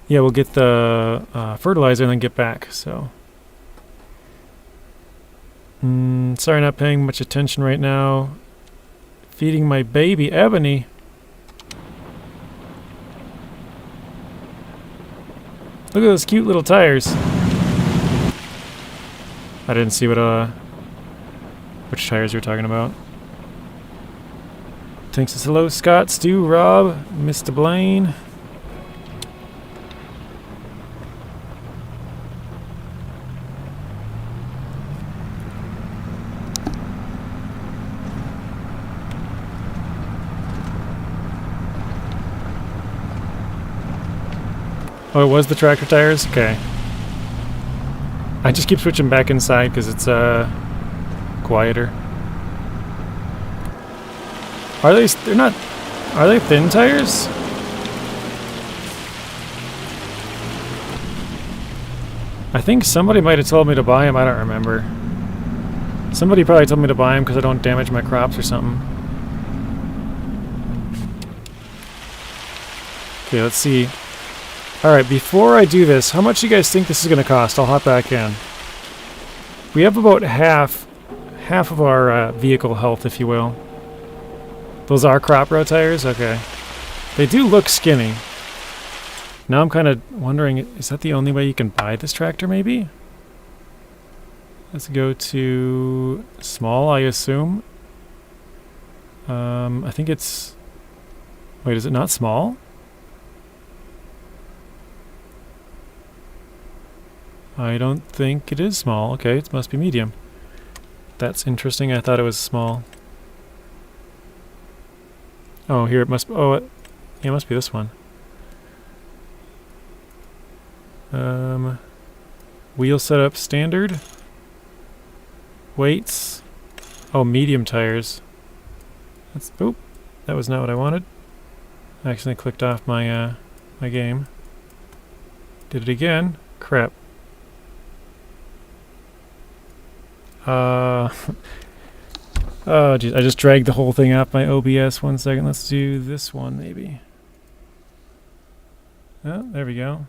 we'll get the fertilizer and then get back, so... sorry, not paying much attention right now. Feeding my baby, Ebony. Look at those cute little tires. I didn't see which tires you were talking about. Thanks to hello, Scott, Stu, Rob, Mr. Blaine. Oh, it was the tractor tires? Okay. I just keep switching back inside because it's quieter. Are they? They're not. Are they thin tires? I think somebody might have told me to buy them. I don't remember. Somebody probably told me to buy them because I don't damage my crops or something. Okay, let's see. Alright, before I do this, how much do you guys think this is going to cost? I'll hop back in. We have about half of our vehicle health, if you will. Those are crop row tires? Okay. They do look skinny. Now I'm kind of wondering, is that the only way you can buy this tractor, maybe? Let's go to small, I assume. I think it's... Wait, is it not small? I don't think it is small. Okay, it must be medium. That's interesting. I thought it was small. Oh, here it must... Oh, yeah, it must be this one. Wheel setup standard. Weights. Oh, medium tires. That's... Oop. That was not what I wanted. I accidentally clicked off my, my game. Did it again. Crap. Oh, geez, I just dragged the whole thing off my OBS. 1 second. Let's do this one, maybe. Oh, there we go.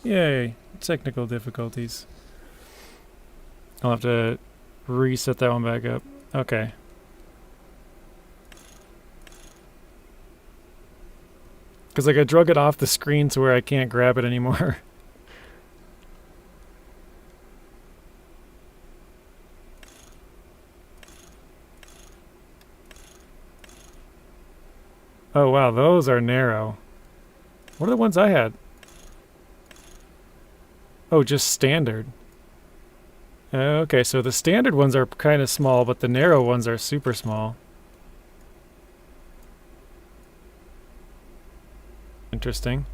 Yay. Technical difficulties. I'll have to reset that one back up. Okay. Because, like, I drug it off the screen to where I can't grab it anymore. Oh wow, those are narrow. What are the ones I had? Oh, just standard. Okay, so the standard ones are kind of small, but the narrow ones are super small. Interesting.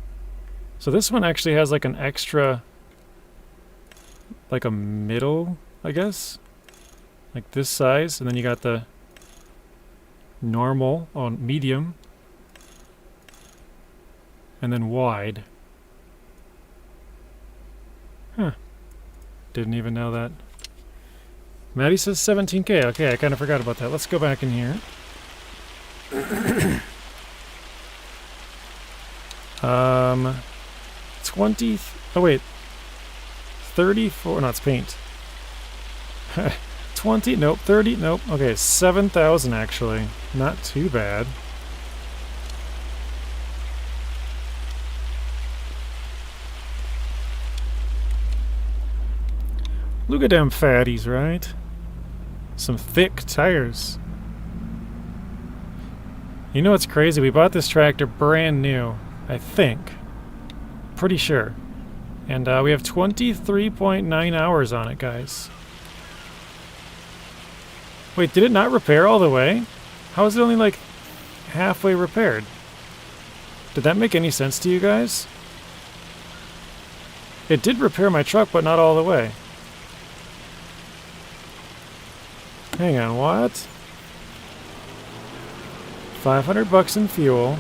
So this one actually has like an extra, like a middle, I guess? Like this size, and then you got the normal on medium, and then wide. Huh. Didn't even know that. Maddie says 17K. Okay, I kind of forgot about that. Let's go back in here. 20. Oh wait, 34. No, it's paint. 20. Nope. 30. Nope. Okay, 7,000 actually. Not too bad. Look at them fatties, right? Some thick tires. You know what's crazy? We bought this tractor brand new, I think. Pretty sure. And we have 23.9 hours on it, guys. Wait, did it not repair all the way? How is it only like halfway repaired? Did that make any sense to you guys? It did repair my truck, but not all the way. Hang on, what? 500 bucks in fuel.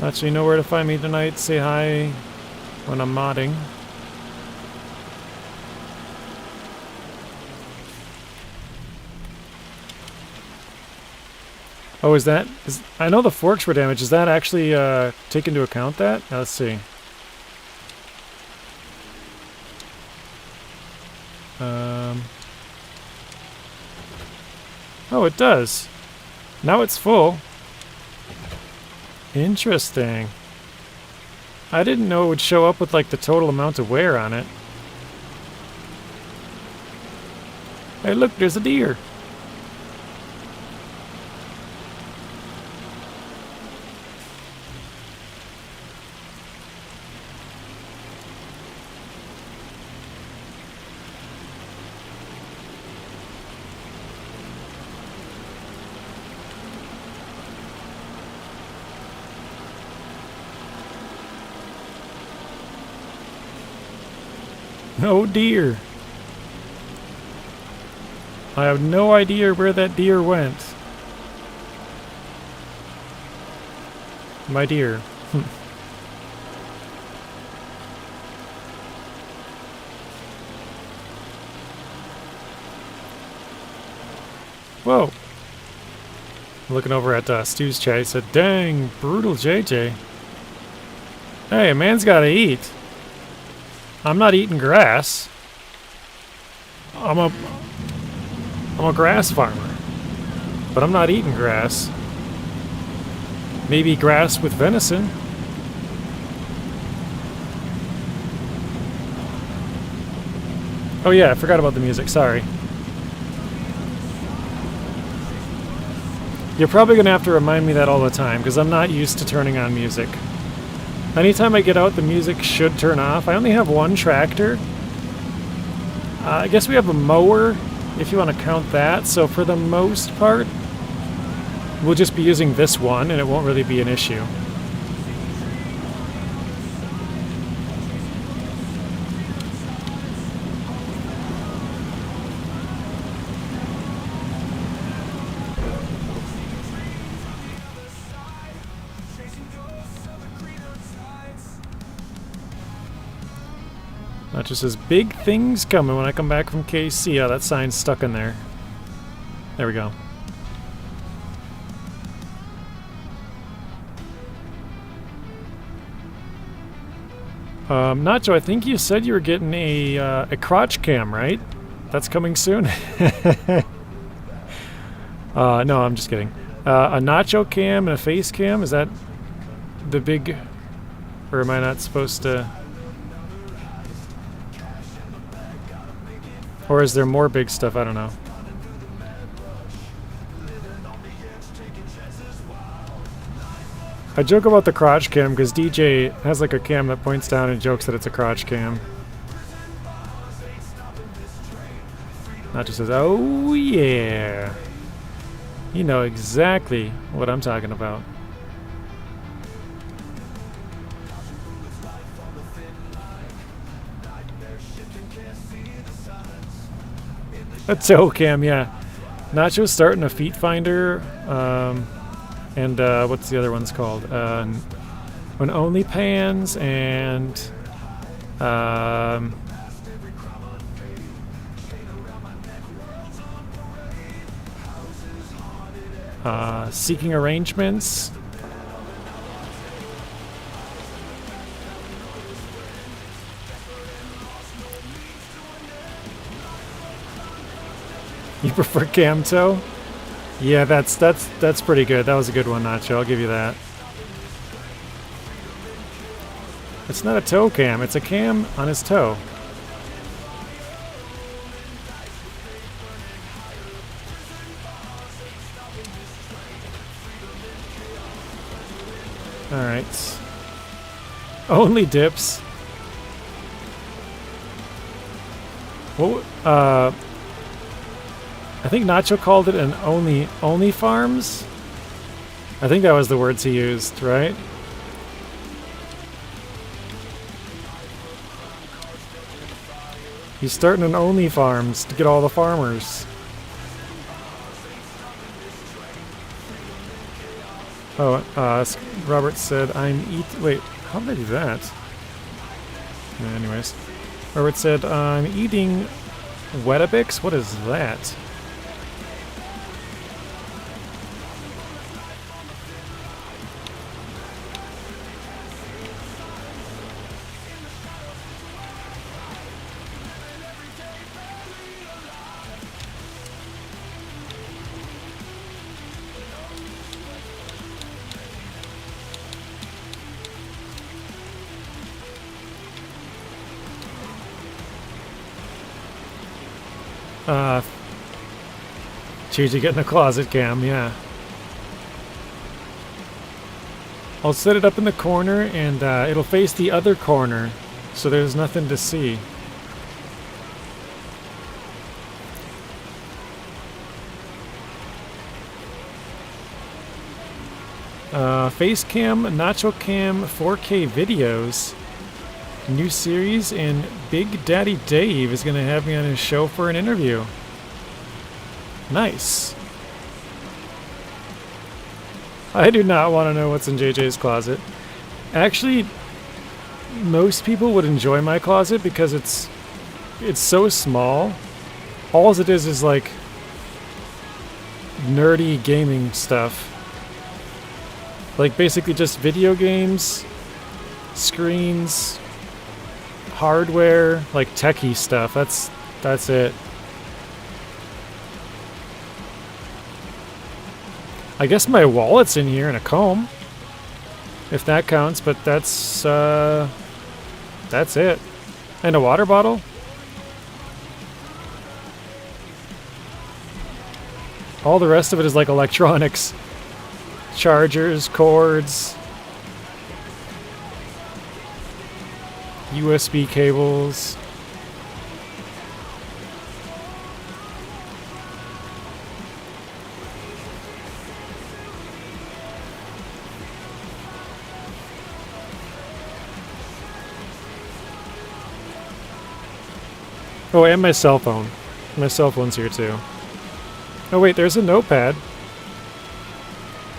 Actually, you know where to find me tonight. Say hi when I'm modding. Oh, I know the forks were damaged. Is that actually take into account that? Now, let's see. Oh, it does. Now it's full. Interesting. I didn't know it would show up with like the total amount of wear on it. Hey, look, there's a deer. Oh dear. I have no idea where that deer went. My dear. Whoa. Looking over at Stu's chat, he said, dang, brutal JJ. Hey, a man's gotta eat. I'm not eating grass. I'm a grass farmer. But I'm not eating grass. Maybe grass with venison. Oh yeah, I forgot about the music, sorry. You're probably gonna have to remind me that all the time, because I'm not used to turning on music. Anytime I get out, the music should turn off. I only have one tractor. I guess we have a mower, if you want to count that. So for the most part, we'll just be using this one, and it won't really be an issue. That just says big things coming when I come back from KC. Oh, that sign's stuck in there. There we go. Nacho, I think you said you were getting a crotch cam, right? That's coming soon? No, I'm just kidding. A nacho cam and a face cam? Is that the big... Or am I not supposed to... Or is there more big stuff? I don't know. I joke about the crotch cam because DJ has like a cam that points down and jokes that it's a crotch cam. Nacho says, oh yeah. You know exactly what I'm talking about. A tow cam, yeah. Nacho's starting a feet finder, and what's the other one's called? When Only Pans and Seeking Arrangements. You prefer cam tow? Yeah, that's pretty good. That was a good one, Nacho. I'll give you that. It's not a tow cam. It's a cam on his toe. All right. Only dips. What? I think Nacho called it an only farms. I think that was the words he used, right? He's starting an only farms to get all the farmers. Oh, Robert said I'm wait, how did I do that? Anyways, Robert said I'm eating Weetabix. What is that? Cheesy getting a closet cam, yeah. I'll set it up in the corner and it'll face the other corner so there's nothing to see. Face cam, Nacho Cam 4K videos. New series, and Big Daddy Dave is going to have me on his show for an interview. Nice. I do not want to know what's in JJ's closet. Actually, most people would enjoy my closet because it's so small. All it is like nerdy gaming stuff. Like basically just video games, screens, hardware, like techie stuff. That's it. I guess my wallet's in here and a comb, if that counts, but that's it. And a water bottle. All the rest of it is like electronics. Chargers, cords, USB cables. Oh, and my cell phone. My cell phone's here too. Oh wait, there's a notepad.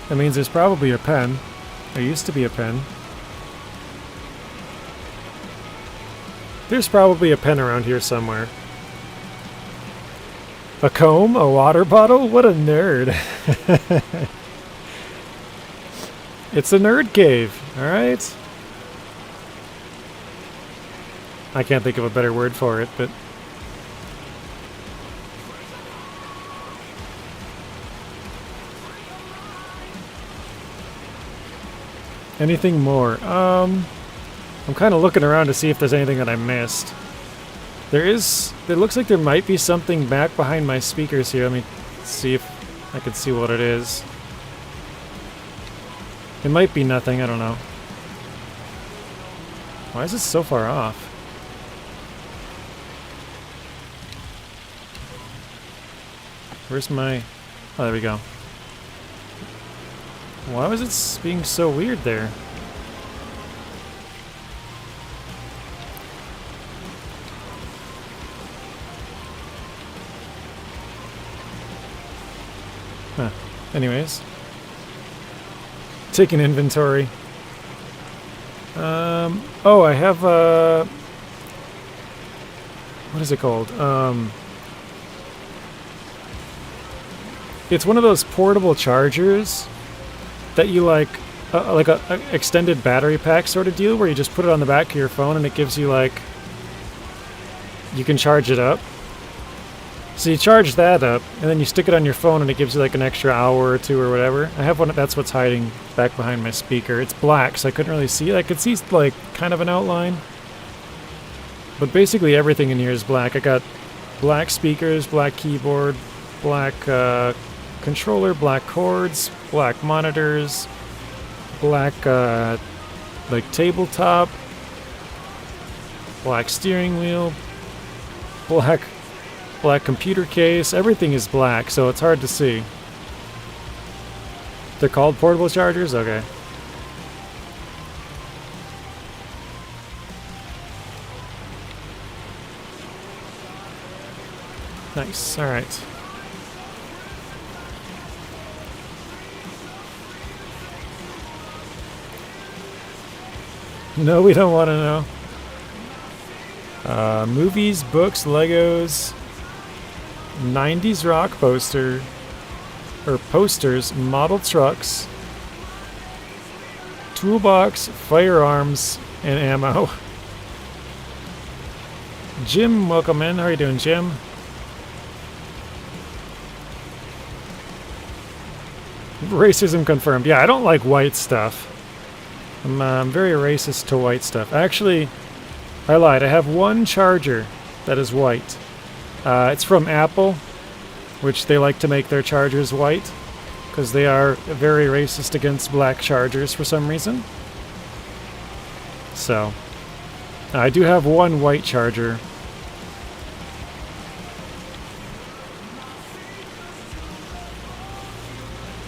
That means there's probably a pen. There used to be a pen. There's probably a pen around here somewhere. A comb? A water bottle? What a nerd. It's a nerd cave, alright? I can't think of a better word for it, but... anything more? I'm kind of looking around to see if there's anything that I missed. It looks like there might be something back behind my speakers here. Let me see if I can see what it is. It might be nothing, I don't know. Why is it so far off? Where's my... Oh, there we go. Why was it being so weird there? Huh. Anyways. Taking inventory. Oh, I have, what is it called? It's one of those portable chargers that you like a extended battery pack sort of deal, where you just put it on the back of your phone and it gives you like, you can charge it up. So you charge that up, and then you stick it on your phone, and it gives you like an extra hour or two or whatever. I have one. That's what's hiding back behind my speaker. It's black, so I couldn't really see it. I could see like kind of an outline, but basically everything in here is black. I got black speakers, black keyboard, black controller, black cords, black monitors, black like tabletop, black steering wheel, black computer case. Everything is black, so it's hard to see. They're called portable chargers? Okay. Nice, alright. No, we don't want to know. Movies, books, Legos, 90s rock poster, or posters, model trucks, toolbox, firearms, and ammo. Jim, welcome in. How are you doing, Jim? Racism confirmed. Yeah, I don't like white stuff. I'm very racist to white stuff. Actually, I lied. I have one charger that is white. It's from Apple, which they like to make their chargers white, because they are very racist against black chargers for some reason. So, I do have one white charger.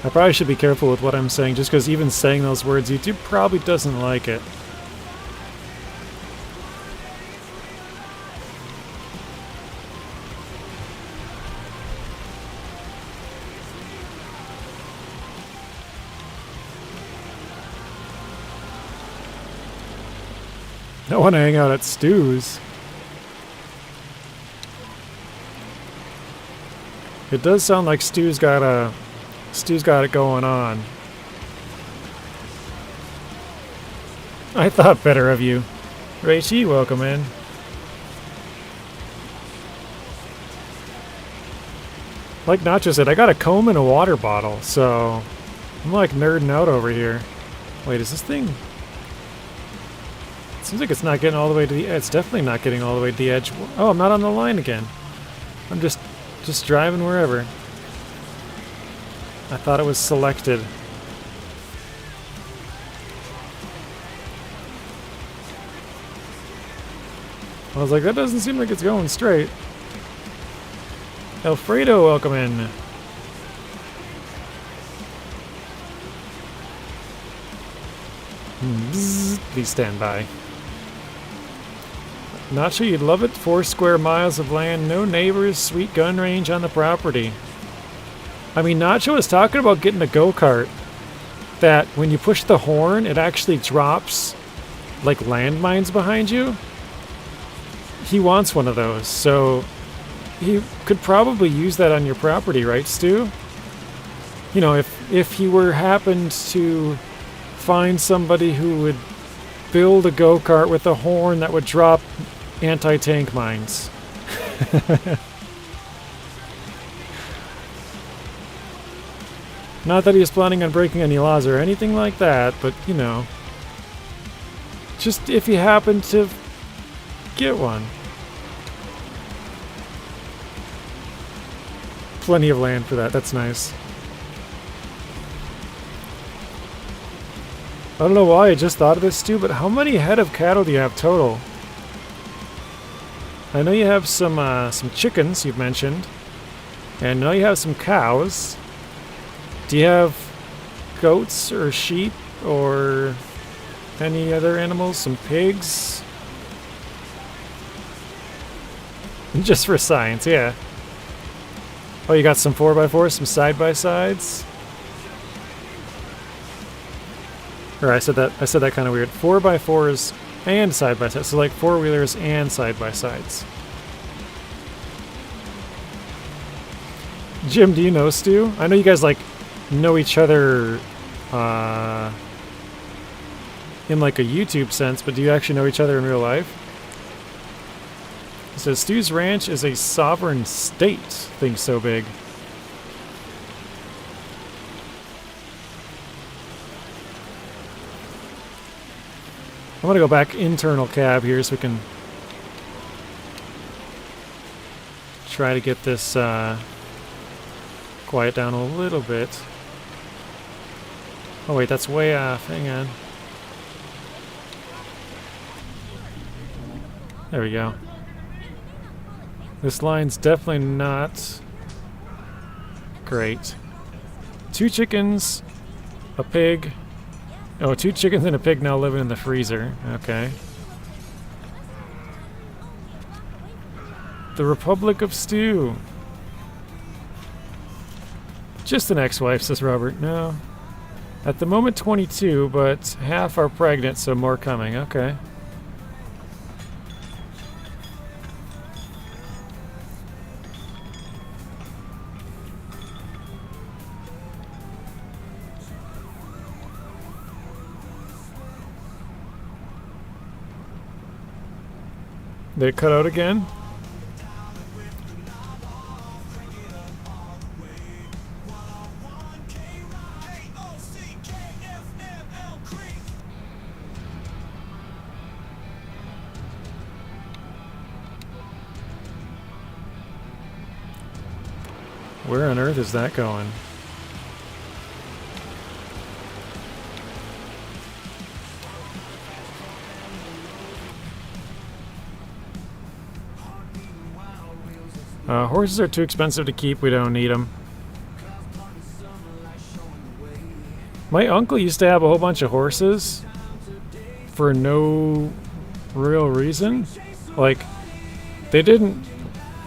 I probably should be careful with what I'm saying, just because even saying those words, YouTube probably doesn't like it. I want to hang out at Stu's. It does sound like Stu's got it going on. I thought better of you. Raichi, welcome in. Like Nacho said, I got a comb and a water bottle, so I'm like nerding out over here. Wait, is this thing... Seems like it's not getting all the way to the edge. It's definitely not getting all the way to the edge. Oh, I'm not on the line again. I'm just driving wherever. I thought it was selected. I was like, that doesn't seem like it's going straight. Alfredo, welcome in. Bzzz, please stand by. Nacho, you'd love it. 4 square miles of land, no neighbors, sweet gun range on the property. I mean, Nacho was talking about getting a go-kart that when you push the horn, it actually drops like landmines behind you. He wants one of those, so he could probably use that on your property, right, Stu? You know, if he happened to find somebody who would build a go-kart with a horn that would drop anti-tank mines. Not that he was planning on breaking any laws or anything like that, but, you know, just if he happened to get one. Plenty of land for that. That's nice. I don't know why I just thought of this, Stu, but how many head of cattle do you have total? I know you have some chickens you've mentioned. And now you have some cows. Do you have goats or sheep or any other animals? Some pigs? Just for science, yeah. Oh, you got some 4x4s, some side-by-sides? Or I said that kind of weird. 4x4s and side-by-sides. So like four-wheelers and side-by-sides. Jim, do you know Stu? I know you guys like know each other in like a YouTube sense, but do you actually know each other in real life? It says Stu's ranch is a sovereign state. Thing's so big. I'm gonna go back internal cab here so we can try to get this quiet down a little bit. Oh wait, that's way off. Hang on. There we go. This line's definitely not great. 2 chickens, a pig. Oh, 2 chickens and a pig now living in the freezer. Okay. The Republic of Stew. Just an ex-wife, says Robert. No. At the moment 22, but half are pregnant, so more coming. Okay. Did it cut out again? Where on earth is that going? Horses are too expensive to keep. We don't need them. My uncle used to have a whole bunch of horses for no real reason. Like, they didn't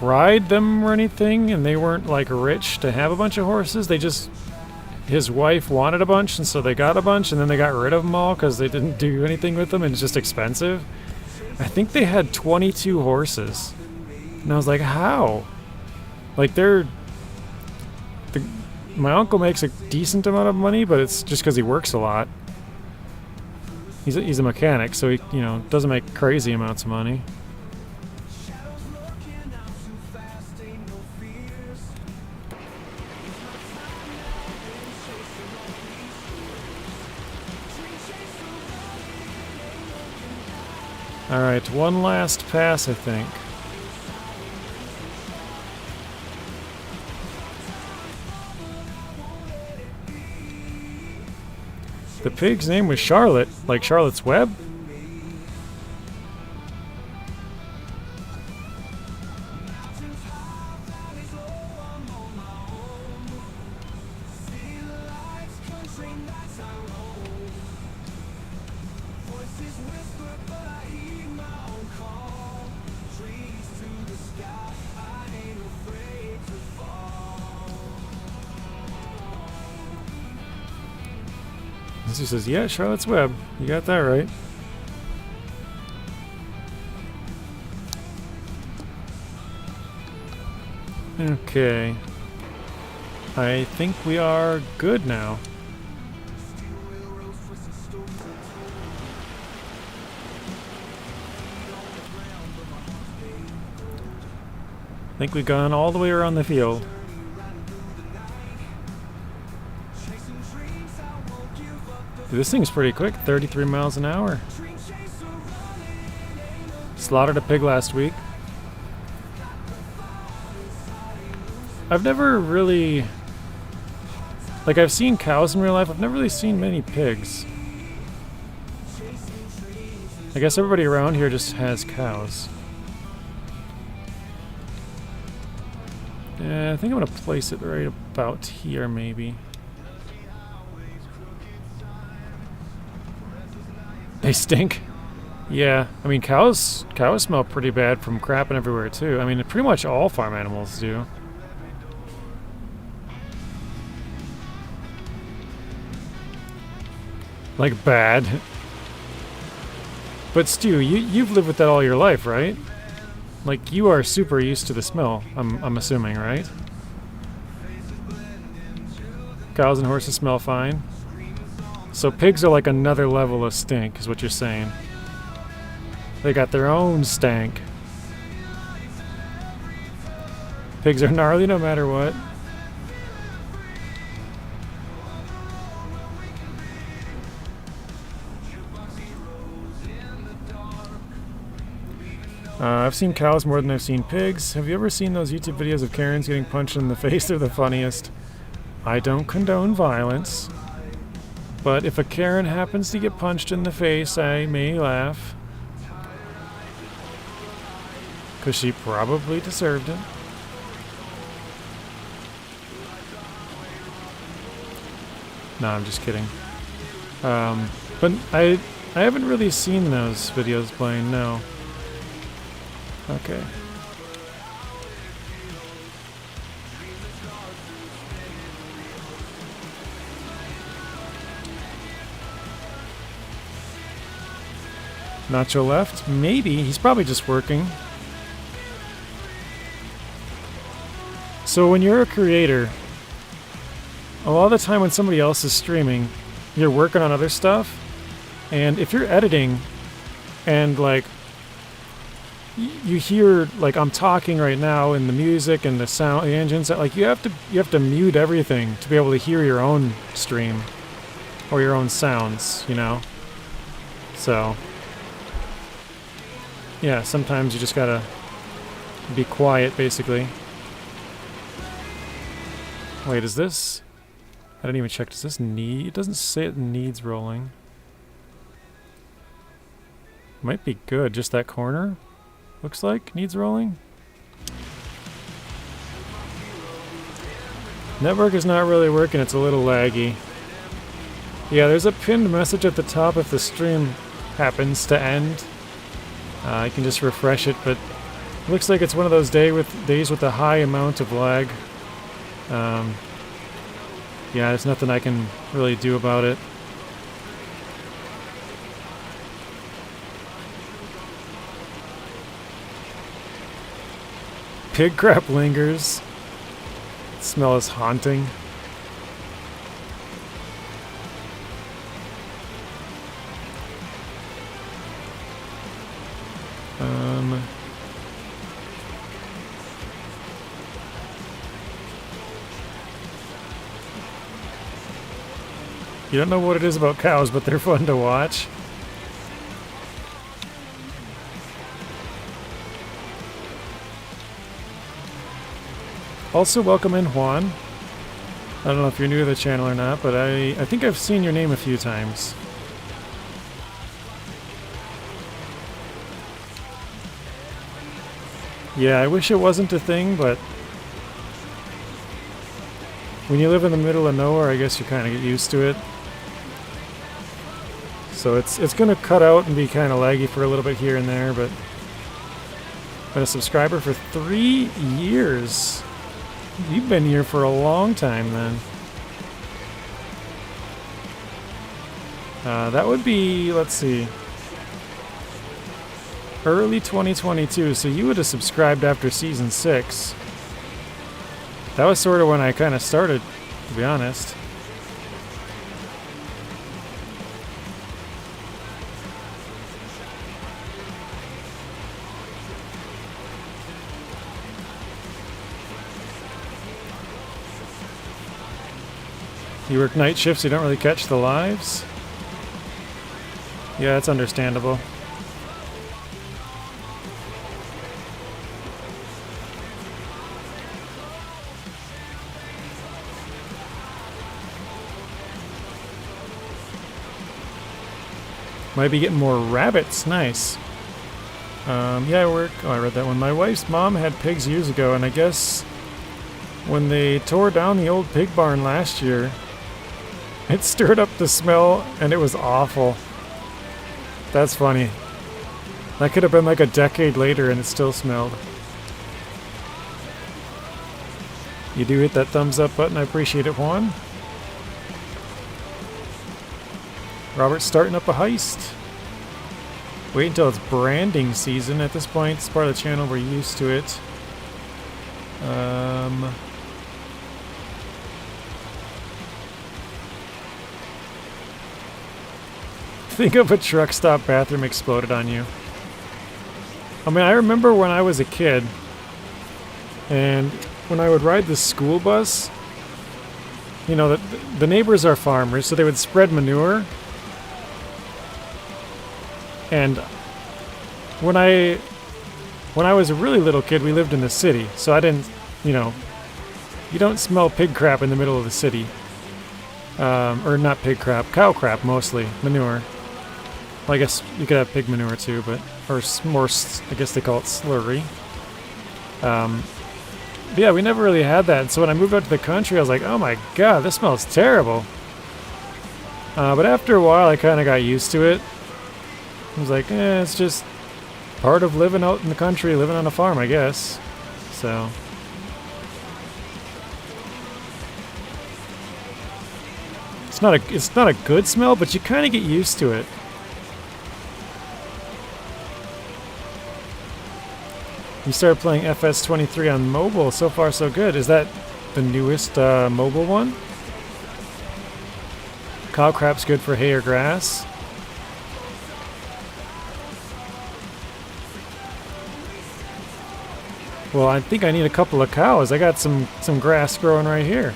ride them or anything, and they weren't like rich to have a bunch of horses. They just, his wife wanted a bunch, and so they got a bunch, and then they got rid of them all because they didn't do anything with them, and it's just expensive. I think they had 22 horses, and I was like, how? Like, my uncle makes a decent amount of money, but it's just because he works a lot. He's a mechanic, so he, you know, doesn't make crazy amounts of money. Alright, one last pass, I think. The pig's name was Charlotte, like Charlotte's Web? He says, yeah, Charlotte's Web. You got that right. Okay. I think we are good now. I think we've gone all the way around the field. This thing's pretty quick, 33 miles an hour. Slaughtered a pig last week. I've never really... Like, I've seen cows in real life, I've never really seen many pigs. I guess everybody around here just has cows. I think I'm going to place it right about here, maybe. They stink. Yeah, I mean, cows smell pretty bad from crapping everywhere, too. I mean, pretty much all farm animals do. Like, bad. But Stu, you've lived with that all your life, right? Like, you are super used to the smell, I'm assuming, right? Cows and horses smell fine. So pigs are like another level of stink, is what you're saying. They got their own stank. Pigs are gnarly no matter what. I've seen cows more than I've seen pigs. Have you ever seen those YouTube videos of Karens getting punched in the face? They're the funniest. I don't condone violence. But if a Karen happens to get punched in the face, I may laugh. Because she probably deserved it. No, I'm just kidding. But I haven't really seen those videos playing, no. Okay. Nacho left? Maybe. He's probably just working. So when you're a creator, a lot of the time when somebody else is streaming, you're working on other stuff. And if you're editing and like you hear like I'm talking right now and the music and the sound, the engines, like you have to mute everything to be able to hear your own stream or your own sounds, you know? So yeah, sometimes you just gotta be quiet, basically. Wait, is this? I didn't even check. Does this need? It doesn't say it needs rolling. Might be good. Just that corner, looks like, needs rolling. Network is not really working. It's a little laggy. Yeah, there's a pinned message at the top if the stream happens to end. I can just refresh it, but it looks like it's one of those days with a high amount of lag. Yeah, there's nothing I can really do about it. Pig crap lingers. The smell is haunting. You don't know what it is about cows, but they're fun to watch. Also, welcome in, Juan. I don't know if you're new to the channel or not, but I think I've seen your name a few times. Yeah, I wish it wasn't a thing, but when you live in the middle of nowhere, I guess you kind of get used to it. So it's going to cut out and be kind of laggy for a little bit here and there, but I've been a subscriber for 3 years. You've been here for a long time then. That would be, let's see, early 2022, so you would have subscribed after Season 6. That was sort of when I kind of started, to be honest. You work night shifts, you don't really catch the lives? Yeah, that's understandable. Might be getting more rabbits. Nice. Yeah, I work. Oh, I read that one. My wife's mom had pigs years ago, and I guess when they tore down the old pig barn last year, it stirred up the smell and it was awful. That's funny. That could have been like a decade later and it still smelled. You do hit that thumbs up button, I appreciate it, Juan. Robert's starting up a heist. Wait until it's branding season. At this point, it's part of the channel, we're used to it. Think of a truck stop bathroom exploded on you. I mean, I remember when I was a kid, and when I would ride the school bus, you know, the neighbors are farmers, so they would spread manure. And when I was a really little kid, we lived in the city, so I didn't, you know, you don't smell pig crap in the middle of the city. Or not pig crap, cow crap mostly, manure. Well, I guess you could have pig manure too, but, or more, I guess they call it slurry. But yeah, we never really had that, and so when I moved out to the country, I was like, oh my god, this smells terrible. But after a while, I kind of got used to it. I was like, it's just part of living out in the country, living on a farm, I guess. So. It's not a good smell, but you kind of get used to it. You started playing FS25 on mobile. So far, so good. Is that the newest mobile one? Cow crap's good for hay or grass. Well, I think I need a couple of cows. I got some grass growing right here.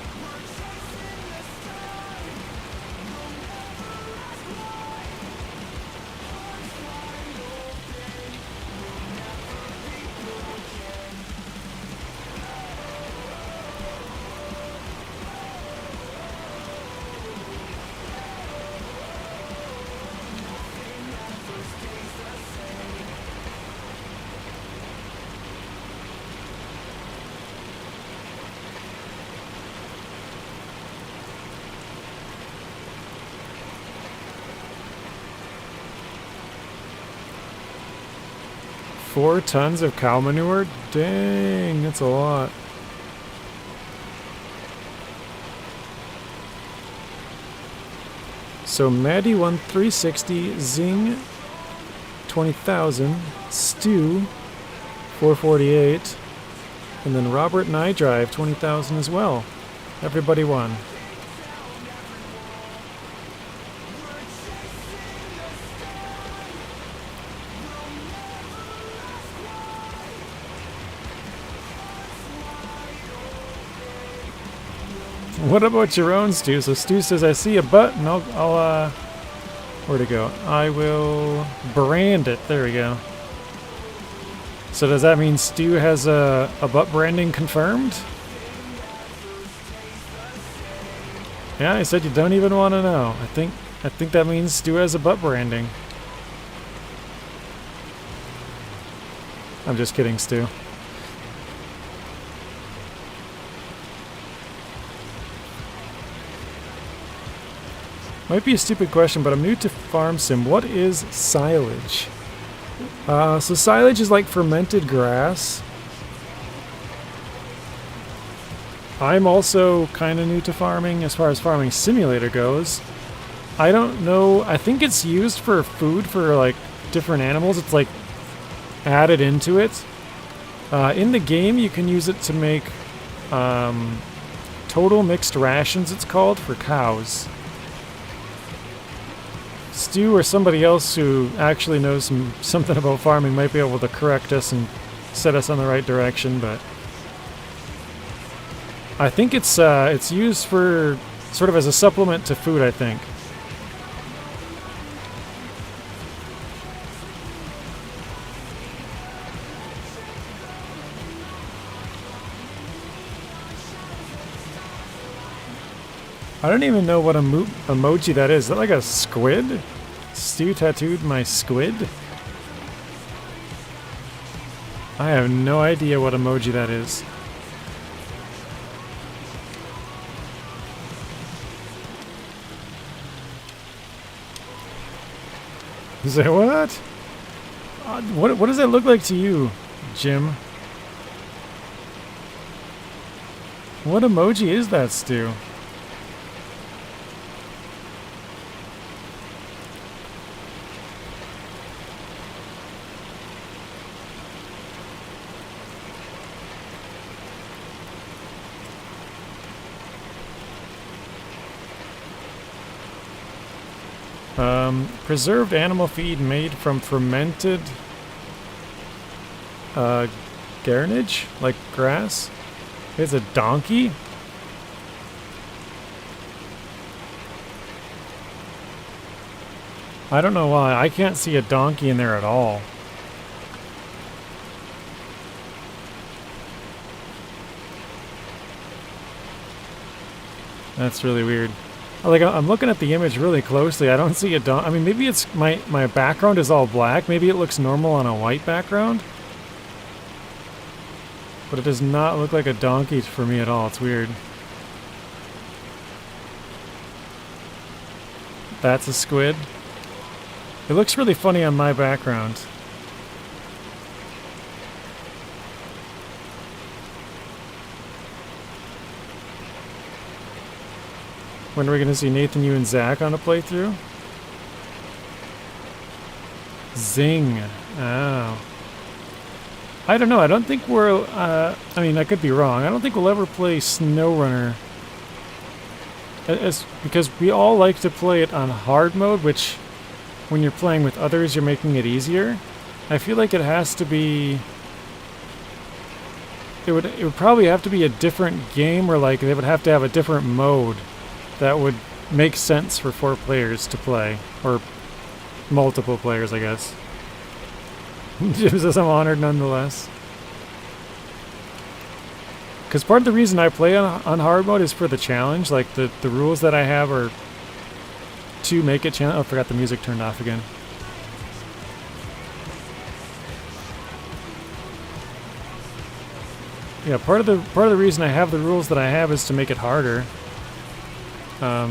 Four tons of cow manure? Dang, that's a lot. So Maddie1360, Zing 20,000, Stu 448, and then Robert and I Drive 20,000 as well. Everybody won. What about your own, Stu? So Stu says, I see a button. I'll where'd it go? I will brand it. There we go. So does that mean Stu has a butt branding confirmed? Yeah, I said you don't even want to know. I think that means Stu has a butt branding. I'm just kidding, Stu. Might be a stupid question, but I'm new to Farm Sim. What is silage? So silage is like fermented grass. I'm also kind of new to farming as far as Farming Simulator goes. I don't know. I think it's used for food for like different animals. It's like added into it. In the game, you can use it to make total mixed rations, it's called, for cows. Stu or somebody else who actually knows something about farming might be able to correct us and set us on the right direction, but I think it's used for sort of as a supplement to food, I think. I don't even know what emoji that is. Is that like a squid? Stu tattooed my squid? I have no idea what emoji that is. Say what? What does that look like to you, Jim? What emoji is that, Stu? Preserved animal feed made from fermented garnage, like grass. It's a donkey? I don't know why. I can't see a donkey in there at all. That's really weird. Like, I'm looking at the image really closely. I don't see a donkey. I mean, maybe it's my background is all black. Maybe it looks normal on a white background. But it does not look like a donkey for me at all. It's weird. That's a squid. It looks really funny on my background. When are we going to see Nathan, you, and Zach on a playthrough? Zing. Oh. I don't know. I don't think we're... I mean, I could be wrong. I don't think we'll ever play Snowrunner. Because we all like to play it on hard mode, which when you're playing with others, you're making it easier. I feel like it has to be... It would probably have to be a different game, or like they would have to have a different mode that would make sense for 4 players to play. Or multiple players, I guess. Jim says I'm honored nonetheless. Because part of the reason I play on hard mode is for the challenge. Like, the rules that I have are to make it challenge. Oh, I forgot the music turned off again. Yeah, part of the reason I have the rules that I have is to make it harder. I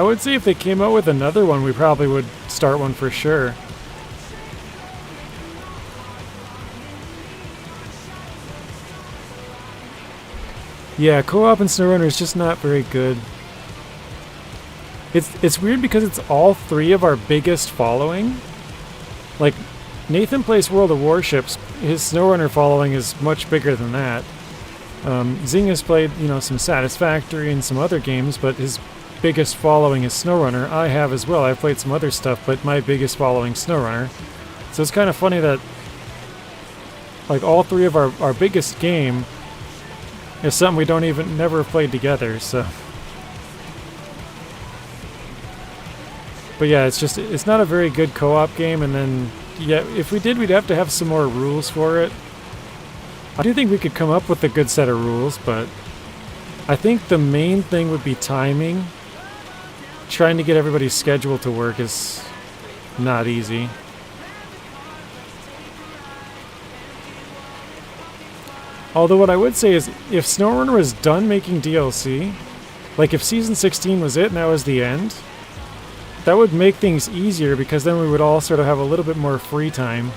would say if they came out with another one, we probably would start one for sure. Yeah, co-op in Snowrunner is just not very good. It's weird because it's all 3 of our biggest following. Like, Nathan plays World of Warships. His Snowrunner following is much bigger than that. Zing has played, you know, some Satisfactory and some other games, but his biggest following is Snowrunner. I have as well. I've played some other stuff, but my biggest following is Snowrunner. So it's kind of funny that, like, all 3 of our biggest game is something we don't even never have played together. So, but yeah, it's not a very good co-op game. And then, yeah, if we did, we'd have to have some more rules for it. I do think we could come up with a good set of rules, but I think the main thing would be timing. Trying to get everybody's schedule to work is not easy. Although what I would say is, if Snowrunner was done making DLC, like if Season 16 was it and that was the end, that would make things easier, because then we would all sort of have a little bit more free time.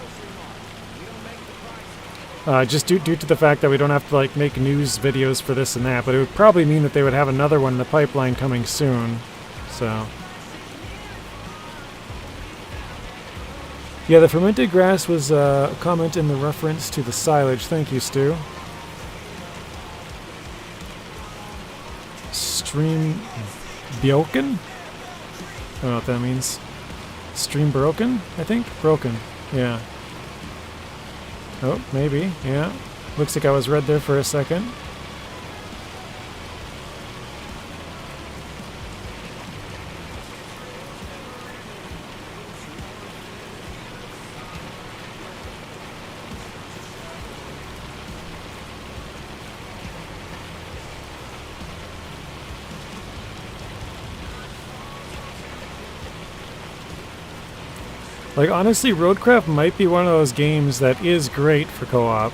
Just due to the fact that we don't have to like make news videos for this and that, but it would probably mean that they would have another one in the pipeline coming soon. So yeah, the fermented grass was a comment in the reference to the silage. Thank you, Stu. Stream broken? I don't know what that means. Stream broken, I think? Broken, yeah. Oh, maybe, yeah. Looks like I was read there for a second. Like, honestly, Roadcraft might be one of those games that is great for co-op.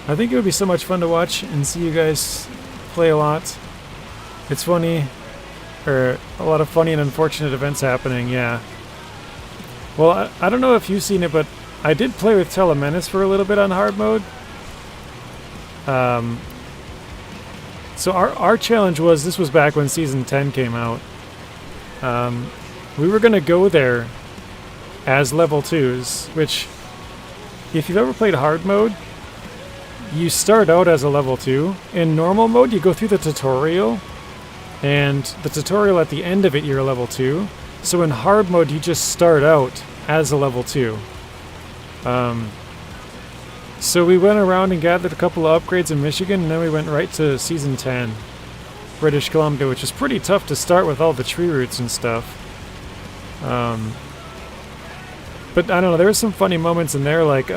I think it would be so much fun to watch and see you guys play a lot. It's funny, or a lot of funny and unfortunate events happening, yeah. Well, I don't know if you've seen it, but I did play with Telemenace for a little bit on hard mode. So our challenge was, this was back when Season 10 came out. We were going to go there as level 2s, which, if you've ever played hard mode, you start out as a level 2. In normal mode, you go through the tutorial, and the tutorial at the end of it, you're a level 2. So in hard mode, you just start out as a level 2. So we went around and gathered a couple of upgrades in Michigan, and then we went right to Season 10, British Columbia, which is pretty tough to start with all the tree roots and stuff. But I don't know, there were some funny moments in there, like,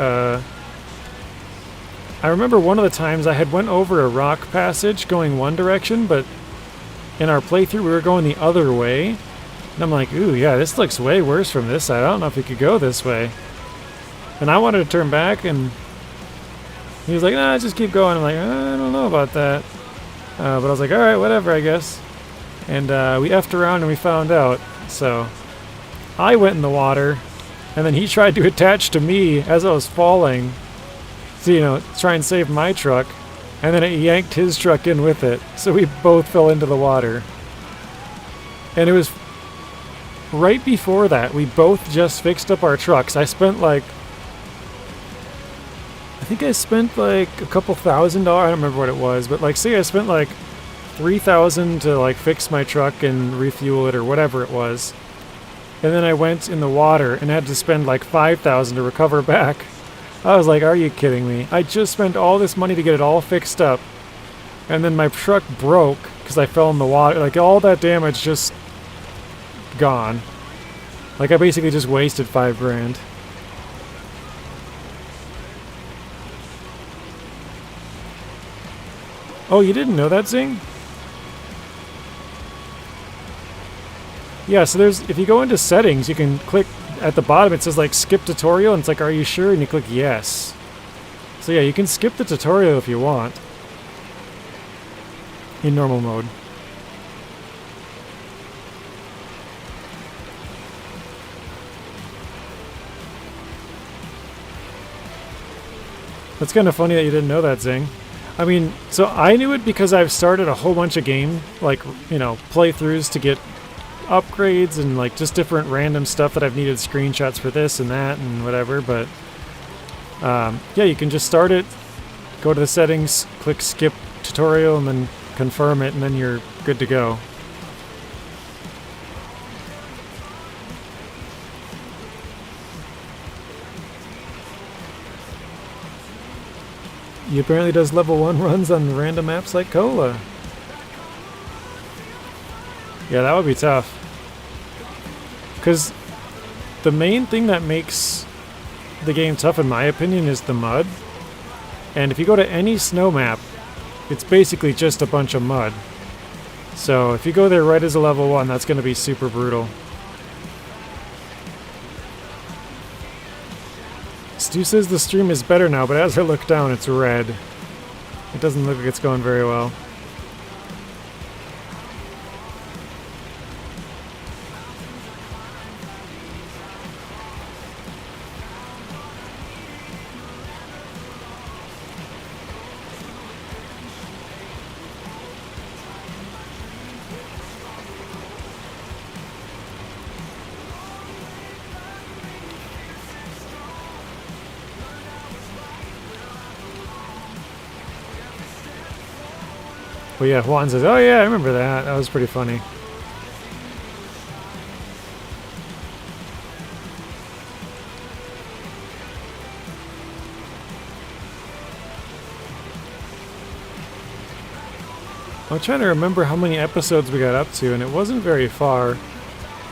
I remember one of the times I had went over a rock passage going one direction, but in our playthrough we were going the other way. And I'm like, ooh, yeah, this looks way worse from this side. I don't know if we could go this way. And I wanted to turn back, and he was like, nah, just keep going. I'm like, I don't know about that. But I was like, alright, whatever, I guess. And we effed around and we found out. So I went in the water, and then he tried to attach to me as I was falling to, you know, try and save my truck. And then it yanked his truck in with it. So we both fell into the water. And it was right before that, we both just fixed up our trucks. I think I spent like a couple $1,000. I don't remember what it was, but like, say I spent like $3,000 to like fix my truck and refuel it or whatever it was. And then I went in the water and had to spend like $5,000 to recover back. I was like, are you kidding me? I just spent all this money to get it all fixed up. And then my truck broke because I fell in the water. Like, all that damage just gone. Like, I basically just wasted $5,000. Oh, you didn't know that, Zing? Yeah, so there's, if you go into settings, you can click at the bottom, it says like skip tutorial, and it's like, are you sure? And you click yes. So yeah, you can skip the tutorial if you want. In normal mode. That's kind of funny that you didn't know that, Zing. I mean, so I knew it because I've started a whole bunch of game, like, you know, playthroughs to get upgrades and like just different random stuff that I've needed screenshots for this and that and whatever, but yeah, you can just start it, go to the settings, click skip tutorial, and then confirm it, and then you're good to go. He apparently does level 1 runs on random maps like Cola. Yeah, that would be tough. Because the main thing that makes the game tough, in my opinion, is the mud. And if you go to any snow map, it's basically just a bunch of mud. So if you go there right as a level 1, that's going to be super brutal. Stu says the stream is better now, but as I look down, it's red. It doesn't look like it's going very well. Well, yeah, Juan says, oh yeah, I remember that. That was pretty funny. I'm trying to remember how many episodes we got up to, and it wasn't very far.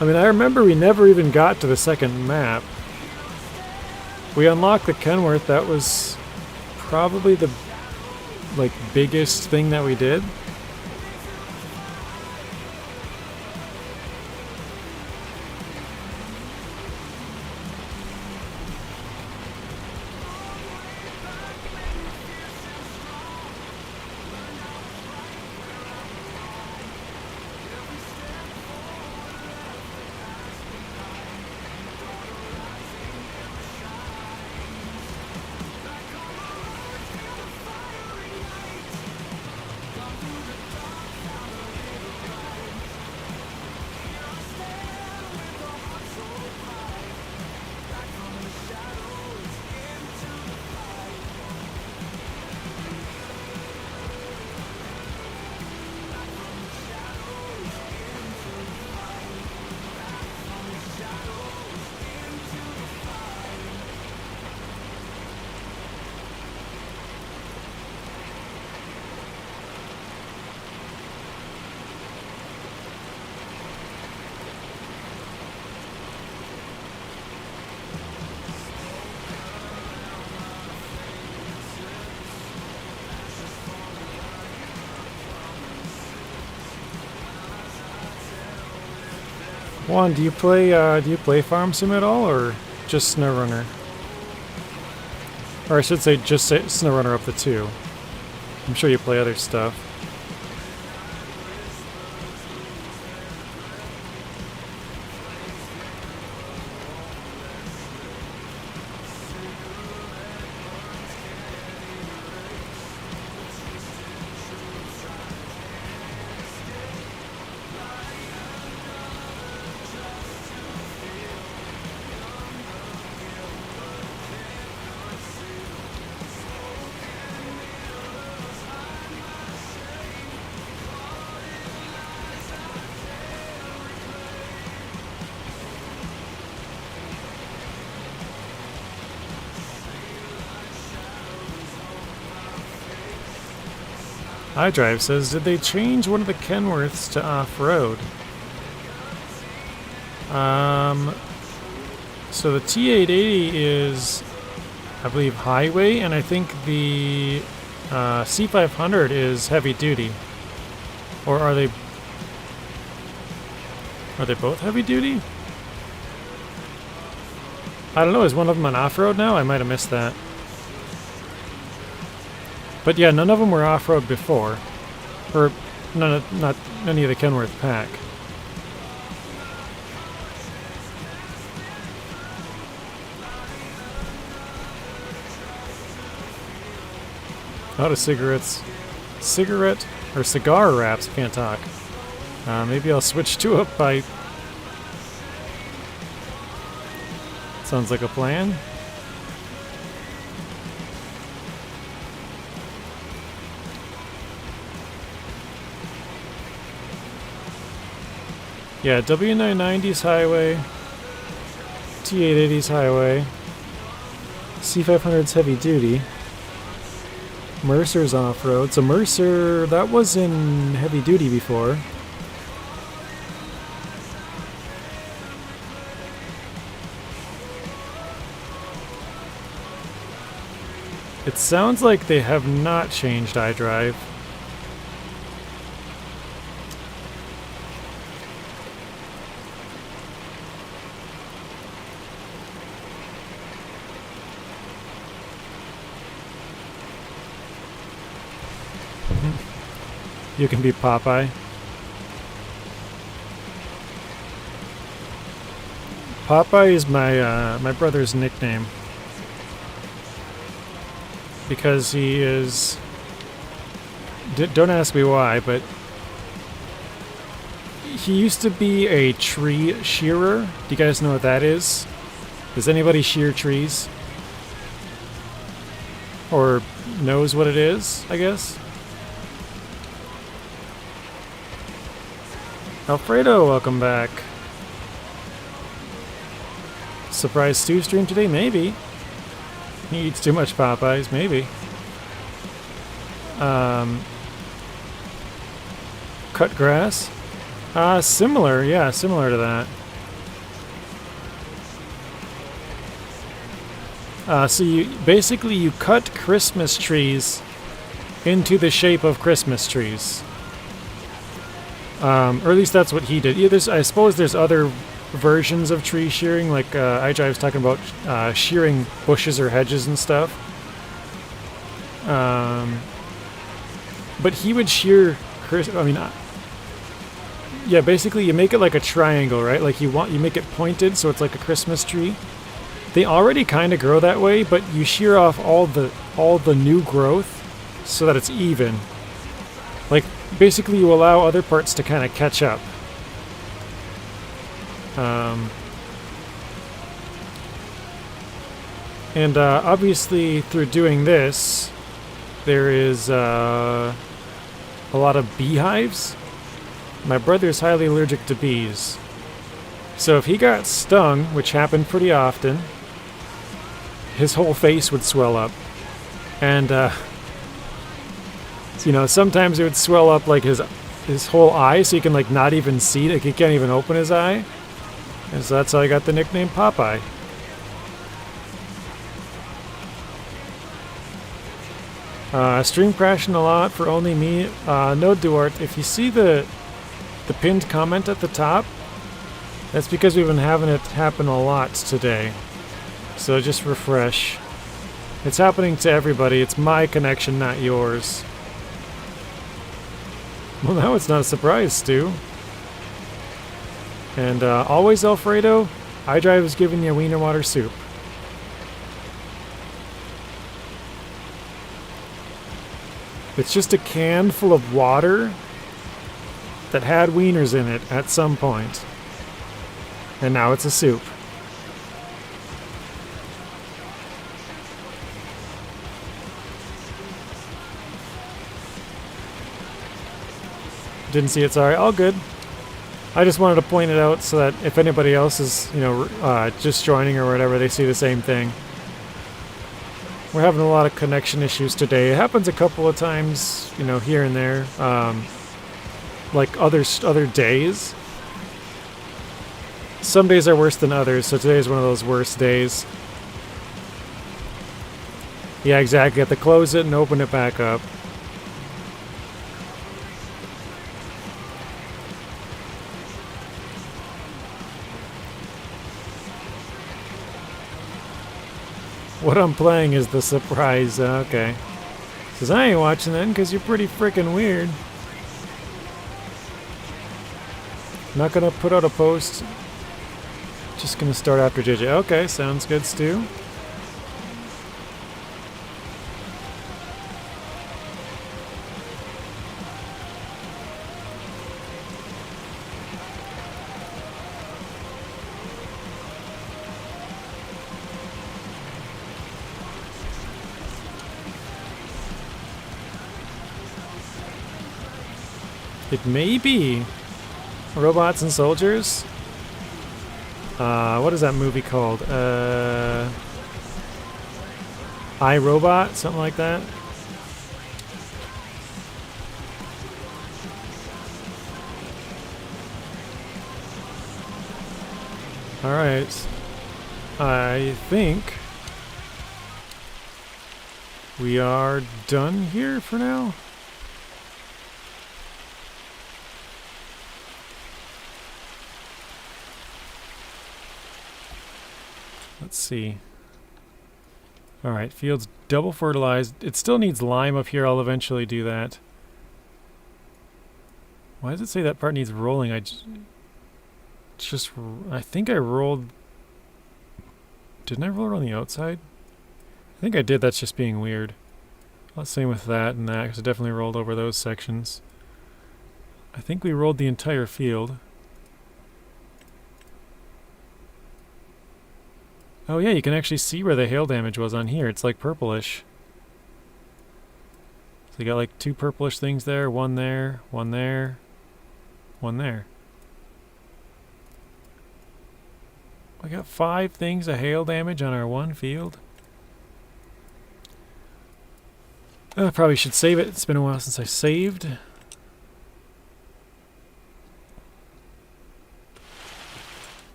I mean, I remember we never even got to the second map. We unlocked the Kenworth. That was probably the biggest thing that we did. Juan, do you play Farm Sim at all, or just Snowrunner? Or I should say, just say Snowrunner up to 2. I'm sure you play other stuff. iDrive says, did they change one of the Kenworths to off-road? So the T880 is, I believe, highway, and I think the C500 is heavy duty. Or are they both heavy duty? I don't know, is one of them on off-road now? I might have missed that. But yeah, none of them were off-road before. Or, not any of the Kenworth pack. Out of cigarettes. Cigarette, or cigar wraps, I can't talk. Maybe I'll switch to a pipe. Sounds like a plan. Yeah, W990's highway, T880's highway, C500's heavy duty, Mercer's off-road. So Mercer, that was in heavy duty before. It sounds like they have not changed iDrive. You can be Popeye. Popeye is my brother's nickname. Because he is... don't ask me why, but... he used to be a tree shearer. Do you guys know what that is? Does anybody shear trees? Or knows what it is, I guess? Alfredo, welcome back. Surprise stew stream today? Maybe. He eats too much Popeyes, maybe. Cut grass? Similar, yeah, similar to that. So you basically you cut Christmas trees into the shape of Christmas trees. Or at least that's what he did. Yeah, I suppose there's other versions of tree shearing, like iDrive was talking about shearing bushes or hedges and stuff. But he would shear, yeah, basically you make it like a triangle, right? Like you make it pointed so it's like a Christmas tree. They already kind of grow that way, but you shear off all the new growth so that it's even. Like basically you allow other parts to kind of catch up. And obviously through doing this, there is a lot of beehives. My brother is highly allergic to bees. So if he got stung, which happened pretty often, his whole face would swell up. And, you know, sometimes it would swell up like his whole eye, so he can like not even see, like he can't even open his eye. And so that's how I got the nickname Popeye. Stream crashing a lot for only me. No, Duarte, if you see the pinned comment at the top, That's because we've been having it happen a lot today. So just refresh. It's happening to everybody. It's my connection, not yours. Well, now it's not a surprise, Stu. And always Alfredo, iDrive is giving you wiener water soup. It's just a can full of water that had wieners in it at some point. And now it's a soup. Didn't see it, sorry. All good. I just wanted to point it out so that if anybody else is, just joining or whatever, they see the same thing. We're having a lot of connection issues today. It happens a couple of times, here and there. Like other days. Some days are worse than others, so today is one of those worst days. Yeah, exactly. Have to close it and open it back up. What I'm playing is the surprise. Okay. Says I ain't watching that because you're pretty freaking weird. Not gonna put out a post. Just gonna start after JJ. Okay, sounds good, Stu. It may be Robots and Soldiers. What is that movie called? I, Robot? Something like that? Alright. I think we are done here for now. Let's see. Alright, field's double fertilized. It still needs lime up here. I'll eventually do that. Why does it say that part needs rolling? I think I rolled... Didn't I roll on the outside? I think I did. That's just being weird. Same with that and that, because I definitely rolled over those sections. I think we rolled the entire field. Oh yeah, you can actually see where the hail damage was on here. It's like purplish. So you got like two purplish things there, one there, one there, one there. We got 5 things of hail damage on our one field. I probably should save it. It's been a while since I saved.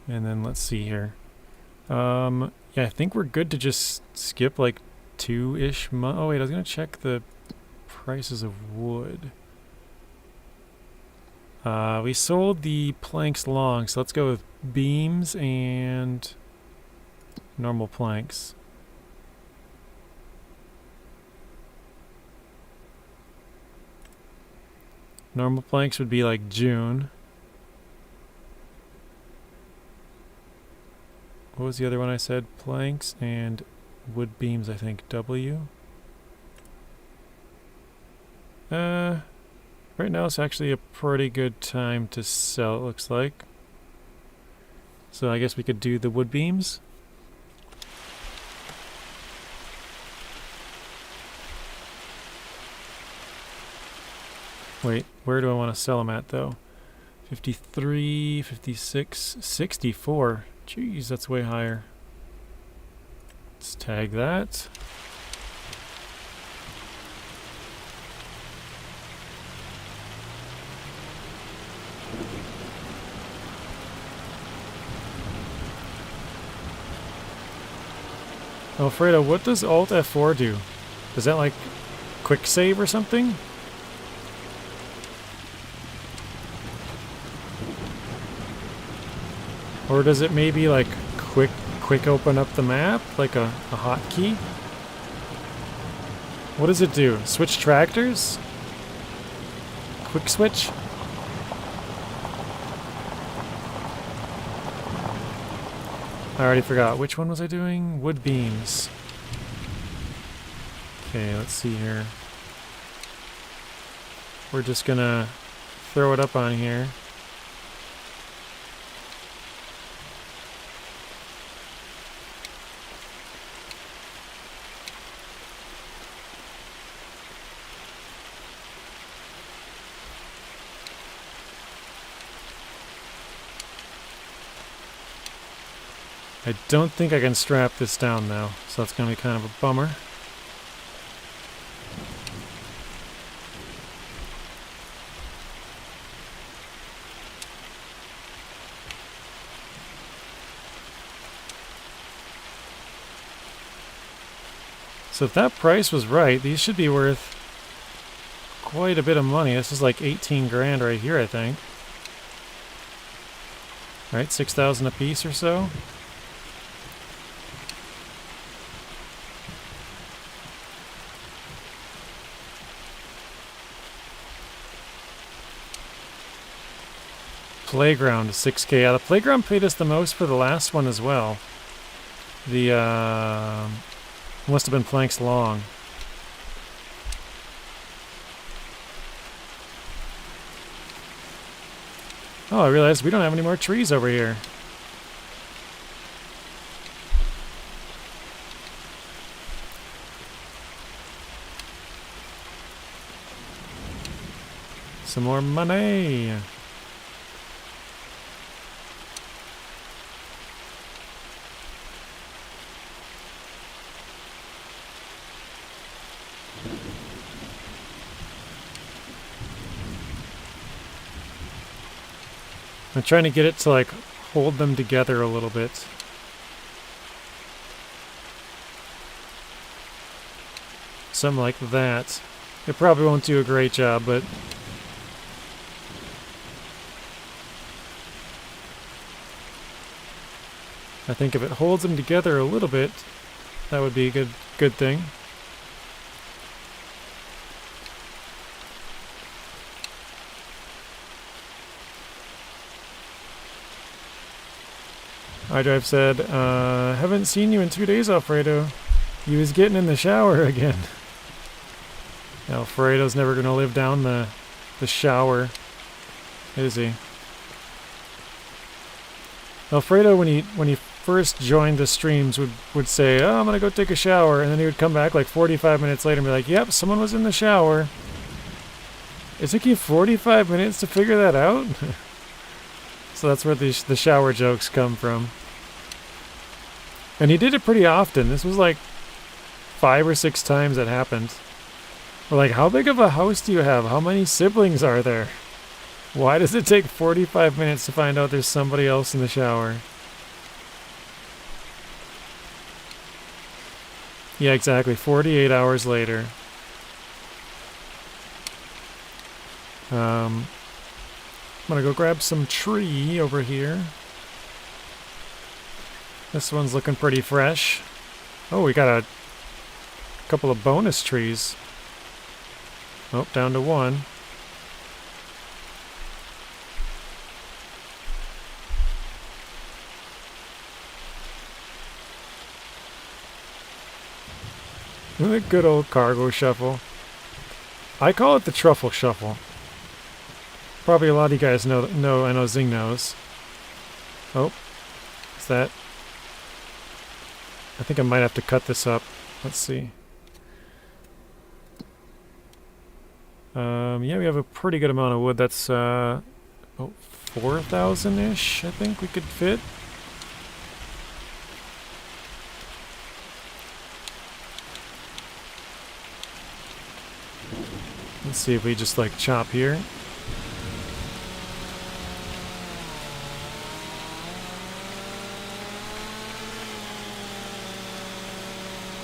And then let's see here. Yeah, I think we're good to just skip like 2-ish months. Oh wait, I was gonna check the prices of wood. We sold the planks long, so let's go with beams and normal planks. Normal planks would be like June. What was the other one I said? Planks and wood beams, I think. W. Right now it's actually a pretty good time to sell, it looks like. So I guess we could do the wood beams. Wait, where do I want to sell them at though? 53, 56, 64. Jeez, that's way higher. Let's tag that. Alfredo, what does Alt F4 do? Does that like quick save or something? Or does it maybe like quick open up the map? Like a hotkey? What does it do? Switch tractors? Quick switch? I already forgot. Which one was I doing? Wood beams. Okay, let's see here. We're just gonna throw it up on here. I don't think I can strap this down though, so that's gonna be kind of a bummer. So if that price was right, these should be worth quite a bit of money. This is like 18 grand right here, I think. Right, 6,000 a piece or so. Playground, 6K. Yeah, the playground paid us the most for the last one as well. The, must have been planks long. Oh, I realized we don't have any more trees over here. Some more money. I'm trying to get it to like hold them together a little bit. Something like that. It probably won't do a great job, but I think if it holds them together a little bit, that would be a good thing. iDrive said, haven't seen you in 2 days, Alfredo. You was getting in the shower again. Alfredo's never going to live down the shower, is he? Alfredo, when he first joined the streams, would say, oh, I'm going to go take a shower, and then he would come back like 45 minutes later and be like, yep, someone was in the shower. It took you 45 minutes to figure that out? So that's where the shower jokes come from. And he did it pretty often. This was like 5 or 6 times that happened. We're like, how big of a house do you have? How many siblings are there? Why does it take 45 minutes to find out there's somebody else in the shower? Yeah, exactly. 48 hours later. I'm gonna go grab some tree over here. This one's looking pretty fresh. Oh, we got a couple of bonus trees. Oh, down to one. The good old cargo shuffle. I call it the truffle shuffle. Probably a lot of you guys know. I know Zing knows. Oh, is that? I think I might have to cut this up. Let's see. Yeah, we have a pretty good amount of wood. That's 4,000-ish. I think we could fit. Let's see if we just like chop here.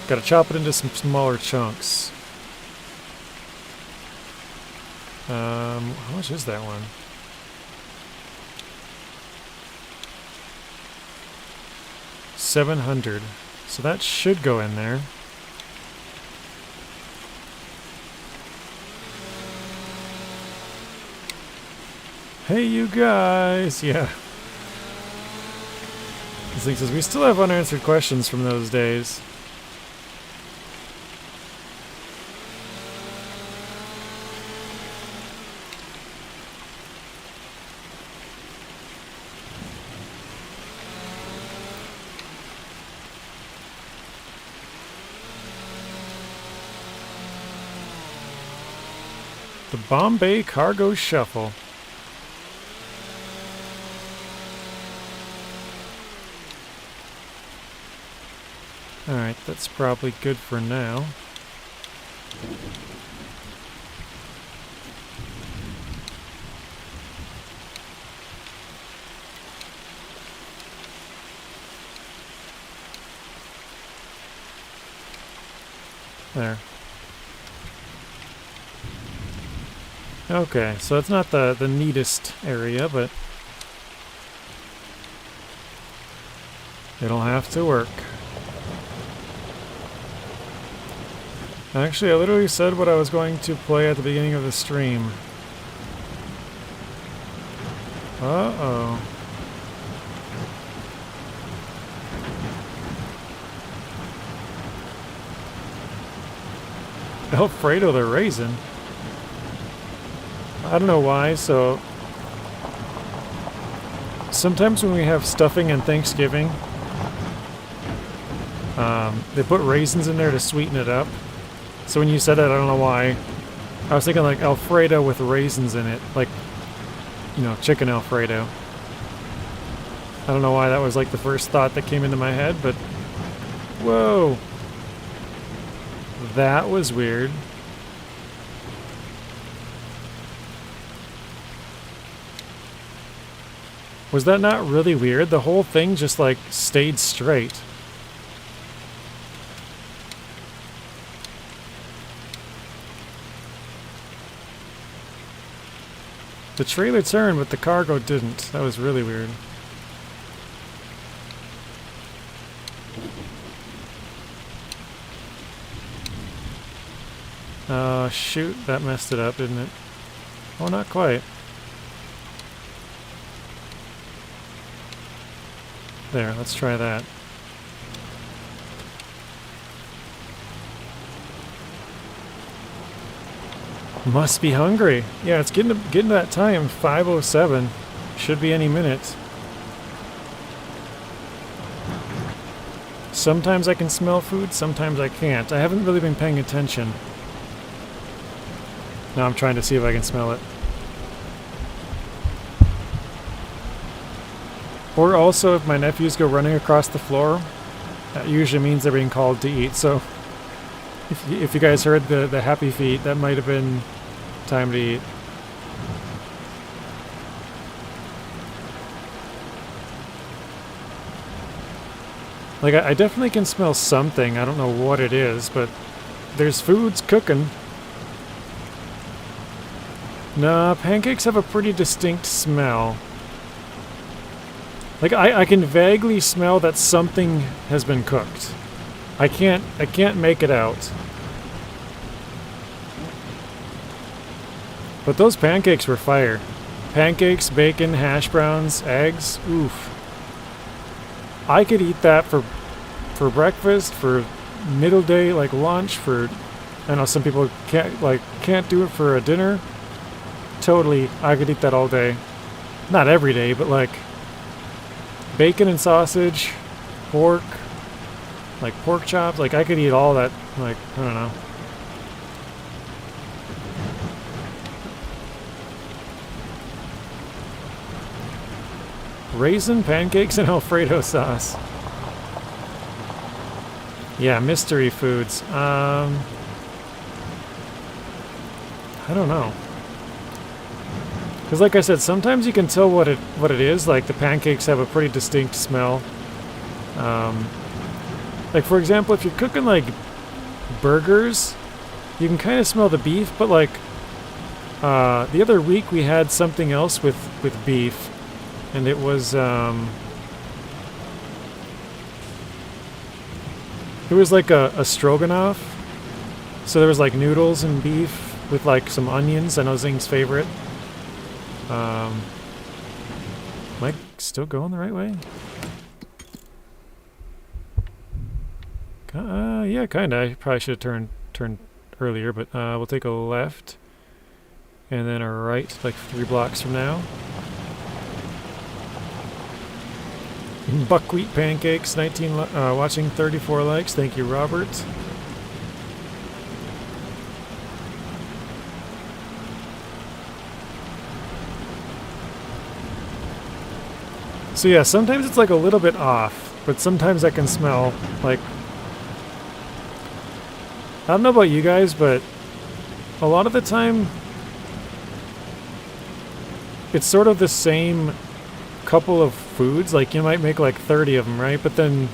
Gotta chop it into some smaller chunks. How much is that one? 700. So that should go in there. Hey, you guys! Yeah. This thing says, we still have unanswered questions from those days. The Bombay Cargo Shuffle. Alright, that's probably good for now. There. Okay, so it's not the neatest area, but it'll have to work. Actually, I literally said what I was going to play at the beginning of the stream. Uh-oh. Alfredo the raisin. I don't know why, so sometimes when we have stuffing and Thanksgiving, they put raisins in there to sweeten it up. So when you said that, I don't know why. I was thinking like Alfredo with raisins in it, like, you know, chicken Alfredo. I don't know why that was like the first thought that came into my head, but whoa. That was weird. Was that not really weird? The whole thing just like stayed straight. The trailer turned, but the cargo didn't. That was really weird. Oh, shoot. That messed it up, didn't it? Oh, not quite. There, let's try that. Must be hungry. Yeah, it's getting to that time. 5:07. Should be any minute. Sometimes I can smell food, sometimes I can't. I haven't really been paying attention. Now I'm trying to see if I can smell it. Or also, if my nephews go running across the floor, that usually means they're being called to eat. So, if you guys heard the happy feet, that might have been time to eat. Like, I definitely can smell something. I don't know what it is, but there's foods cooking. Nah, pancakes have a pretty distinct smell. Like, I can vaguely smell that something has been cooked. I can't make it out. But those pancakes were fire. Pancakes, bacon, hash browns, eggs, oof. I could eat that for breakfast, for middle day, like lunch, for, I know some people can't do it for a dinner. Totally, I could eat that all day. Not every day, but like bacon and sausage, pork, like pork chops, like I could eat all that, like, I don't know. Raisin pancakes and Alfredo sauce. Yeah, mystery foods. I don't know. Because like I said, sometimes you can tell what it is. Like the pancakes have a pretty distinct smell. Like for example, if you're cooking like burgers, you can kind of smell the beef. But like the other week we had something else with beef, and it was It was like a stroganoff. So there was like noodles and beef with like some onions. I know Zing's favorite. Am I still going the right way? Yeah, kinda. I probably should have turned earlier, but we'll take a left and then a right, like 3 blocks from now. Buckwheat pancakes, 19 watching, 34 likes. Thank you, Robert. So yeah, sometimes it's like a little bit off, but sometimes I can smell like, I don't know about you guys, but a lot of the time it's sort of the same couple of foods. Like you might make like 30 of them, right? But then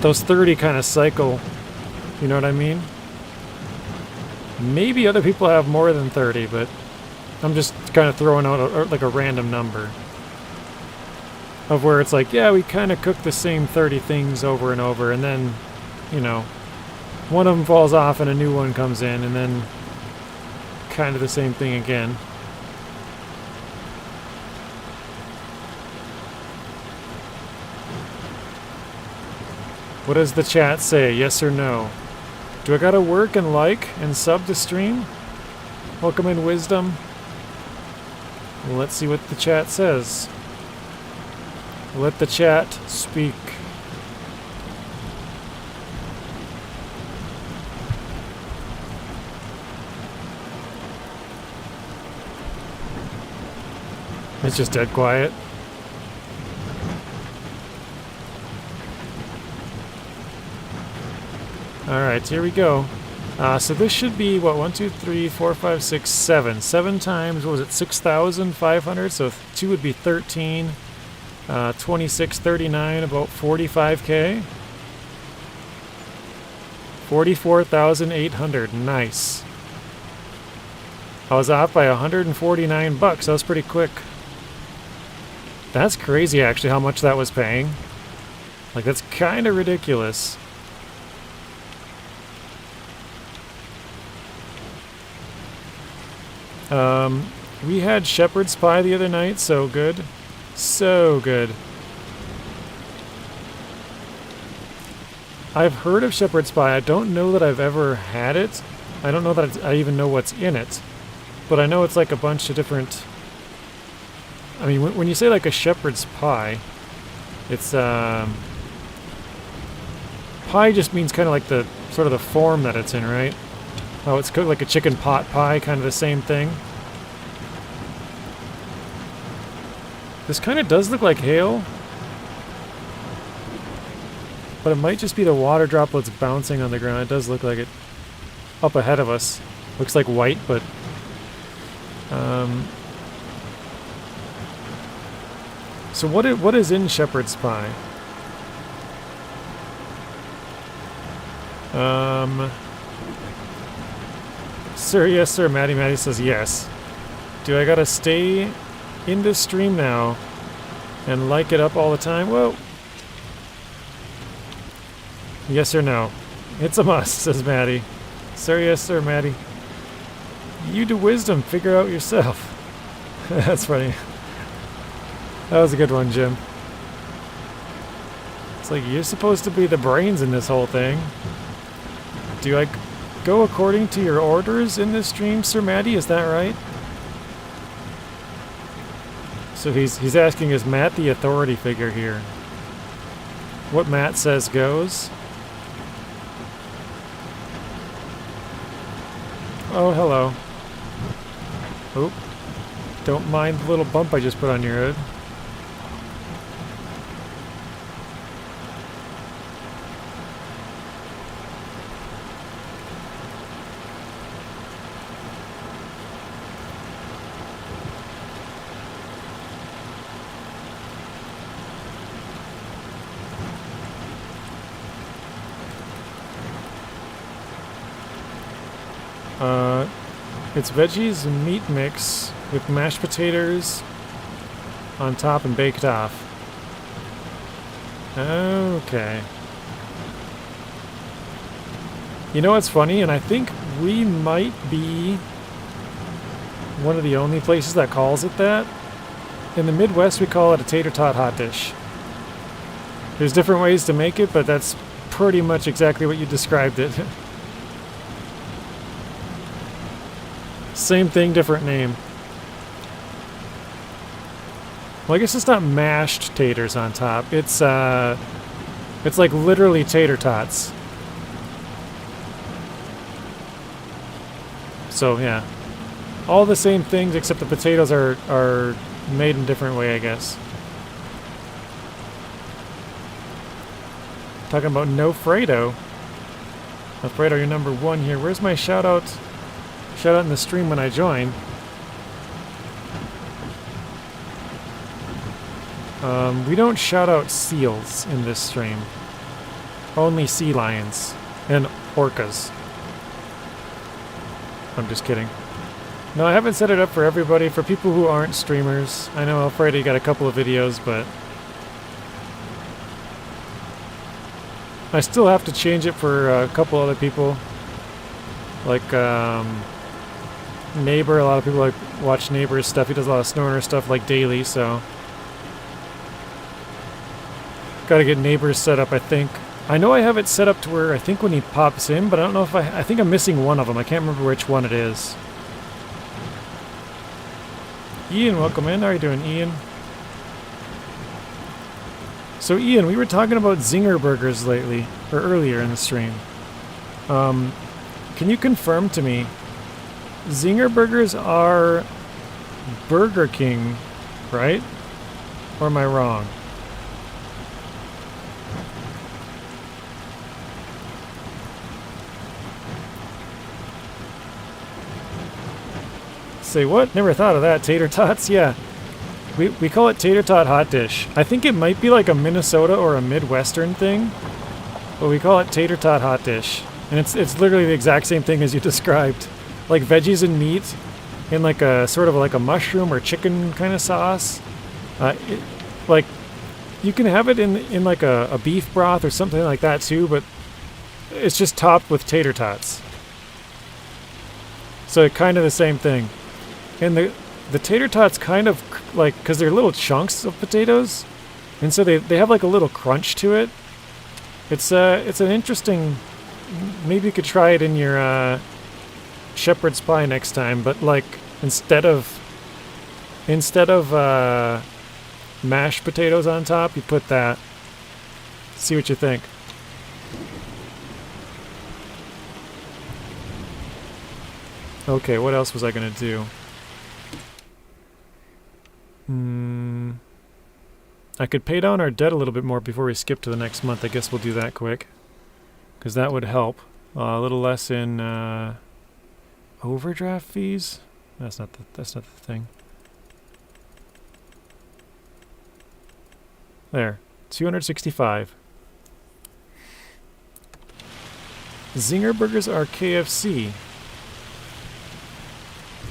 those 30 kind of cycle, you know what I mean? Maybe other people have more than 30, but I'm just kind of throwing out like a random number of where it's like, yeah, we kind of cook the same 30 things over and over, and then, you know, one of them falls off and a new one comes in, and then kind of the same thing again. What does the chat say? Yes or no? Do I gotta work and like and sub to stream? Welcome in, Wisdom. Well, let's see what the chat says. Let the chat speak. It's just dead quiet. Alright, here we go. So this should be, what, 1, 2, 3, 4, 5, 6, 7. 7 times, what was it, 6,500? So 2 would be 13. 26, 39, about 45k. 44,800, nice. I was off by 149 bucks, that was pretty quick. That's crazy actually how much that was paying. Like that's kind of ridiculous. We had shepherd's pie the other night, so good. So good. I've heard of shepherd's pie. I don't know that I've ever had it. I don't know that I even know what's in it. But I know it's like a bunch of different... I mean, when you say like a shepherd's pie, it's... Pie just means kind of like the sort of the form that it's in, right? Oh, it's cooked like a chicken pot pie, kind of the same thing. This kind of does look like hail. But it might just be the water droplets bouncing on the ground. It does look like it up ahead of us. Looks like white, but... So what is in shepherd's pie? Sir, yes sir, Maddie says yes. Do I gotta stay in this stream now and like it up all the time? Whoa. Yes or no? It's a must, says Maddie. Sir, yes sir, Maddie. You do wisdom, figure out yourself. That's funny. That was a good one, Jim. It's like, you're supposed to be the brains in this whole thing. Do I go according to your orders in this stream, Sir Maddie? Is that right? So he's asking, is Matt the authority figure here? What Matt says goes. Oh, hello. Oop. Don't mind the little bump I just put on your head. It's veggies and meat mix with mashed potatoes on top and baked off. Okay. You know what's funny? And I think we might be one of the only places that calls it that. In the Midwest, we call it a tater tot hot dish. There's different ways to make it, but that's pretty much exactly what you described it. Same thing, different name. Well, I guess it's not mashed taters on top. It's like literally tater tots. So yeah, all the same things except the potatoes are made in a different way, I guess. Talking about No Fredo. Fredo, you're number 1 here. Where's my shout out? Shout out in the stream when I join. We don't shout out seals in this stream. Only sea lions and orcas. I'm just kidding. No, I haven't set it up for everybody. For people who aren't streamers. I know Alfredo got a couple of videos, but I still have to change it for a couple other people. Like Neighbor. A lot of people like watch Neighbor's stuff. He does a lot of Snowrunner stuff like daily, so gotta get Neighbors set up, I think. I know I have it set up to where I think when he pops in, but I don't know if I think I'm missing one of them. I can't remember which one it is. Ian, welcome in. How are you doing, Ian? So Ian, we were talking about Zinger burgers lately, or earlier in the stream. Can you confirm to me, Zinger burgers are Burger King, right? Or am I wrong? Say what? Never thought of that. Tater tots? Yeah. We call it tater tot hot dish. I think it might be like a Minnesota or a Midwestern thing, but we call it tater tot hot dish. And it's literally the exact same thing as you described. Like veggies and meat in like a sort of like a mushroom or chicken kind of sauce. Like you can have it in like a beef broth or something like that too, but it's just topped with tater tots. So kind of the same thing. And the tater tots kind of like, because they're little chunks of potatoes, and so they have like a little crunch to it. It's an interesting. Maybe you could try it in your shepherd's pie next time, but like instead of mashed potatoes on top, you put that. See what you think. Okay, what else was I gonna do? I could pay down our debt a little bit more before we skip to the next month. I guess we'll do that quick, because that would help. A little less in overdraft fees. That's not the thing. There, 265. Zinger burgers are KFC,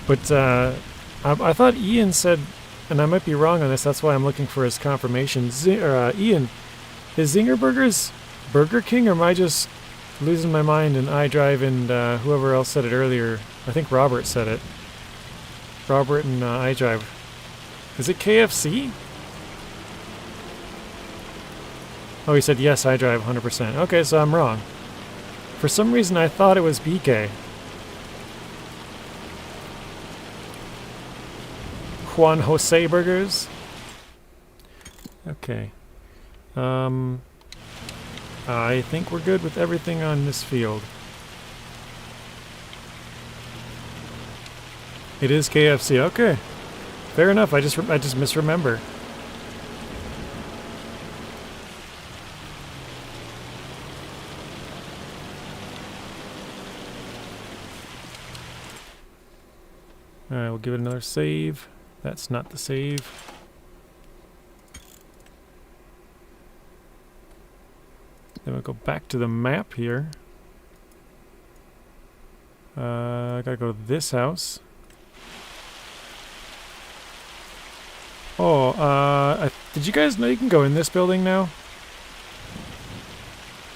but I thought Ian said. And I might be wrong on this, that's why I'm looking for his confirmation. Ian, is Zinger Burgers Burger King, or am I just losing my mind and iDrive and whoever else said it earlier? I think Robert said it. Robert and iDrive. Is it KFC? Oh, he said yes, iDrive 100%. Okay, so I'm wrong. For some reason I thought it was BK. Juan Jose Burgers. Okay. I think we're good with everything on this field. It is KFC. Okay. Fair enough. I just misremember. Alright, we'll give it another save. That's not the save. Then we'll go back to the map here. I gotta go to this house. Oh, did you guys know you can go in this building now?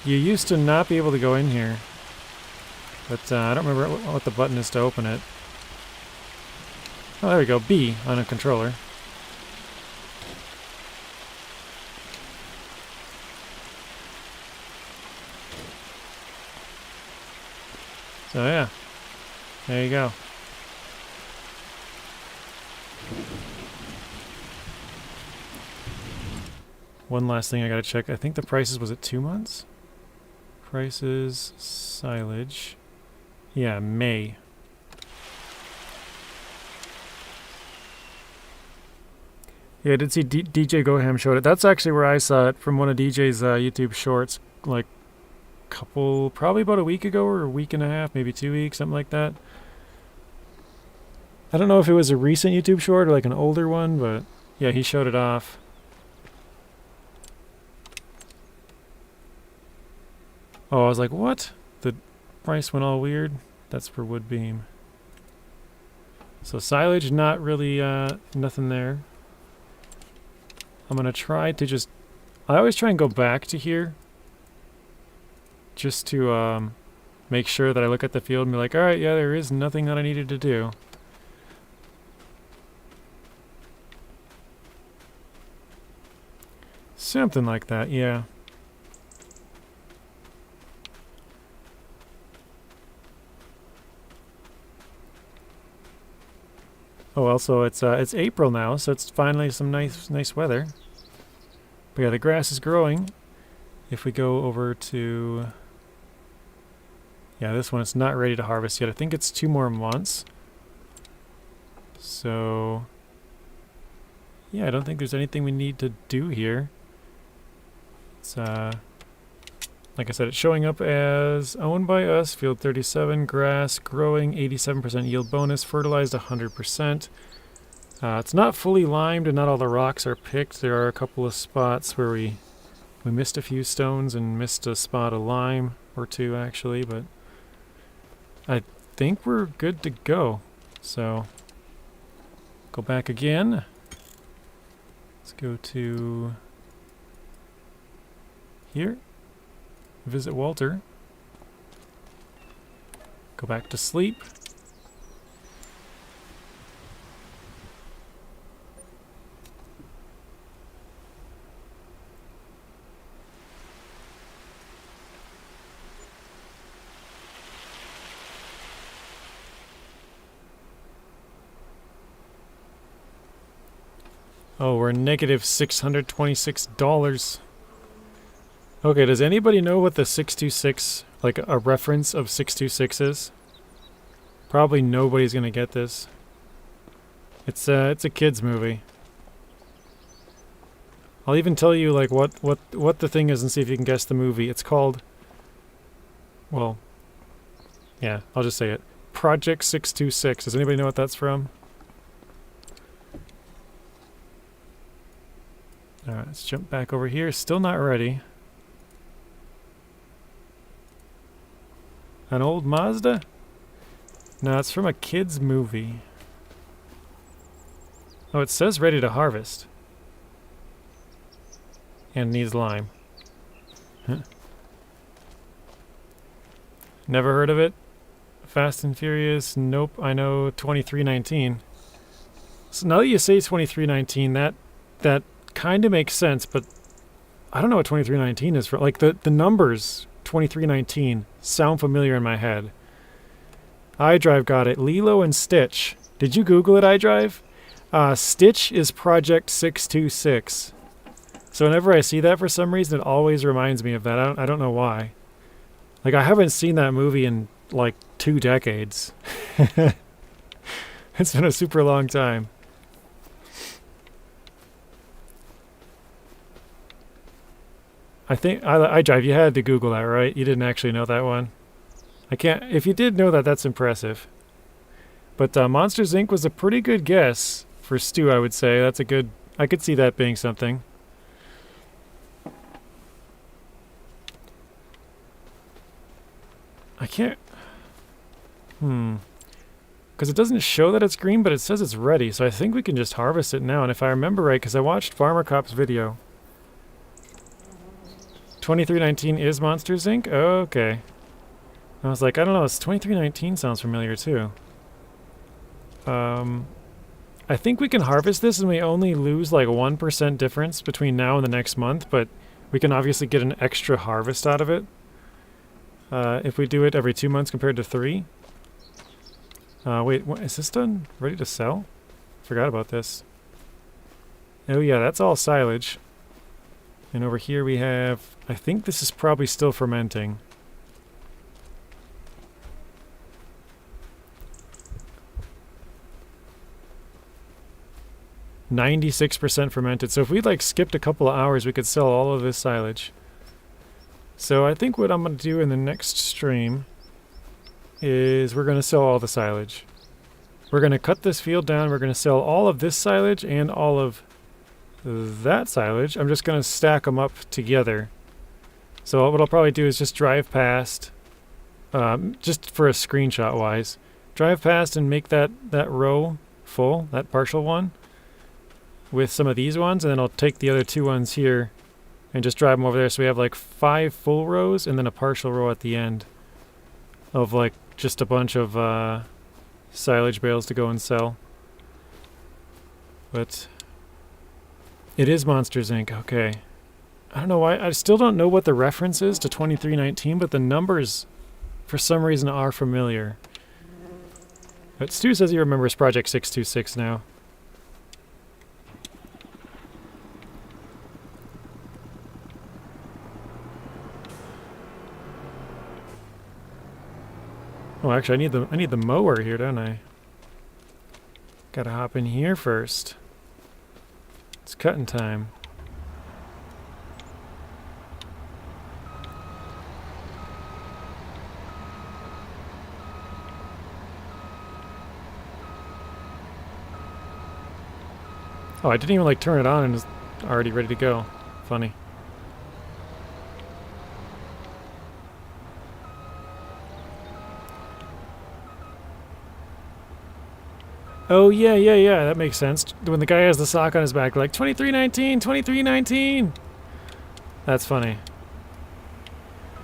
You used to not be able to go in here. But I don't remember what the button is to open it. Oh, there we go. B on a controller. So yeah, there you go. One last thing I gotta check. I think the prices, was it 2 months? Prices, silage. Yeah, May. Yeah, I did see DJ Goham showed it. That's actually where I saw it, from one of DJ's YouTube shorts, like probably about a week ago or a week and a half, maybe 2 weeks, something like that. I don't know if it was a recent YouTube short or like an older one, but yeah, he showed it off. Oh, I was like, what? The price went all weird? That's for wood beam. So silage, not really, nothing there. I'm gonna try to just... I always try and go back to here, just to make sure that I look at the field and be like, alright, yeah, there is nothing that I needed to do. Something like that, yeah. Oh, also it's April now, so it's finally some nice weather. But yeah, the grass is growing. If we go over to... Yeah, this one, it's not ready to harvest yet. I think it's 2 more months. So... yeah, I don't think there's anything we need to do here. It's, like I said, it's showing up as owned by us, field 37, grass, growing, 87% yield bonus, fertilized 100%. It's not fully limed and not all the rocks are picked. There are a couple of spots where we missed a few stones and missed a spot of lime, or 2 actually, but I think we're good to go. So, go back again. Let's go to here. Visit Walter. Go back to sleep. Oh, we're negative $626. Okay, does anybody know what the 626, like a reference of 626 is? Probably nobody's gonna get this. It's a kids movie. I'll even tell you like what the thing is and see if you can guess the movie. It's called, well, yeah, I'll just say it. Project 626. Does anybody know what that's from? Alright, let's jump back over here. Still not ready. An old Mazda? No, it's from a kid's movie. Oh, it says ready to harvest. And needs lime. Huh. Never heard of it? Fast and Furious? Nope, I know 2319. So now that you say 2319, that kind of makes sense, but I don't know what 2319 is for. Like the numbers 2319 sound familiar in my head. iDrive got it. Lilo and Stitch. Did you Google it, iDrive? Stitch is Project 626. So whenever I see that, for some reason, it always reminds me of that. I don't know why. Like, I haven't seen that movie in, like, 2 decades. It's been a super long time. I think iDrive, you had to Google that, right? You didn't actually know that one. I can't... If you did know that, that's impressive. But Monsters, Inc. was a pretty good guess for Stu, I would say. That's a good... I could see that being something. I can't... Because it doesn't show that it's green, but it says it's ready. So I think we can just harvest it now. And if I remember right, because I watched Farmer Cop's video... 2319 is Monsters, Inc.? Okay. I was like, I don't know, it's 2319 sounds familiar too. I think we can harvest this and we only lose like 1% difference between now and the next month, but we can obviously get an extra harvest out of it. If we do it every 2 months compared to 3. Wait, what, is this done? Ready to sell? Forgot about this. Oh yeah, that's all silage. And over here we have, I think this is probably still fermenting. %96 fermented. So if we like skipped a couple of hours, we could sell all of this silage. So I think what I'm going to do in the next stream is we're going to sell all the silage. We're going to cut this field down. We're going to sell all of this silage and all of that silage. I'm just going to stack them up together. So what I'll probably do is just drive past, just for a screenshot wise, drive past and make that row full, that partial one, with some of these ones, and then I'll take the other 2 ones here and just drive them over there, so we have like 5 full rows and then a partial row at the end of like just a bunch of silage bales to go and sell. But it is Monsters Inc. Okay. I don't know why. I still don't know what the reference is to 2319, but the numbers for some reason are familiar. But Stu says he remembers Project 626 now. Oh, actually, I need the mower here, don't I? Gotta hop in here first. It's cutting time. Oh, I didn't even like turn it on and it's already ready to go. Funny. Oh, yeah, that makes sense. When the guy has the sock on his back, like, 2319, 2319! That's funny.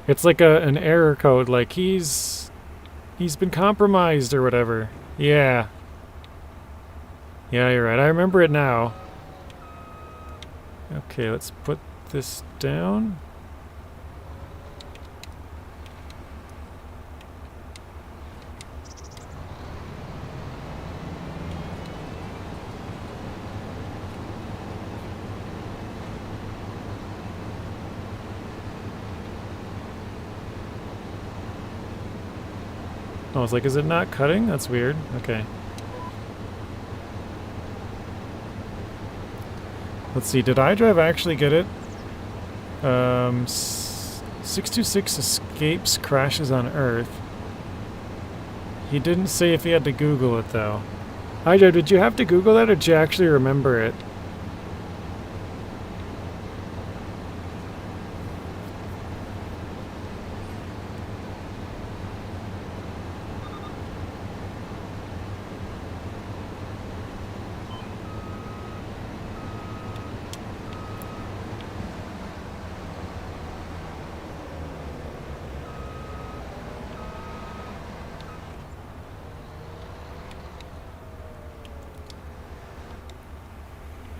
It's like an error code, like, he's been compromised or whatever. Yeah. Yeah, you're right. I remember it now. Okay, let's put this down. I was like, is it not cutting? That's weird. Okay. Let's see, did iDrive actually get it? 626 escapes crashes on Earth. He didn't say if he had to Google it, though. iDrive, did you have to Google that, or did you actually remember it?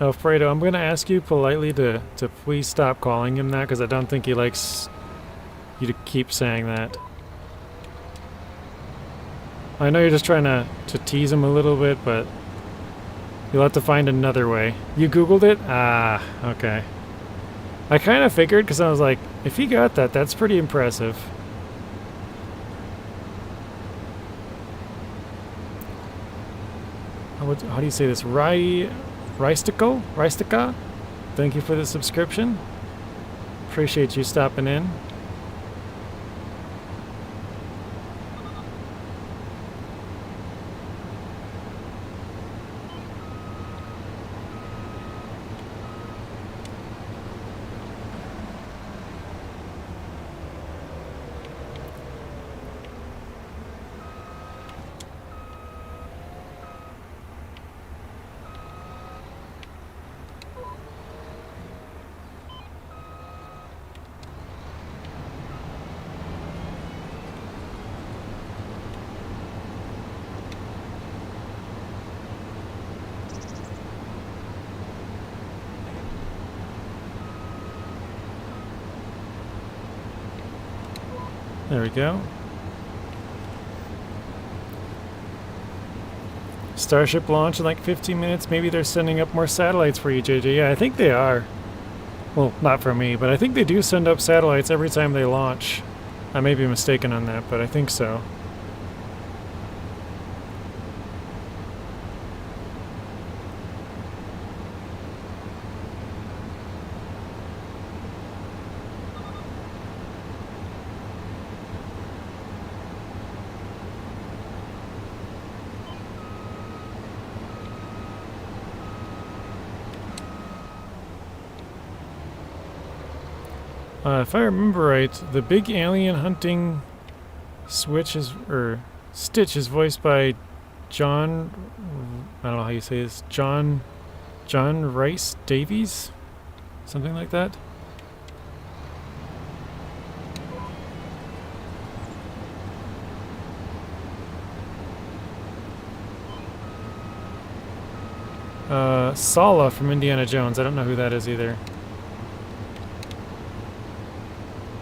Oh, Fredo, I'm going to ask you politely to please stop calling him that, because I don't think he likes you to keep saying that. I know you're just trying to tease him a little bit, but you'll have to find another way. You Googled it? Ah, okay. I kind of figured, because I was like, if he got that, that's pretty impressive. How do you say this? Rystica? Thank you for the subscription. Appreciate you stopping in. There we go. Starship launch in like 15 minutes. Maybe they're sending up more satellites for you, JJ. Yeah, I think they are. Well, not for me, but I think they do send up satellites every time they launch. I may be mistaken on that, but I think so. If I remember right, the big alien hunting Stitch is voiced by John. I don't know how you say this. John Rice Davies, something like that. Sala from Indiana Jones. I don't know who that is either.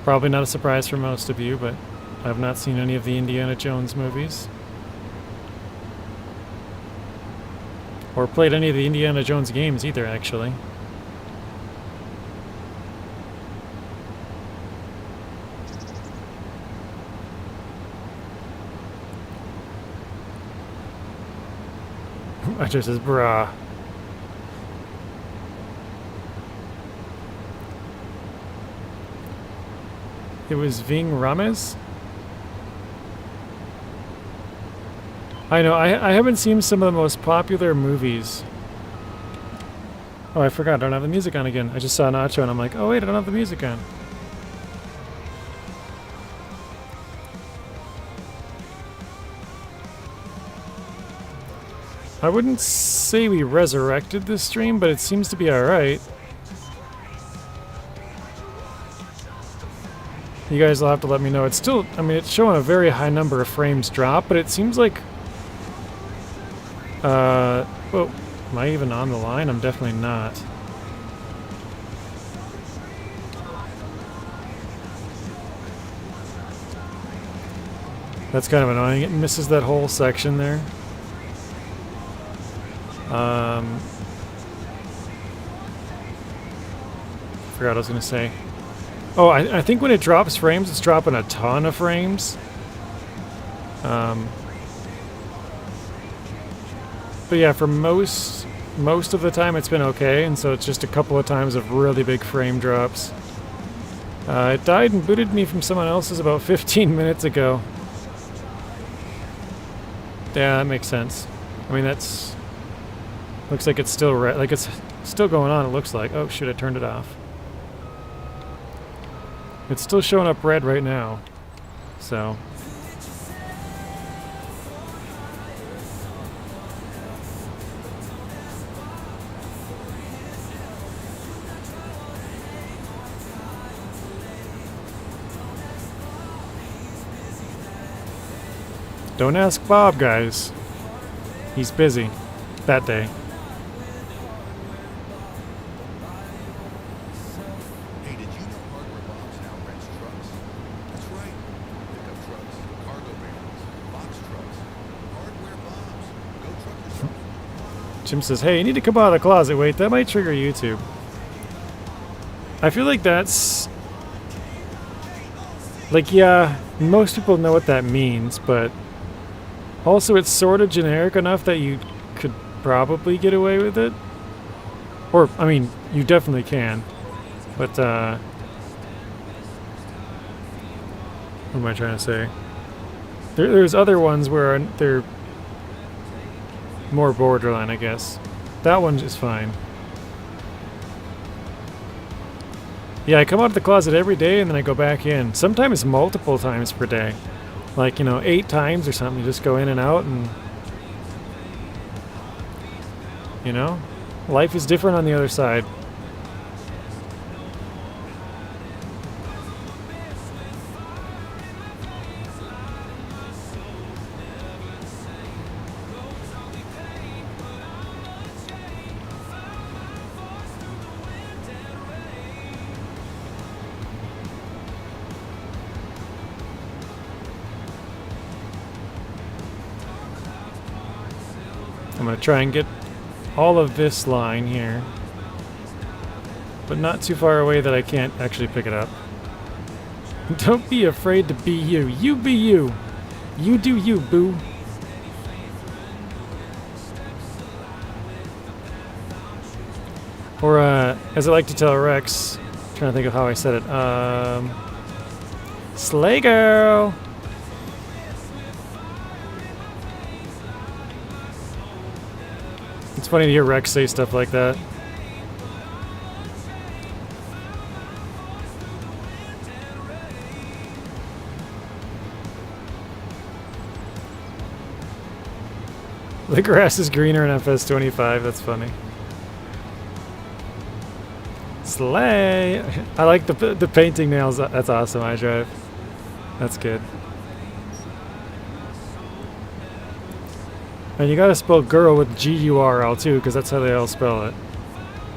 Probably not a surprise for most of you, but I've not seen any of the Indiana Jones movies. Or played any of the Indiana Jones games either, actually. I just says, brah. It was Ving Rhames? I know, I haven't seen some of the most popular movies. Oh, I forgot, I don't have the music on again. I just saw Nacho and I'm like, oh wait, I don't have the music on. I wouldn't say we resurrected this stream, but it seems to be alright. You guys will have to let me know. It's still, I mean, it's showing a very high number of frames drop, but it seems like... well, am I even on the line? I'm definitely not. That's kind of annoying. It misses that whole section there. Forgot what I was going to say. Oh, I think when it drops frames, it's dropping a ton of frames. But yeah, for most of the time it's been okay, and so it's just a couple of times of really big frame drops. It died and booted me from someone else's about 15 minutes ago. Yeah, that makes sense. I mean, that's... Looks like it's still like it's still going on, it looks like. Oh, shoot, I turned it off. It's still showing up red right now, so... Don't ask Bob, guys. He's busy that day.
Hey, did you know Hardware Bob's now rents trucks? That's right. Pickup trucks, cargo vans, box trucks. Hardware Bob's. Go truck yourself.
Jim says, hey, you need to come out of the closet. Wait, that might trigger YouTube. I feel like that's... Like, yeah, most people know what that means, but... Also, it's sort of generic enough that you could probably get away with it. Or, I mean, you definitely can. But, what am I trying to say? There's other ones where they're more borderline, I guess. That one's just fine. Yeah, I come out of the closet every day and then I go back in. Sometimes multiple times per day. Like, you know, 8 times or something. You just go in and out and... You know? Life is different on the other side. I'm going to try and get all of this line here, but not too far away that I can't actually pick it up. Don't be afraid to be you. You be you. You do you, boo. Or, as I like to tell Rex, trying to think of how I said it, Slay girl! It's funny to hear Rex say stuff like that. The grass is greener in FS25, that's funny. Slay! I like the painting nails, that's awesome, I drive. That's good. And you gotta spell girl with G-U-R-L too, because that's how they all spell it.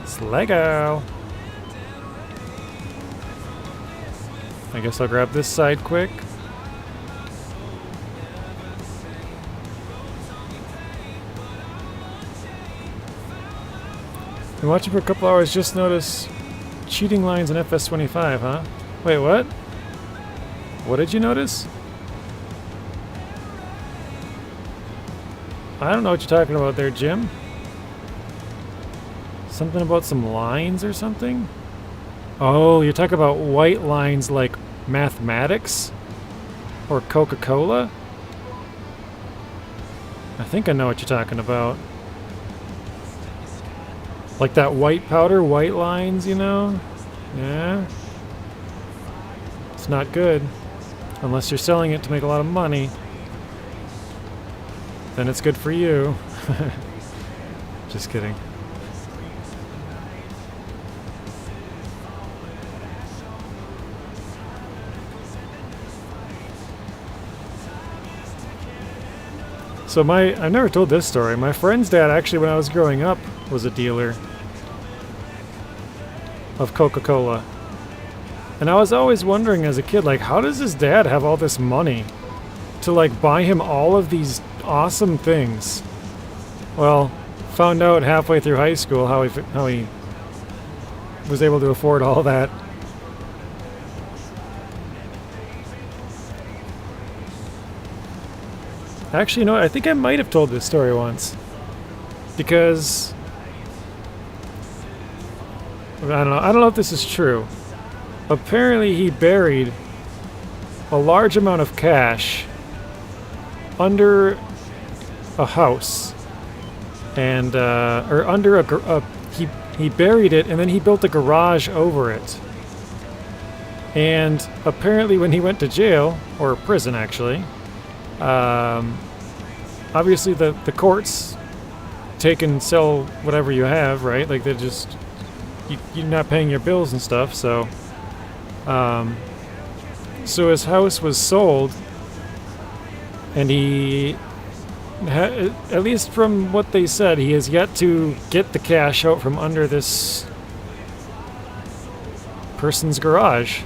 Slay girl! I guess I'll grab this side quick. Been watching for a couple hours, just noticed cheating lines in FS25, huh? Wait, what? What did you notice? I don't know what you're talking about there, Jim. Something about some lines or something? Oh, you're talking about white lines like mathematics? Or Coca-Cola? I think I know what you're talking about. Like that white powder, white lines, you know? Yeah. It's not good. Unless you're selling it to make a lot of money. Then it's good for you. Just kidding. So I've never told this story. My friend's dad actually, when I was growing up, was a dealer of Coca-Cola. And I was always wondering as a kid, like, how does his dad have all this money to, like, buy him all of these awesome things? Well, found out halfway through high school how he was able to afford all that. Actually, you know what? I think I might have told this story once. Because I don't know if this is true. Apparently he buried a large amount of cash under a house. And or under he buried it and then he built a garage over it. And apparently when he went to jail, or prison actually, obviously the courts take and sell whatever you have, right? Like they just, you're not paying your bills and stuff, so so his house was sold, and he at least from what they said, he has yet to get the cash out from under this person's garage.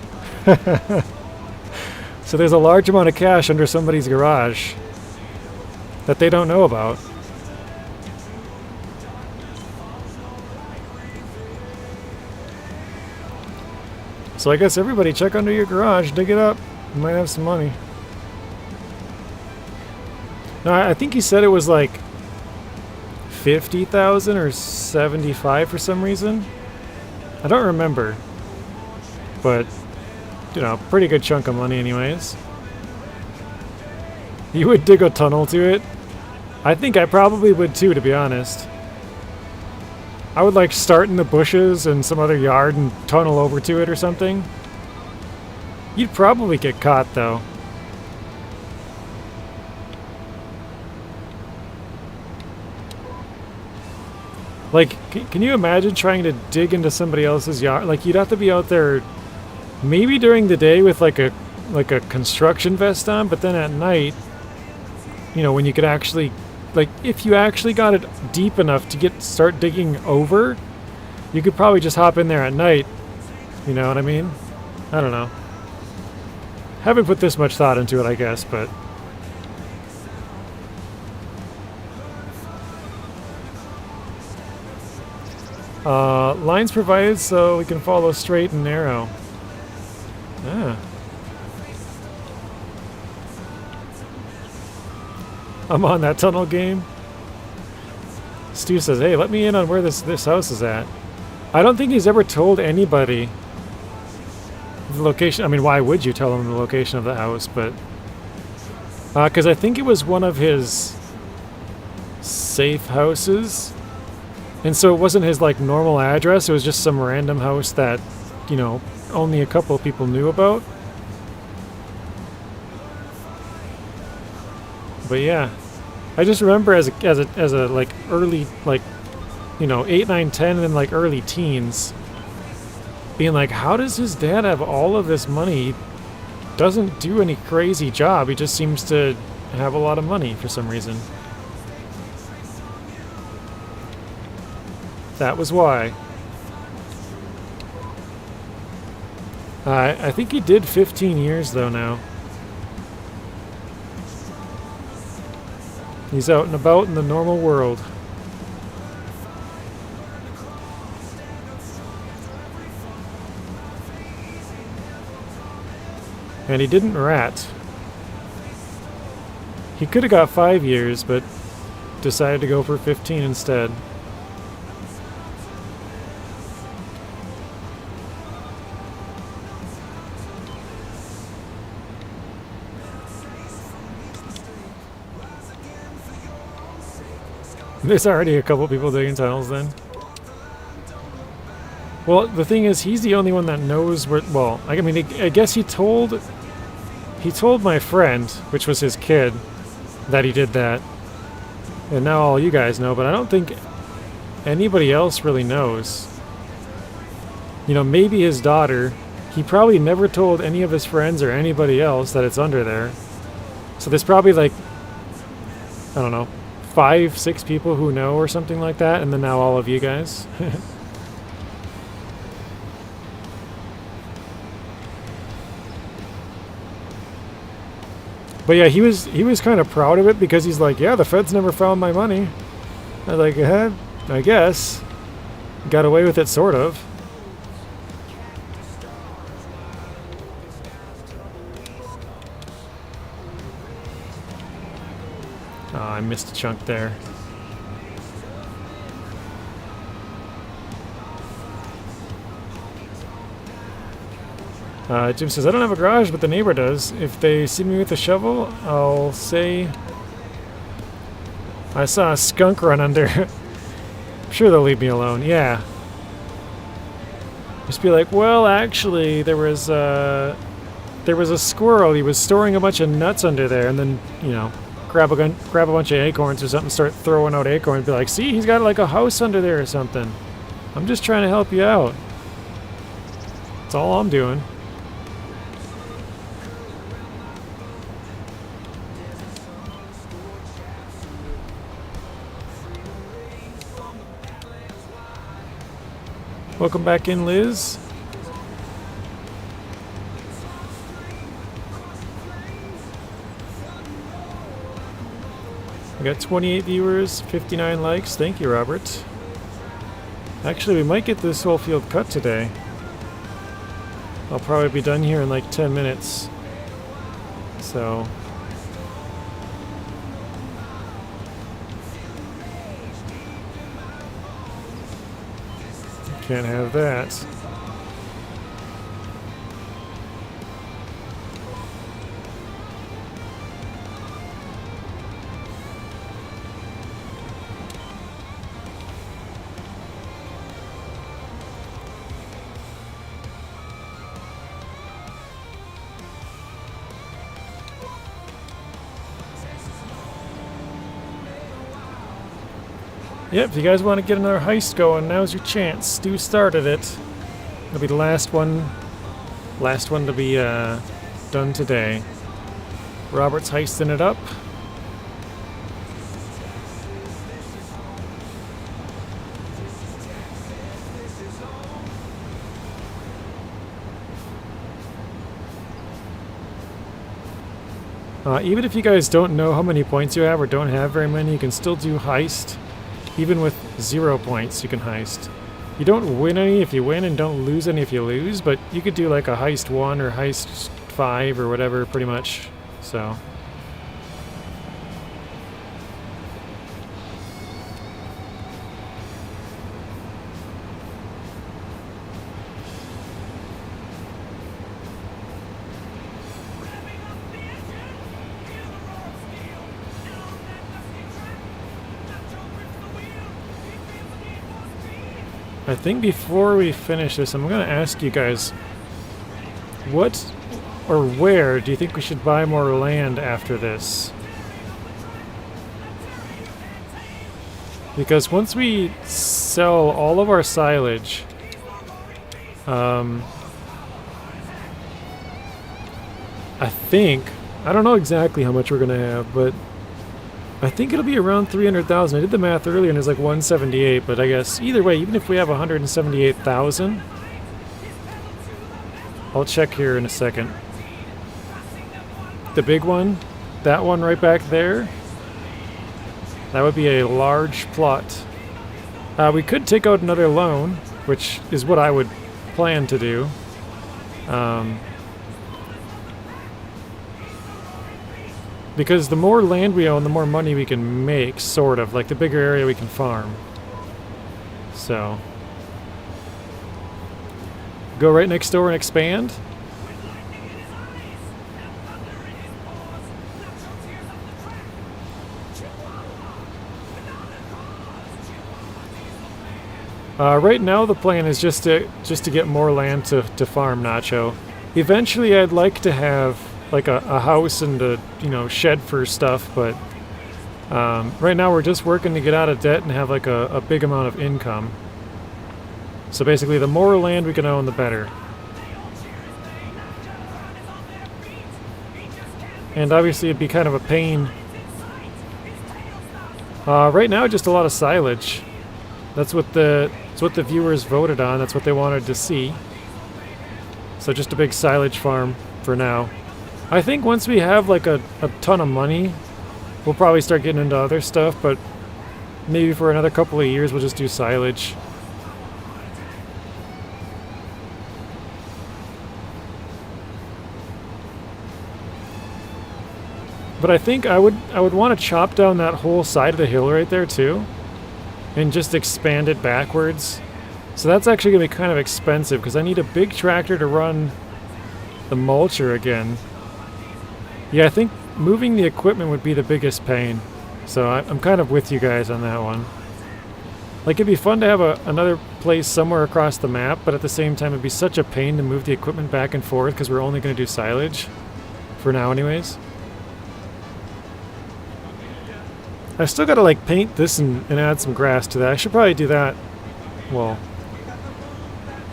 So there's a large amount of cash under somebody's garage that they don't know about. So I guess everybody check under your garage, dig it up. You might have some money. No, I think he said it was like 50,000 or 75 for some reason. I don't remember. But, you know, pretty good chunk of money anyways. You would dig a tunnel to it? I think I probably would too, to be honest. I would like start in the bushes in some other yard and tunnel over to it or something. You'd probably get caught though. Like, can you imagine trying to dig into somebody else's yard? Like, you'd have to be out there maybe during the day with like a construction vest on, but then at night, you know, when you could actually, like, if you actually got it deep enough to start digging over, you could probably just hop in there at night. You know what I mean? I don't know. Haven't put this much thought into it, I guess, but Lines provided so we can follow straight and narrow. Ah. I'm on that tunnel game. Stu says, hey, let me in on where this house is at. I don't think he's ever told anybody the location. I mean, why would you tell him the location of the house? But because I think it was one of his safe houses, and so it wasn't his like normal address. It was just some random house that, you know, only a couple of people knew about. But yeah, I just remember as a like early, like, you know, 8, 9, 10, and then like early teens, being like, how does his dad have all of this money? He doesn't do any crazy job. He just seems to have a lot of money for some reason. That was why. I think he did 15 years though now. He's out and about in the normal world. And he didn't rat. He could have got 5 years, but decided to go for 15 instead. There's already a couple people digging tunnels then. Well, the thing is, he's the only one that knows where. Well, I mean, I guess he told my friend, which was his kid, that he did that, and now all you guys know. But I don't think anybody else really knows. You know, maybe his daughter. He probably never told any of his friends or anybody else that it's under there. So there's probably like, I don't know, 5, 6 people who know or something like that, and then now all of you guys. But yeah, he was kind of proud of it because he's like, yeah, the feds never found my money. I was like, I guess. Got away with it, sort of. Oh, I missed a chunk there. Jim says, I don't have a garage, but the neighbor does. If they see me with a shovel, I'll say I saw a skunk run under. I'm sure they'll leave me alone. Yeah. Just be like, well, actually, there was a squirrel. He was storing a bunch of nuts under there, and then, you know, grab a bunch of acorns or something, start throwing out acorns, be like, see, he's got like a house under there or something. I'm just trying to help you out. That's all I'm doing. Welcome back in, Liz. We got 28 viewers, 59 likes. Thank you, Robert. Actually, we might get this whole field cut today. I'll probably be done here in like 10 minutes. So... can't have that. Yep, if you guys want to get another heist going, now's your chance. Stu started it. It'll be the last one to be done today. Robert's heisting it up. Even if you guys don't know how many points you have or don't have very many, you can still do heist. Even with 0 points, you can heist. You don't win any if you win and don't lose any if you lose, but you could do like a heist 1 or heist 5 or whatever pretty much. So I think before we finish this, I'm going to ask you guys, what or where do you think we should buy more land after this? Because once we sell all of our silage, I don't know exactly how much we're going to have, but I think it'll be around 300,000. I did the math earlier and it was like 178, but I guess either way, even if we have 178,000, I'll check here in a second. The big one, that one right back there, that would be a large plot. We could take out another loan, which is what I would plan to do. Because the more land we own, the more money we can make, sort of. Like, the bigger area we can farm. So. Go right next door and expand. Right now the plan is just to get more land to farm, Nacho. Eventually I'd like to have like a house and a shed for stuff, but right now we're just working to get out of debt and have like a big amount of income. So basically the more land we can own, the better. And obviously it'd be kind of a pain. Right now just a lot of silage. That's what the viewers voted on. That's what they wanted to see. So just a big silage farm for now. I think once we have like a ton of money, we'll probably start getting into other stuff, but maybe for another couple of years we'll just do silage. But I think I would want to chop down that whole side of the hill right there too, and just expand it backwards. So that's actually going to be kind of expensive because I need a big tractor to run the mulcher again. Yeah, I think moving the equipment would be the biggest pain. So I'm kind of with you guys on that one. Like, it'd be fun to have another place somewhere across the map, but at the same time it'd be such a pain to move the equipment back and forth because we're only going to do silage. For now anyways. I still got to like paint this and add some grass to that. I should probably do that. Well,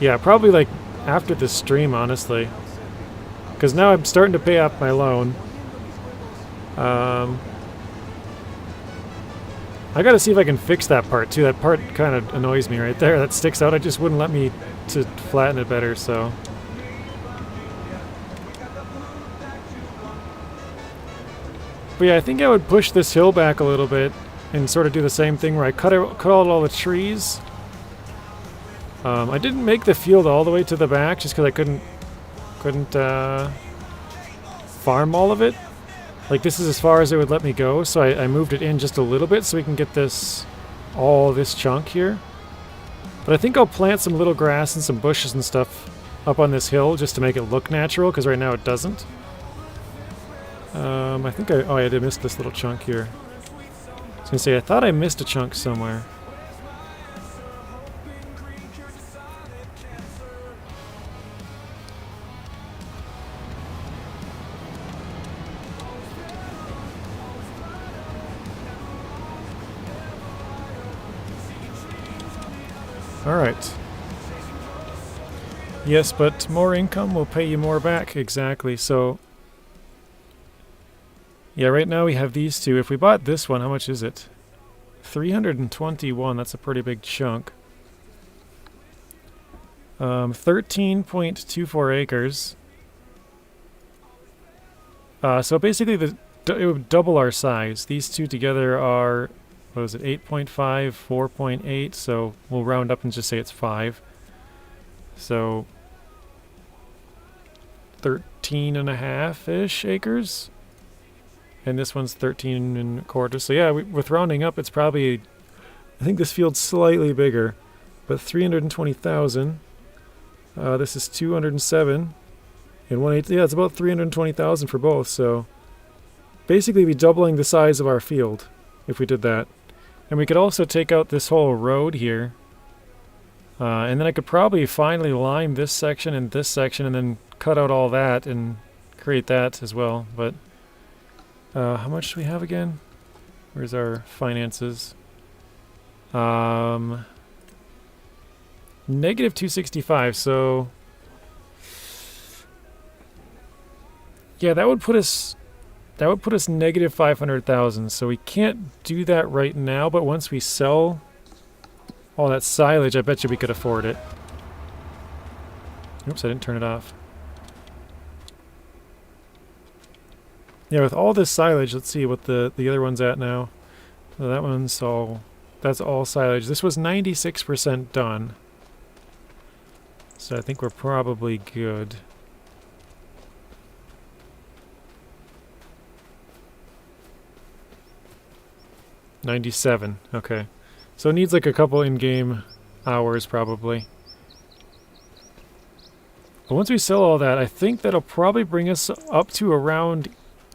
yeah, probably like after this stream, honestly. Because now I'm starting to pay off my loan. I gotta see if I can fix that part too. That part kind of annoys me right there. That sticks out. It just wouldn't let me to flatten it better, so. But yeah, I think I would push this hill back a little bit and sort of do the same thing where I cut out all the trees. I didn't make the field all the way to the back just because I couldn't farm all of it. Like, this is as far as it would let me go, so I moved it in just a little bit so we can get all this chunk here. But I think I'll plant some little grass and some bushes and stuff up on this hill just to make it look natural, because right now it doesn't. I think I did miss this little chunk here. I was gonna say, I thought I missed a chunk somewhere. Alright. Yes, but more income will pay you more back. Exactly. So, yeah, right now we have these two. If we bought this one, how much is it? 321. That's a pretty big chunk. 13.24 acres. So basically it would double our size. These two together are what is it, 8.5, 4.8, so we'll round up and just say it's 5. So 13 and a half-ish acres. And this one's 13 and a quarter. So yeah, with rounding up, it's probably, I think this field's slightly bigger, but 320,000. This is 207 and 1/8. Yeah, it's about 320,000 for both. So basically, be doubling the size of our field if we did that. And we could also take out this whole road here, and then I could probably finally lime this section and this section, and then cut out all that and create that as well. But how much do we have again? Where's our finances? Negative 265, so yeah, that would put us negative 500,000. So we can't do that right now, but once we sell all that silage, I bet you we could afford it. Oops, I didn't turn it off. Yeah, with all this silage, let's see what the other one's at now. So that one's all, that's all silage. This was 96% done. So I think we're probably good. $97, okay. So it needs like a couple in-game hours probably. But once we sell all that, I think that'll probably bring us up to around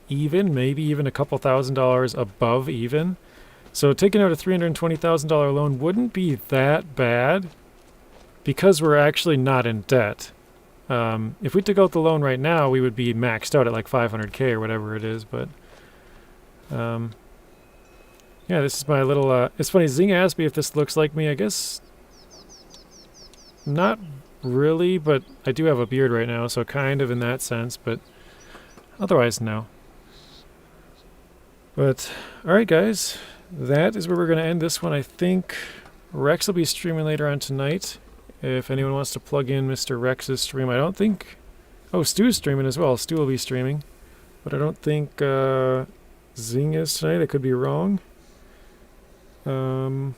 even, maybe even a couple $1,000s above even. So taking out a $320,000 loan wouldn't be that bad because we're actually not in debt. If we took out the loan right now, we would be maxed out at like 500K or whatever it is, but yeah, this is my little, it's funny, Zing asked me if this looks like me. I guess not really, but I do have a beard right now, so kind of in that sense, but otherwise, no. But, alright guys, that is where we're going to end this one. I think Rex will be streaming later on tonight. If anyone wants to plug in Mr. Rex's stream, I don't think... Oh, Stu's streaming as well. Stu will be streaming. But I don't think Zing is tonight. I could be wrong. Yeah,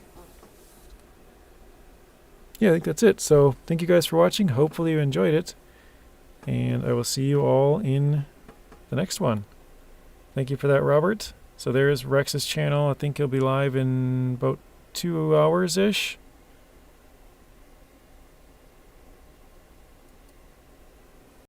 I think that's it. So, thank you guys for watching. Hopefully you enjoyed it. And I will see you all in the next one. Thank you for that, Robert. So there's Rex's channel. I think he'll be live in about 2 hours-ish.